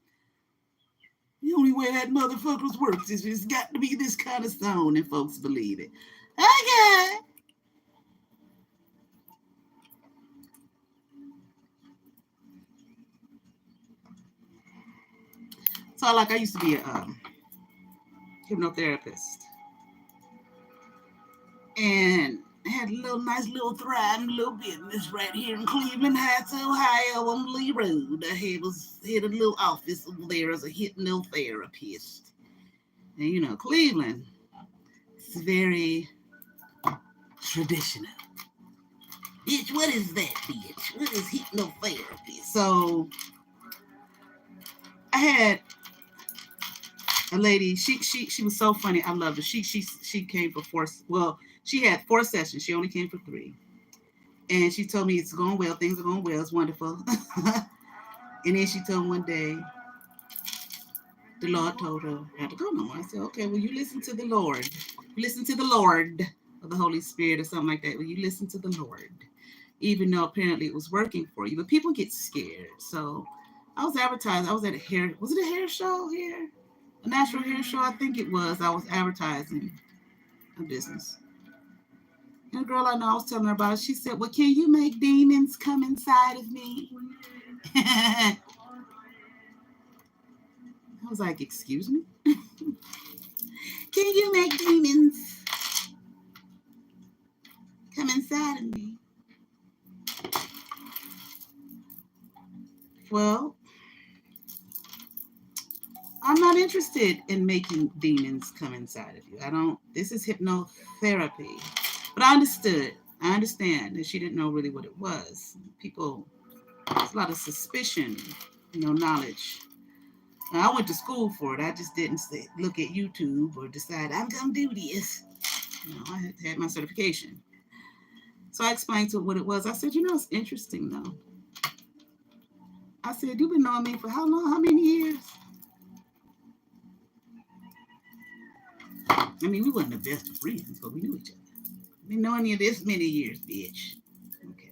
The only way that motherfuckers works is it's got to be this kind of song and folks believe it. Okay. So like I used to be a hypnotherapist. And I had a nice little thriving little business right here in Cleveland Heights, Ohio on Lee Road. I had a little office over there as a hypnotherapist. And Cleveland, it's very traditional. Bitch, what is that, bitch? What is hypnotherapy? So I had a lady, she was so funny. I loved her. She came for 4, well, she had 4 sessions. She only came for 3. And she told me it's going well, things are going well, it's wonderful. And then she told me one day, the Lord told her not to go no more. I said, okay, well, you listen to the Lord. Listen to the Lord or the Holy Spirit or something like that. Well, you listen to the Lord, even though apparently it was working for you. But people get scared. So I was advertising. I was at was it a hair show here? A natural hair show? I think it was. I was advertising a business. And a girl I know, I was telling her about it. She said, well, can you make demons come inside of me? I was like, excuse me? Can you make demons come inside of me? Well, I'm not interested in making demons come inside of you. This is hypnotherapy. But I understand that she didn't know really what it was. There's a lot of suspicion, knowledge. Now, I went to school for it. I just didn't look at YouTube or decide I'm going to do this. I had my certification. So I explained to her what it was. I said, it's interesting though. I said, you've been knowing me for how long? How many years? I mean, we weren't the best of friends, but we knew each other. I've been knowing you this many years, bitch. Okay.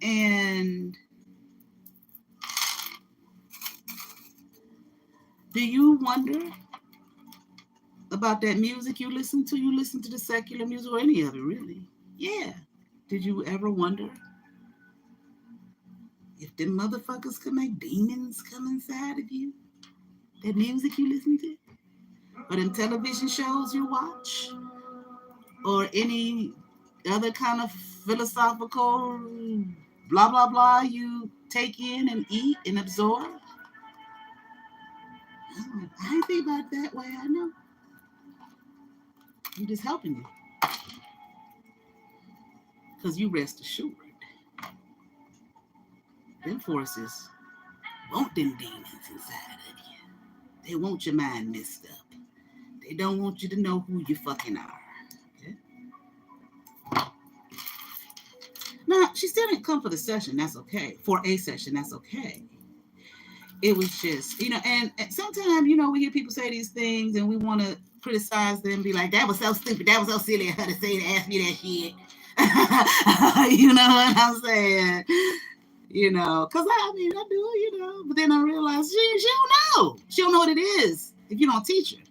And do you wonder about that music you listen to? You listen to the secular music or any of it, really? Yeah. Did you ever wonder if them motherfuckers could make demons come inside of you? That music you listen to? Or them television shows you watch? Or any other kind of philosophical blah, blah, blah you take in and eat and absorb? I ain't think about it that way. I know. I'm just helping you. Because you rest assured. Them forces want them demons inside of you. They want your mind messed up. They don't want you to know who you fucking are. Okay? Now, she still didn't come for the session. That's okay. For a session, that's okay. It was just, and sometimes, we hear people say these things and we want to criticize them, be like, that was so stupid. That was so silly of her to say to ask me that shit. You know what I'm saying? Because I do, but then I realized she don't know. She don't know what it is if you don't teach her.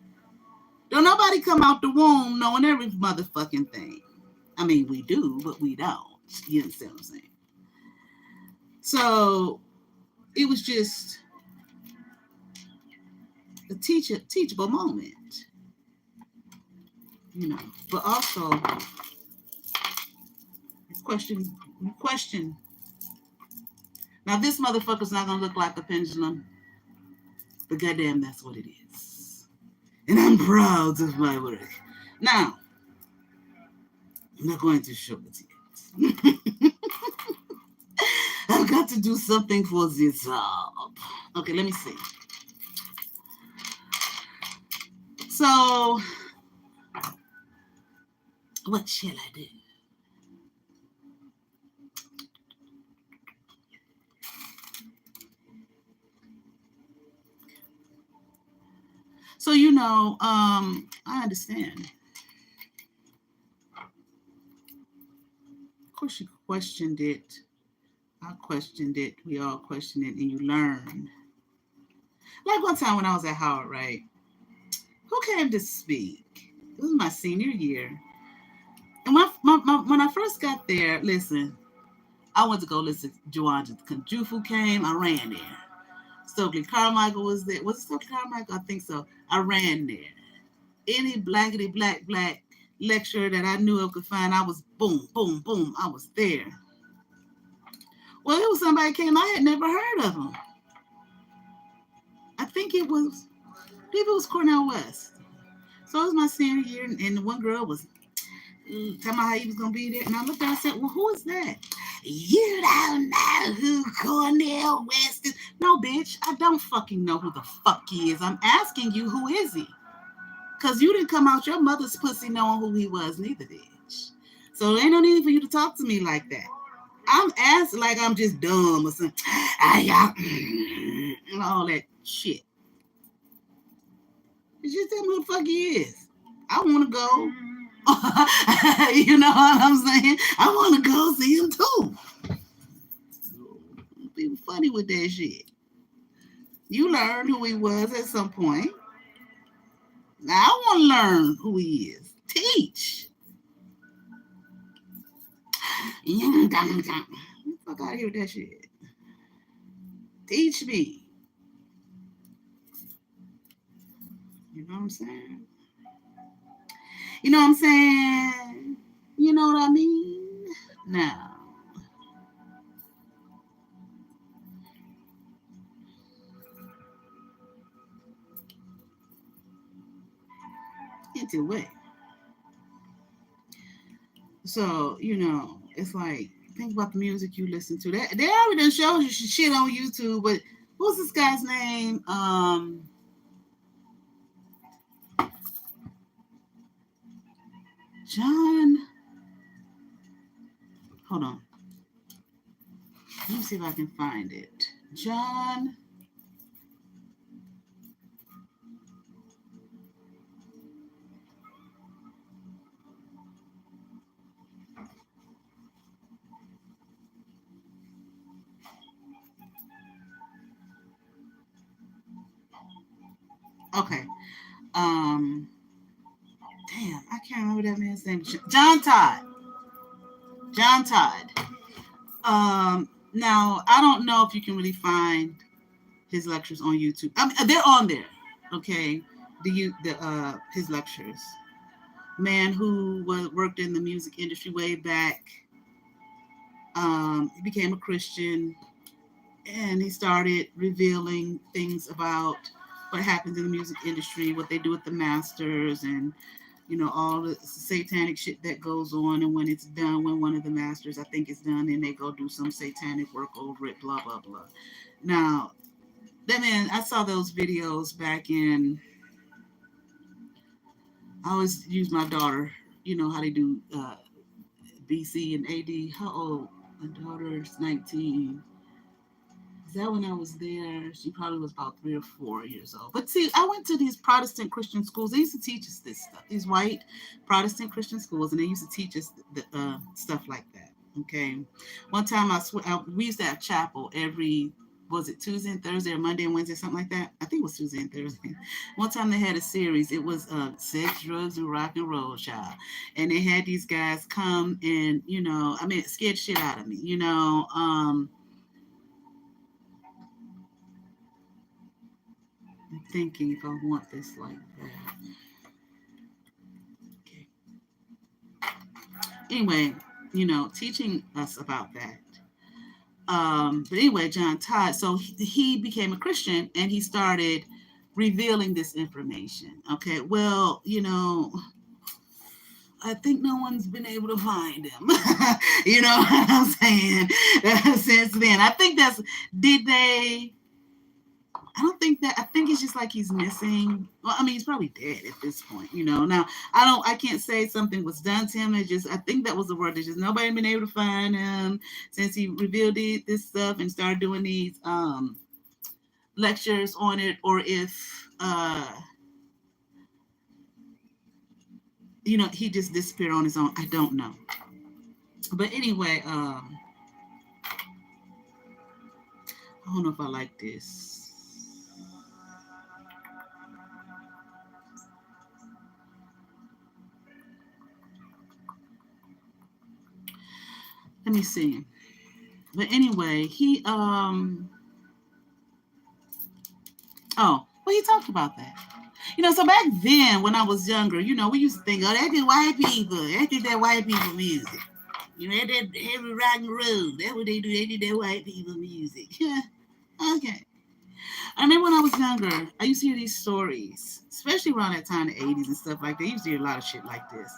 Don't nobody come out the womb knowing every motherfucking thing. I mean, we do, but we don't. You understand what I'm saying? So it was just a teachable moment, but also question. Now this motherfucker's not gonna look like a pendulum, but goddamn, that's what it is. And I'm proud of my work. Now, I'm not going to show it yet. I've got to do something for this job. Okay, let me see. So, what shall I do? So, I understand. Of course, you questioned it. I questioned it. We all questioned it, and you learn. Like one time when I was at Howard, right? Who came to speak? It was my senior year. And when I first got there, listen, I went to go listen to Juwanji. Jufu came, I ran there. Stokely Carmichael was there. Was it Stokely Carmichael? I think so. I ran there. Any blackety black lecturer that I knew of could find, I was boom, boom, boom. I was there. Well, it was somebody came, I had never heard of him. I think it was, maybe it was Cornell West. So it was my senior year, and the one girl was talking about how he was going to be there. And I looked at her and said, well, who is that? You don't know who Cornell West is. No, bitch, I don't fucking know who the fuck he is. I'm asking you, who is he? Because you didn't come out your mother's pussy knowing who he was, neither, bitch. So there ain't no need for you to talk to me like that. I'm asking like I'm just dumb or something. And all that shit. Just tell me who the fuck he is. I want to go. You know what I'm saying? I want to go see him too. People funny with that shit. You learned who he was at some point. Now I want to learn who he is. Teach. Fuck out of here with that shit. Teach me. You know what I'm saying? You know what I'm saying? You know what I mean? Now. Intuit. So, it's like, think about the music you listen to. They already done showed you shit on YouTube, but what's this guy's name? John. Hold on. Let me see if I can find it. John. Okay. Damn, I can't remember that man's name. John Todd. John Todd. Now I don't know if you can really find his lectures on YouTube. I mean, they're on there. Okay. His lectures. Man who worked in the music industry way back. He became a Christian, and he started revealing things about what happens in the music industry, what they do with the masters, and all the satanic shit that goes on. And when it's done, when one of the masters, I think, is done, then they go do some satanic work over it, blah blah blah. Now, that man, I saw those videos back in I always use my daughter. You know how they do BC and AD. How old? My daughter's 19. Is that when I was there? She probably was about 3 or 4 years old. But see, I went to these Protestant Christian schools. They used to teach us this stuff. These white Protestant Christian schools, and they used to teach us stuff like that. Okay. One time we used to have chapel every, was it Tuesday and Thursday or Monday and Wednesday, something like that? I think it was Tuesday and Thursday. One time they had a series. It was sex, drugs, and rock and roll, child. And they had these guys come and, I mean, it scared shit out of me. I'm thinking if I want this like that. Okay. Anyway, teaching us about that. But anyway, John Todd, so he became a Christian and he started revealing this information. Okay, well, I think no one's been able to find him. You know what I'm saying? Since then, I think did they? I don't think that. I think it's just like he's missing. Well, I mean, he's probably dead at this point. Now I can't say something was done to him. It's just, I think that was the word. There's just nobody been able to find him since he revealed this stuff and started doing these lectures on it, or if he just disappeared on his own. I don't know. But anyway, I don't know if I like this. Let me see. But anyway, well, he talked about that. So back then when I was younger, we used to think, oh, that's the white people. That's that white people music. That heavy rock and roll. That's what they do. They do that white people music. Okay. I remember when I was younger, I used to hear these stories, especially around that time, the 80s and stuff like that. I used to hear a lot of shit like this.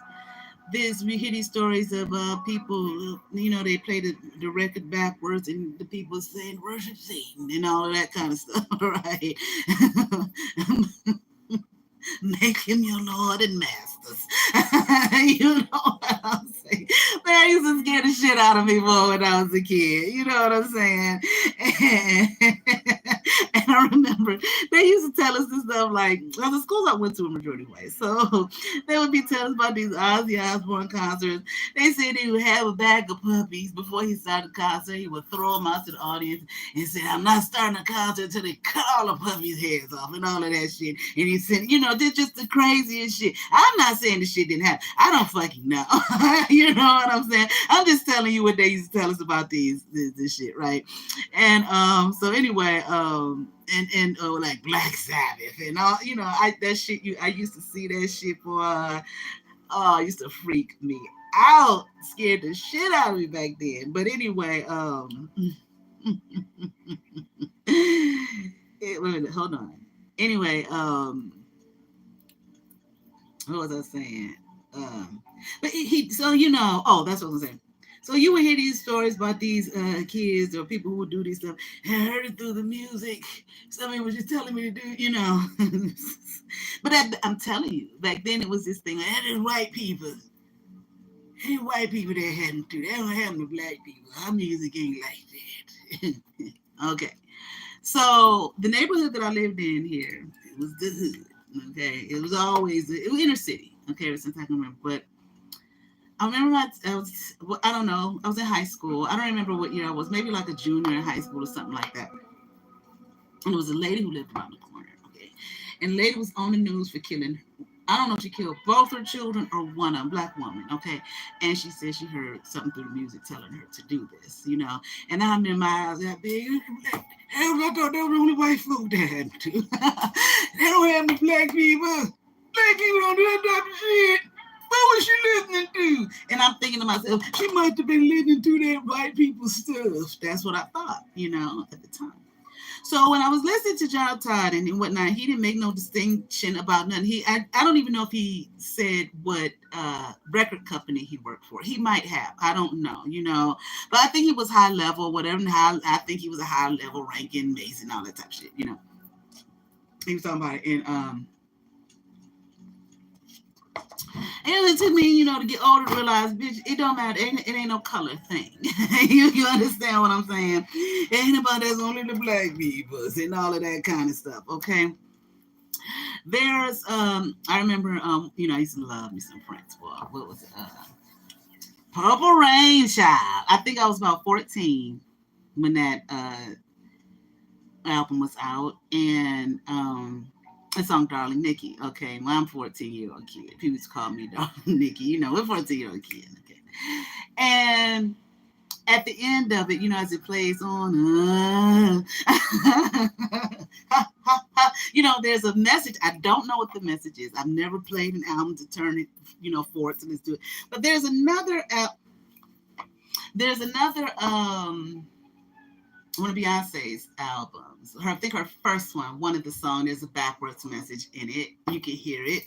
We hear these stories of people, they play the record backwards and the people saying worship Satan and all of that kind of stuff, right? Make him your Lord and Masters. You know what I'm saying? Man, I used to scare the shit out of me more when I was a kid. You know what I'm saying? And I remember they used to tell us this stuff like, well, the schools I went to were majority white. So they would be telling us about these Ozzy Osbourne concerts. They said he would have a bag of puppies before he started the concert. He would throw them out to the audience and say, I'm not starting a concert until they cut all the puppies' heads off and all of that shit. And he said, this just the craziest shit. I'm not saying the shit didn't happen. I don't fucking know. You know what I'm saying? I'm just telling you what they used to tell us about this shit, right? And so anyway, and like Black Sabbath and all, that shit. I used to see that shit for. It used to freak me out, scared the shit out of me back then. But anyway, wait a minute, hold on. Anyway, what was I saying? But that's what I was saying. So you would hear these stories about these kids or people who would do these stuff. And I heard it through the music. Somebody was just telling me to do, But I'm telling you, back then it was this thing. There's white people. Any white people that hadn't do. They don't have no black people. Our music ain't like that. Okay. So the neighborhood that I lived in here, it was the hood. Okay, it was inner city. Okay, since I can remember, but I remember I don't know, I was in high school. I don't remember what year I was, maybe like a junior in high school or something like that. And there was a lady who lived around the corner. Okay, and the lady was on the news for killing. I don't know if she killed both her children or one of them, black woman, okay? And she said she heard something through the music telling her to do this, And I'm in my eyes that big. Hell, I thought that was only white folk that happened to. They don't have no black people. Black people don't do that type of shit. What was she listening to? And I'm thinking to myself, she must have been listening to that white people stuff. That's what I thought, at the time. So when I was listening to John Todd and whatnot, he didn't make no distinction about nothing. I don't even know if he said what record company he worked for. He might have. I don't know, But I think he was high level, whatever. I think he was a high level ranking Mason, all that type of shit, He was talking about it in And it took me, to get older to realize, bitch, it don't matter. It ain't no color thing. you understand what I'm saying? It ain't about that's only the black people and all of that kind of stuff. Okay. There's I remember I used to love me some Prince. Well, what was it? Purple Rain Child. I think I was about 14 when that album was out, and the song Darling Nikki. Okay, well, I'm 14-year-old kid. People used to call me Darling Nikki. We're 14-year-old kid. Okay. And at the end of it, as it plays on, there's a message. I don't know what the message is. I've never played an album to turn it, forward to let's do it. But there's another one of Beyonce's albums. I think her first one of the songs, there's a backwards message in it. You can hear it.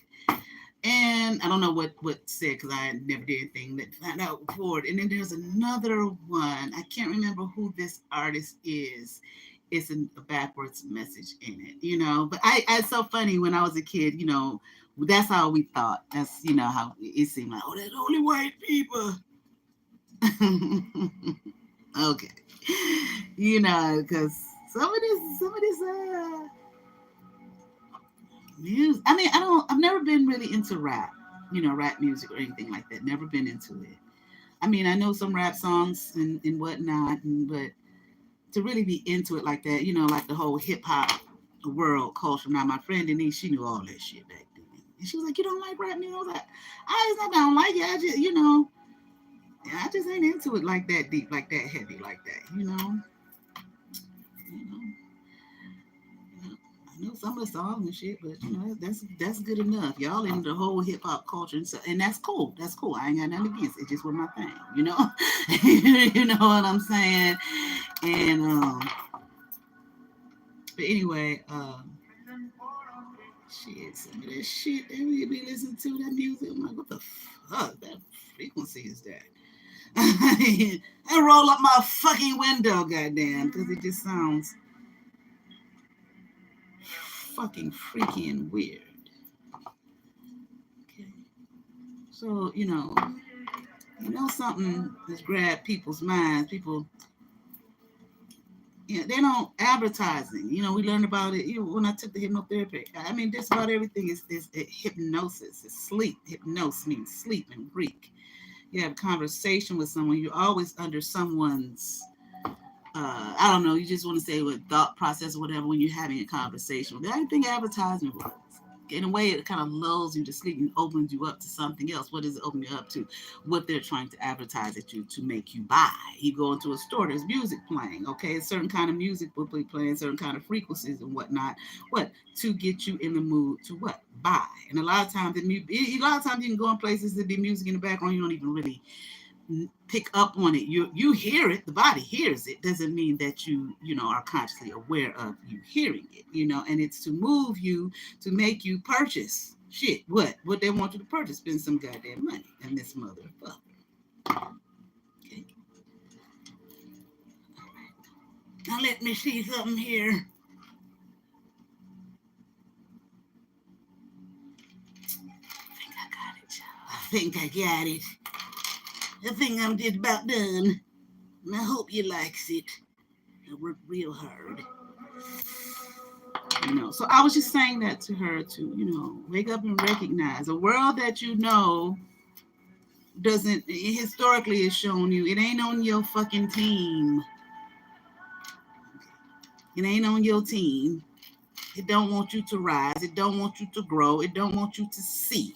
And I don't know what said because I never did anything that found out for it. And then there's another one. I can't remember who this artist is. It's a backwards message in it, But it's so funny when I was a kid, that's how we thought. That's, how it seemed like, oh, there's only white people. Okay. Because some of this music. I mean, I've never been really into rap, rap music or anything like that. Never been into it. I mean, I know some rap songs and whatnot, but to really be into it like that, like the whole hip hop world culture. Now, my friend Denise, she knew all that shit back then. And she was like, you don't like rap music? I was like, I don't like it. I just, I just ain't into it like that deep, like that heavy, like that, I know some of the songs and shit, but that's good enough. Y'all in the whole hip hop culture, and that's cool. That's cool. I ain't got nothing against it. It's just was my thing, you know what I'm saying? And but anyway, shit, some of that shit that we be listening to, that music, I'm like, what the fuck? That frequency is that? I roll up my fucking window, goddamn, because it just sounds fucking freaky and weird. Okay. So, something that's grabbed people's minds. People, they don't advertising. We learned about it, when I took the hypnotherapy. I mean, just about everything is hypnosis. It's sleep. Hypnos means sleep in Greek. You have a conversation with someone. You're always under someone's I don't know, you just want to say what thought process or whatever when you're having a conversation. I think advertising works. In a way, it kind of lulls you to sleep and opens you up to something else. What does it open you up to? What they're trying to advertise at you to make you buy. You go into a store, there's music playing, okay? A certain kind of music will be playing, certain kind of frequencies and whatnot. What? To get you in the mood to what? Buy. And a lot of times you can go in places that be music in the background, you don't even really pick up on it. You hear it, the body hears it. Doesn't mean that you are consciously aware of you hearing it, and it's to move you, to make you purchase shit. What they want you to purchase? Spend some goddamn money on this motherfucker. Okay. All right. Now let me see something here. I think I got it. I think I'm just about done. And I hope you likes it. I worked real hard. So I was just saying that to her to, wake up and recognize a world that doesn't historically has shown you it ain't on your fucking team. It ain't on your team. It don't want you to rise. It don't want you to grow. It don't want you to see.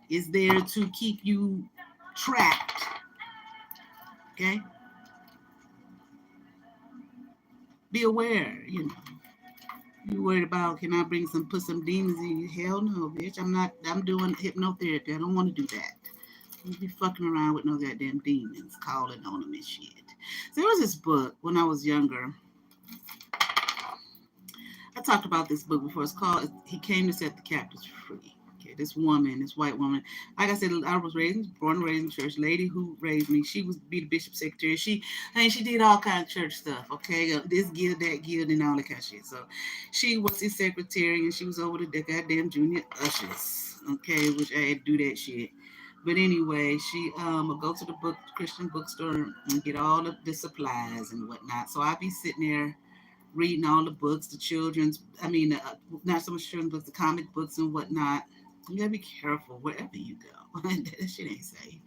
It's there to keep you trapped. Okay? Be aware, You worried about, can I put some demons in you? Hell no, bitch. I'm doing hypnotherapy. I don't want to do that. You be fucking around with no goddamn demons, calling on them and shit. So there was this book when I was younger. I talked about this book before. It's called He Came to Set the Captives Free. Okay, this woman, this white woman, like I said, I was born and raised in church. Lady who raised me, she was be the bishop secretary. She did all kind of church stuff. Okay, this guild, that guild, and all that kind of shit. So, she was his secretary, and she was over the goddamn junior ushers. Okay, which I had to do that shit. But anyway, she would go to the Christian bookstore and get all of the supplies and whatnot. So I'd be sitting there reading all the books, the children's, not so much children's books, the comic books and whatnot. You gotta be careful wherever you go. That shit ain't safe.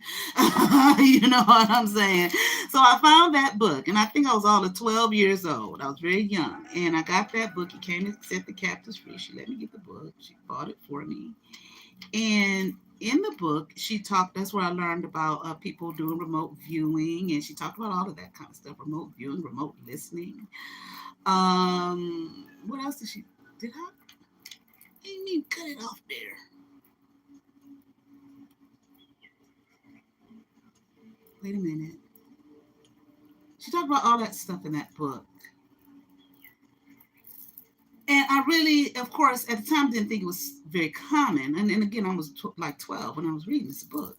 You know what I'm saying? So I found that book, and I think I was all of 12 years old. I was very young, and I got that book. It came to set the captives free. She let me get the book. She bought it for me. And in the book, she talked, that's where I learned about people doing remote viewing, and she talked about all of that kind of stuff, remote viewing, remote listening. What else did I didn't even cut it off there. Wait a minute. She talked about all that stuff in that book. And I really, of course, at the time didn't think it was very common. And again, I was like 12 when I was reading this book.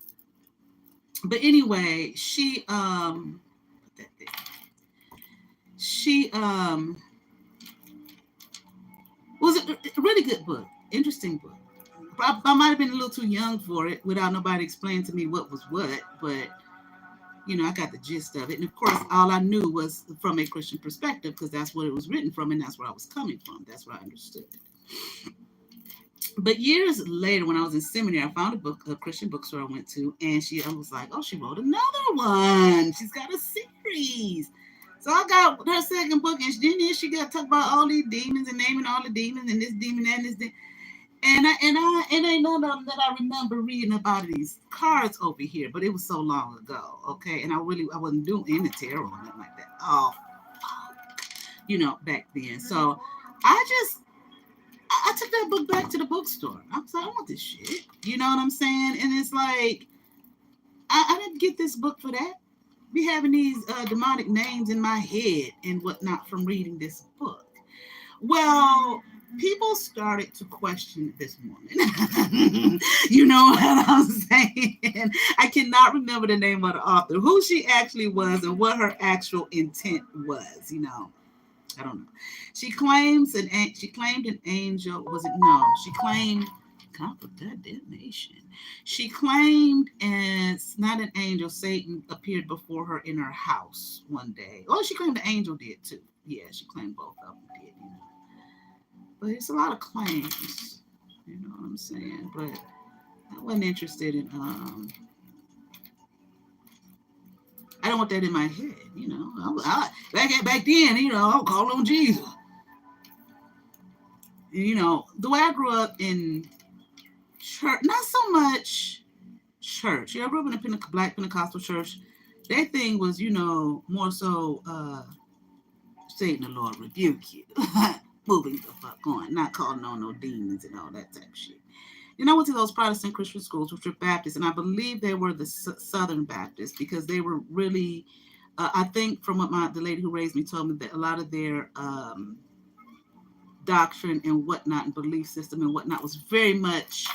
But anyway, she was a really good book, interesting book. I might have been a little too young for it without nobody explaining to me what was what, but I got the gist of it. And of course, all I knew was from a Christian perspective because that's what it was written from and that's where I was coming from. That's what I understood. But years later, when I was in seminary, I found a Christian bookstore I went to, and I was like, oh, she wrote another one. She's got a series. So I got her second book, and then she got to talk about all these demons and naming all the demons and this demon and this demon. And ain't none of them that I remember reading about these cards over here, but it was so long ago, okay? And I wasn't doing any tarot or nothing like that. Oh, back then. So I took that book back to the bookstore. I was like, I want this shit. You know what I'm saying? And it's like, I didn't get this book for that. Be having these demonic names in my head and whatnot from reading this book. Well, people started to question this woman. You know what I'm saying? I cannot remember the name of the author, who she actually was and what her actual intent was, I don't know. She claimed an angel. Was it? No, she claimed God for damnation. She claimed it's not an angel. Satan appeared before her in her house one day. Oh, she claimed the angel did too. Yeah, she claimed both of them did. But it's a lot of claims. You know what I'm saying? But I wasn't interested in. I don't want that in my head, back then, I'll call on Jesus. The way I grew up in church, not so much church. I grew up in a Black Pentecostal church. That thing was, more so, Satan, the Lord rebuke you. Moving the fuck on, not calling on no demons and all that type of shit. I went to those Protestant Christian schools, which were Baptists, and I believe they were the Southern Baptists because they were really, I think from what the lady who raised me told me, that a lot of their doctrine and whatnot and belief system and whatnot was very much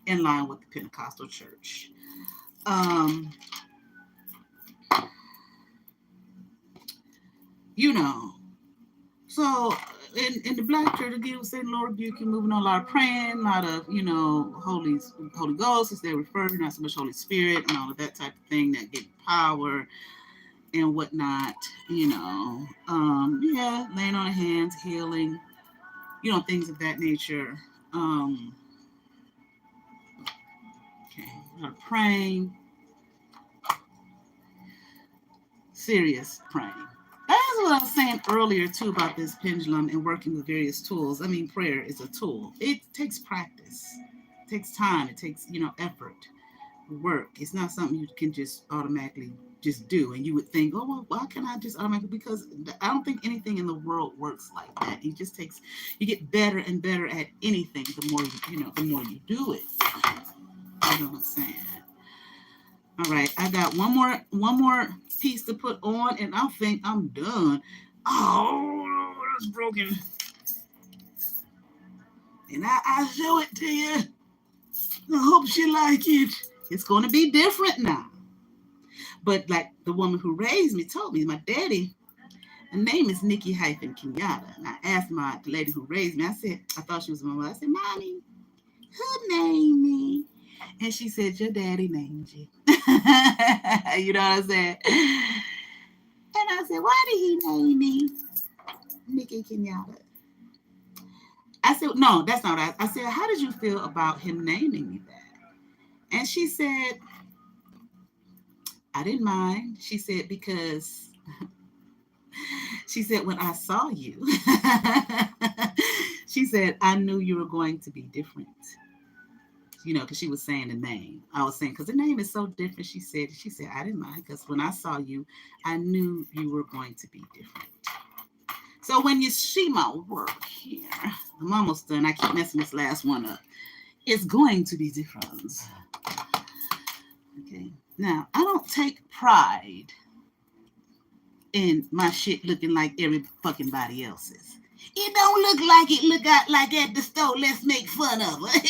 in line with the Pentecostal church. So in the Black church, again, was saying Lord rebuke you, moving on, a lot of praying, a lot of, Holy Ghost, as they refer to, not so much Holy Spirit and all of that type of thing that get power and whatnot, laying on the hands, healing, things of that nature. Okay, a lot of praying, serious praying. That's what I was saying earlier, too, about this pendulum and working with various tools. I mean, prayer is a tool. It takes practice. It takes time. It takes, effort, work. It's not something you can just automatically just do. And you would think, oh, well, why can't I just automatically? Because I don't think anything in the world works like that. It just takes, you get better and better at anything the more the more you do it. You know what I'm saying? All right, I got one more piece to put on, and I think I'm done. Oh, it's broken. And I show it to you. if you like it, it's going to be different now. But like the woman who raised me told me, my daddy, her name is Nikki-Kenyatta. And I asked the lady who raised me, I said, I thought she was my mother. I said, Mommy, who named me? And she said, your daddy named you. You know what I'm saying? And I said, why did he name me Nikki Kenyatta? I said, no, that's not what I said, how did you feel about him naming me that? And she said, I didn't mind. She said, because she said, when I saw you, she said, I knew you were going to be different. You know, because she was saying the name. I was saying, because the name is so different. She said, I didn't mind, because when I saw you, I knew you were going to be different. So when you see my work here, I'm almost done. I keep messing this last one up. It's going to be different. Okay. Now, I don't take pride in my shit looking like every fucking body else's. It don't look like it look out like at the store. Let's make fun of her.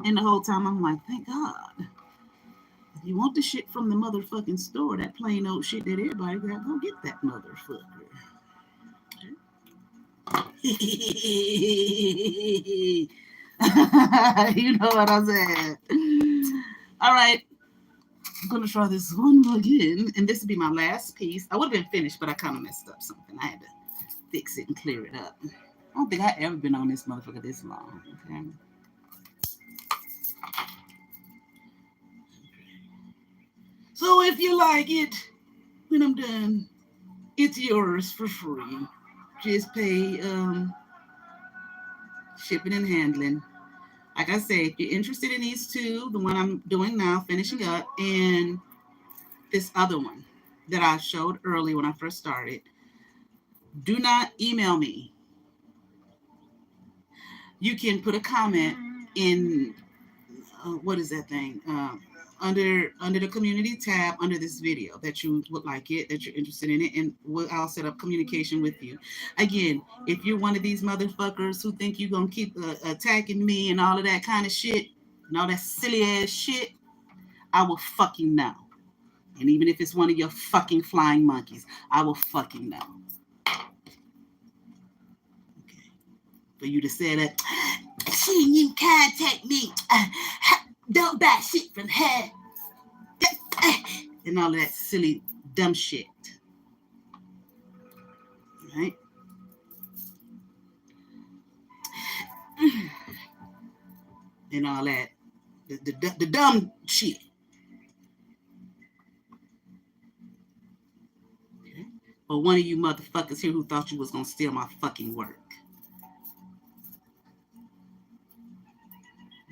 And the whole time I'm like, thank God. If you want the shit from the motherfucking store, that plain old shit that everybody got, go get that motherfucker. You know what I'm saying? All right. I'm going to try this one more again. And this will be my last piece. I would have been finished, but I kind of messed up something. I had to fix it and clear it up. I don't think I've ever been on this motherfucker this long. Okay. So if you like it, when I'm done, it's yours for free. Just pay shipping and handling. Like I say, if you're interested in these two, the one I'm doing now, finishing up, and this other one that I showed earlier when I first started, do not email me. You can put a comment in, what is that thing? Under the community tab under this video that you would like it, that you're interested in it, and I'll set up communication with you. Again, if you're one of these motherfuckers who think you're gonna keep attacking me and all of that kind of shit and all that silly ass shit, I will fucking know. And even if it's one of your fucking flying monkeys, I will fucking know. Okay. For you to say that, you contact me. Don't buy shit from her. And all that silly, dumb shit. Right? And all that. The dumb shit. Okay? Or one of you motherfuckers here who thought you was going to steal my fucking work.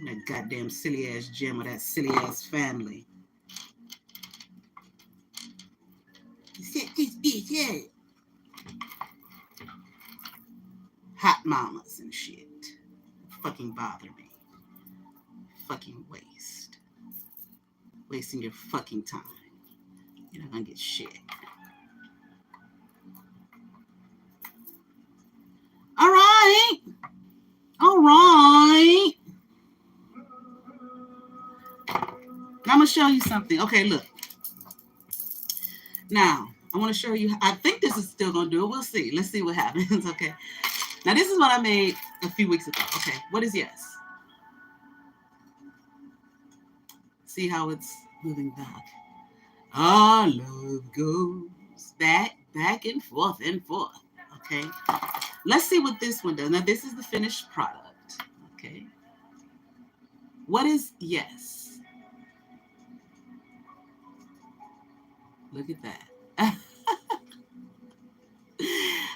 That goddamn silly ass Jim or that silly ass family. Set this bitch head. Hot mamas and shit. Fucking bother me. Fucking waste. Wasting your fucking time. You're not gonna get shit. All right. All right. I'm gonna show you something. Okay, look. Now, I want to show you. I think this is still gonna do it. We'll see. Let's see what happens. Okay. Now, this is what I made a few weeks ago. Okay. What is yes? See how it's moving back. Our love goes back and forth and forth. Okay. Let's see what this one does. Now, this is the finished product. Okay. What is yes? Look at that.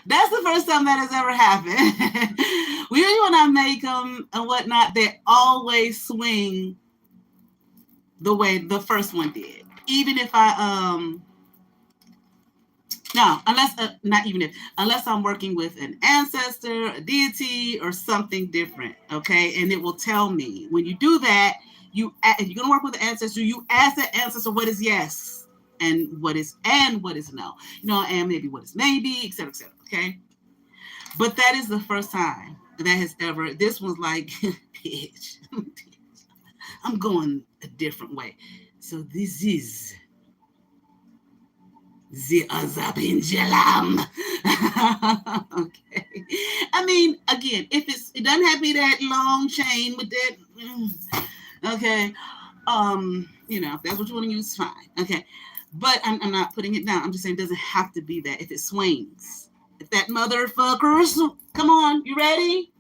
That's the first time that has ever happened. Usually when I make them and whatnot, they always swing the way the first one did. Even if I, no, unless, not even if, unless I'm working with an ancestor, a deity, or something different, okay? And it will tell me, when you do that, if you're gonna work with the ancestor, you ask that ancestor what is yes. And what is no, and maybe what is maybe, etc., okay? But that is the first time that has ever, this one's like, bitch. I'm going a different way. So this is the other pendulum. Okay. I mean, again, if it doesn't have to be that long chain with that, okay. If that's what you want to use, fine. Okay. But I'm not putting it down. I'm just saying it doesn't have to be that if it swings. If that motherfuckers, come on, you ready?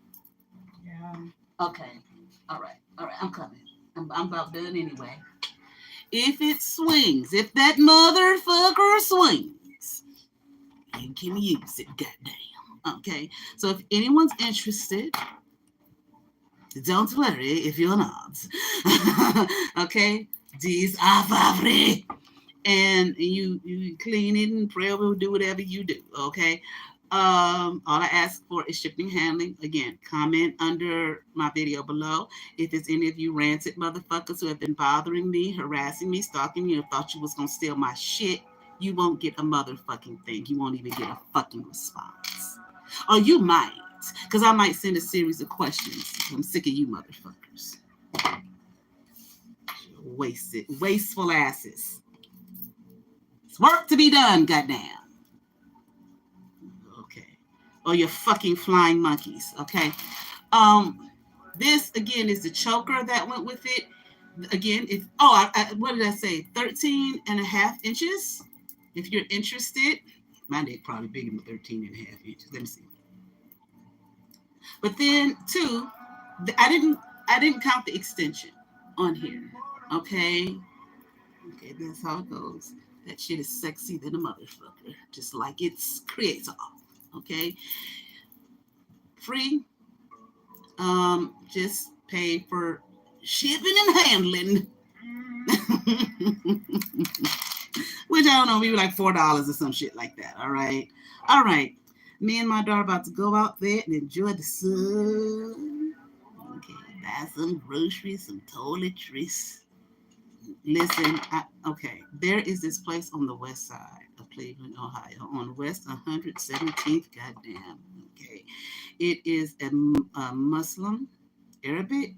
Yeah. Okay. All right. I'm coming. I'm about done anyway. If it swings, if that motherfucker swings, you can use it, goddamn. Okay. So if anyone's interested, don't worry if you're not. Okay. These are for free. And you clean it and pray will do whatever you do. Okay. All I ask for is shipping handling. Again, comment under my video below. If it's any of you rancid motherfuckers who have been bothering me, harassing me, stalking me, or thought you was gonna steal my shit, you won't get a motherfucking thing. You won't even get a fucking response. Or you might, because I might send a series of questions. I'm sick of you motherfuckers. Wasteful asses. It's work to be done, goddamn. Okay. Or your fucking flying monkeys, okay? This again is the choker that went with it. Again, what did I say? 13 and a half inches. If you're interested, my neck probably bigger than 13 and a half inches. Let me see. But then two, I didn't count the extension on here. Okay. Okay, that's how it goes. That shit is sexy than a motherfucker. Just like its creator. Okay. Free. Just pay for shipping and handling. Which I don't know, maybe like $4 or some shit like that. All right. All right. Me and my daughter about to go out there and enjoy the sun. Okay. Buy some groceries, some toiletries. Listen, okay. There is this place on the west side of Cleveland, Ohio, on West 117th. Goddamn. Okay. It is a Muslim Arabic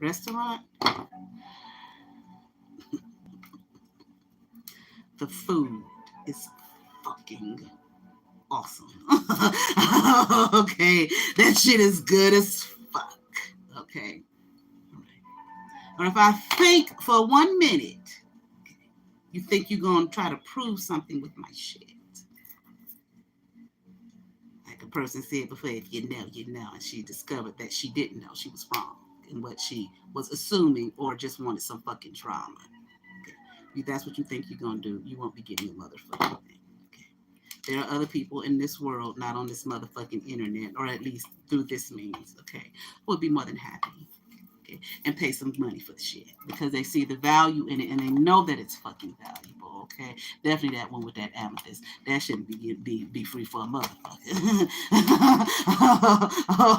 restaurant. The food is fucking awesome. Okay. That shit is good as fuck. Okay. Or if I think for 1 minute, you think you're going to try to prove something with my shit. Like a person said before, if you know, you know. And she discovered that she didn't know. She was wrong in what she was assuming or just wanted some fucking drama. Okay. If that's what you think you're going to do, you won't be getting a motherfucking thing. Okay. There are other people in this world, not on this motherfucking internet, or at least through this means, okay, who would be more than happy. Okay, and pay some money for the shit because they see the value in it and they know that it's fucking valuable. Okay, definitely that one with that amethyst. That shouldn't be free for a motherfucker.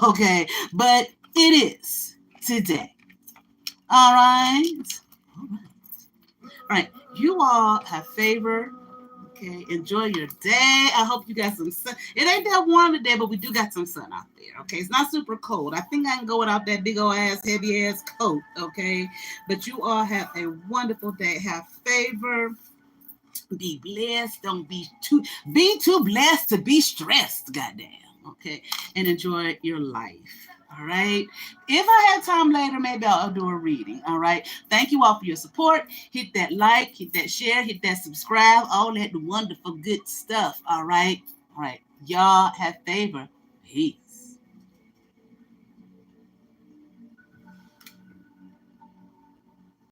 Okay, but it is today. All right. All right. You all have favor. Okay, enjoy your day. I hope you got some sun. It ain't that warm today, but we do got some sun out there. Okay, it's not super cold. I think I can go without that big old ass, heavy ass coat. Okay, but you all have a wonderful day. Have favor. Be blessed. Don't be too blessed to be stressed. Goddamn. Okay, and enjoy your life. All right. If I have time later, maybe I'll do a reading. All right. Thank you all for your support. Hit that like, hit that share, hit that subscribe, all that wonderful good stuff. All right. All right. Y'all have favor. Peace.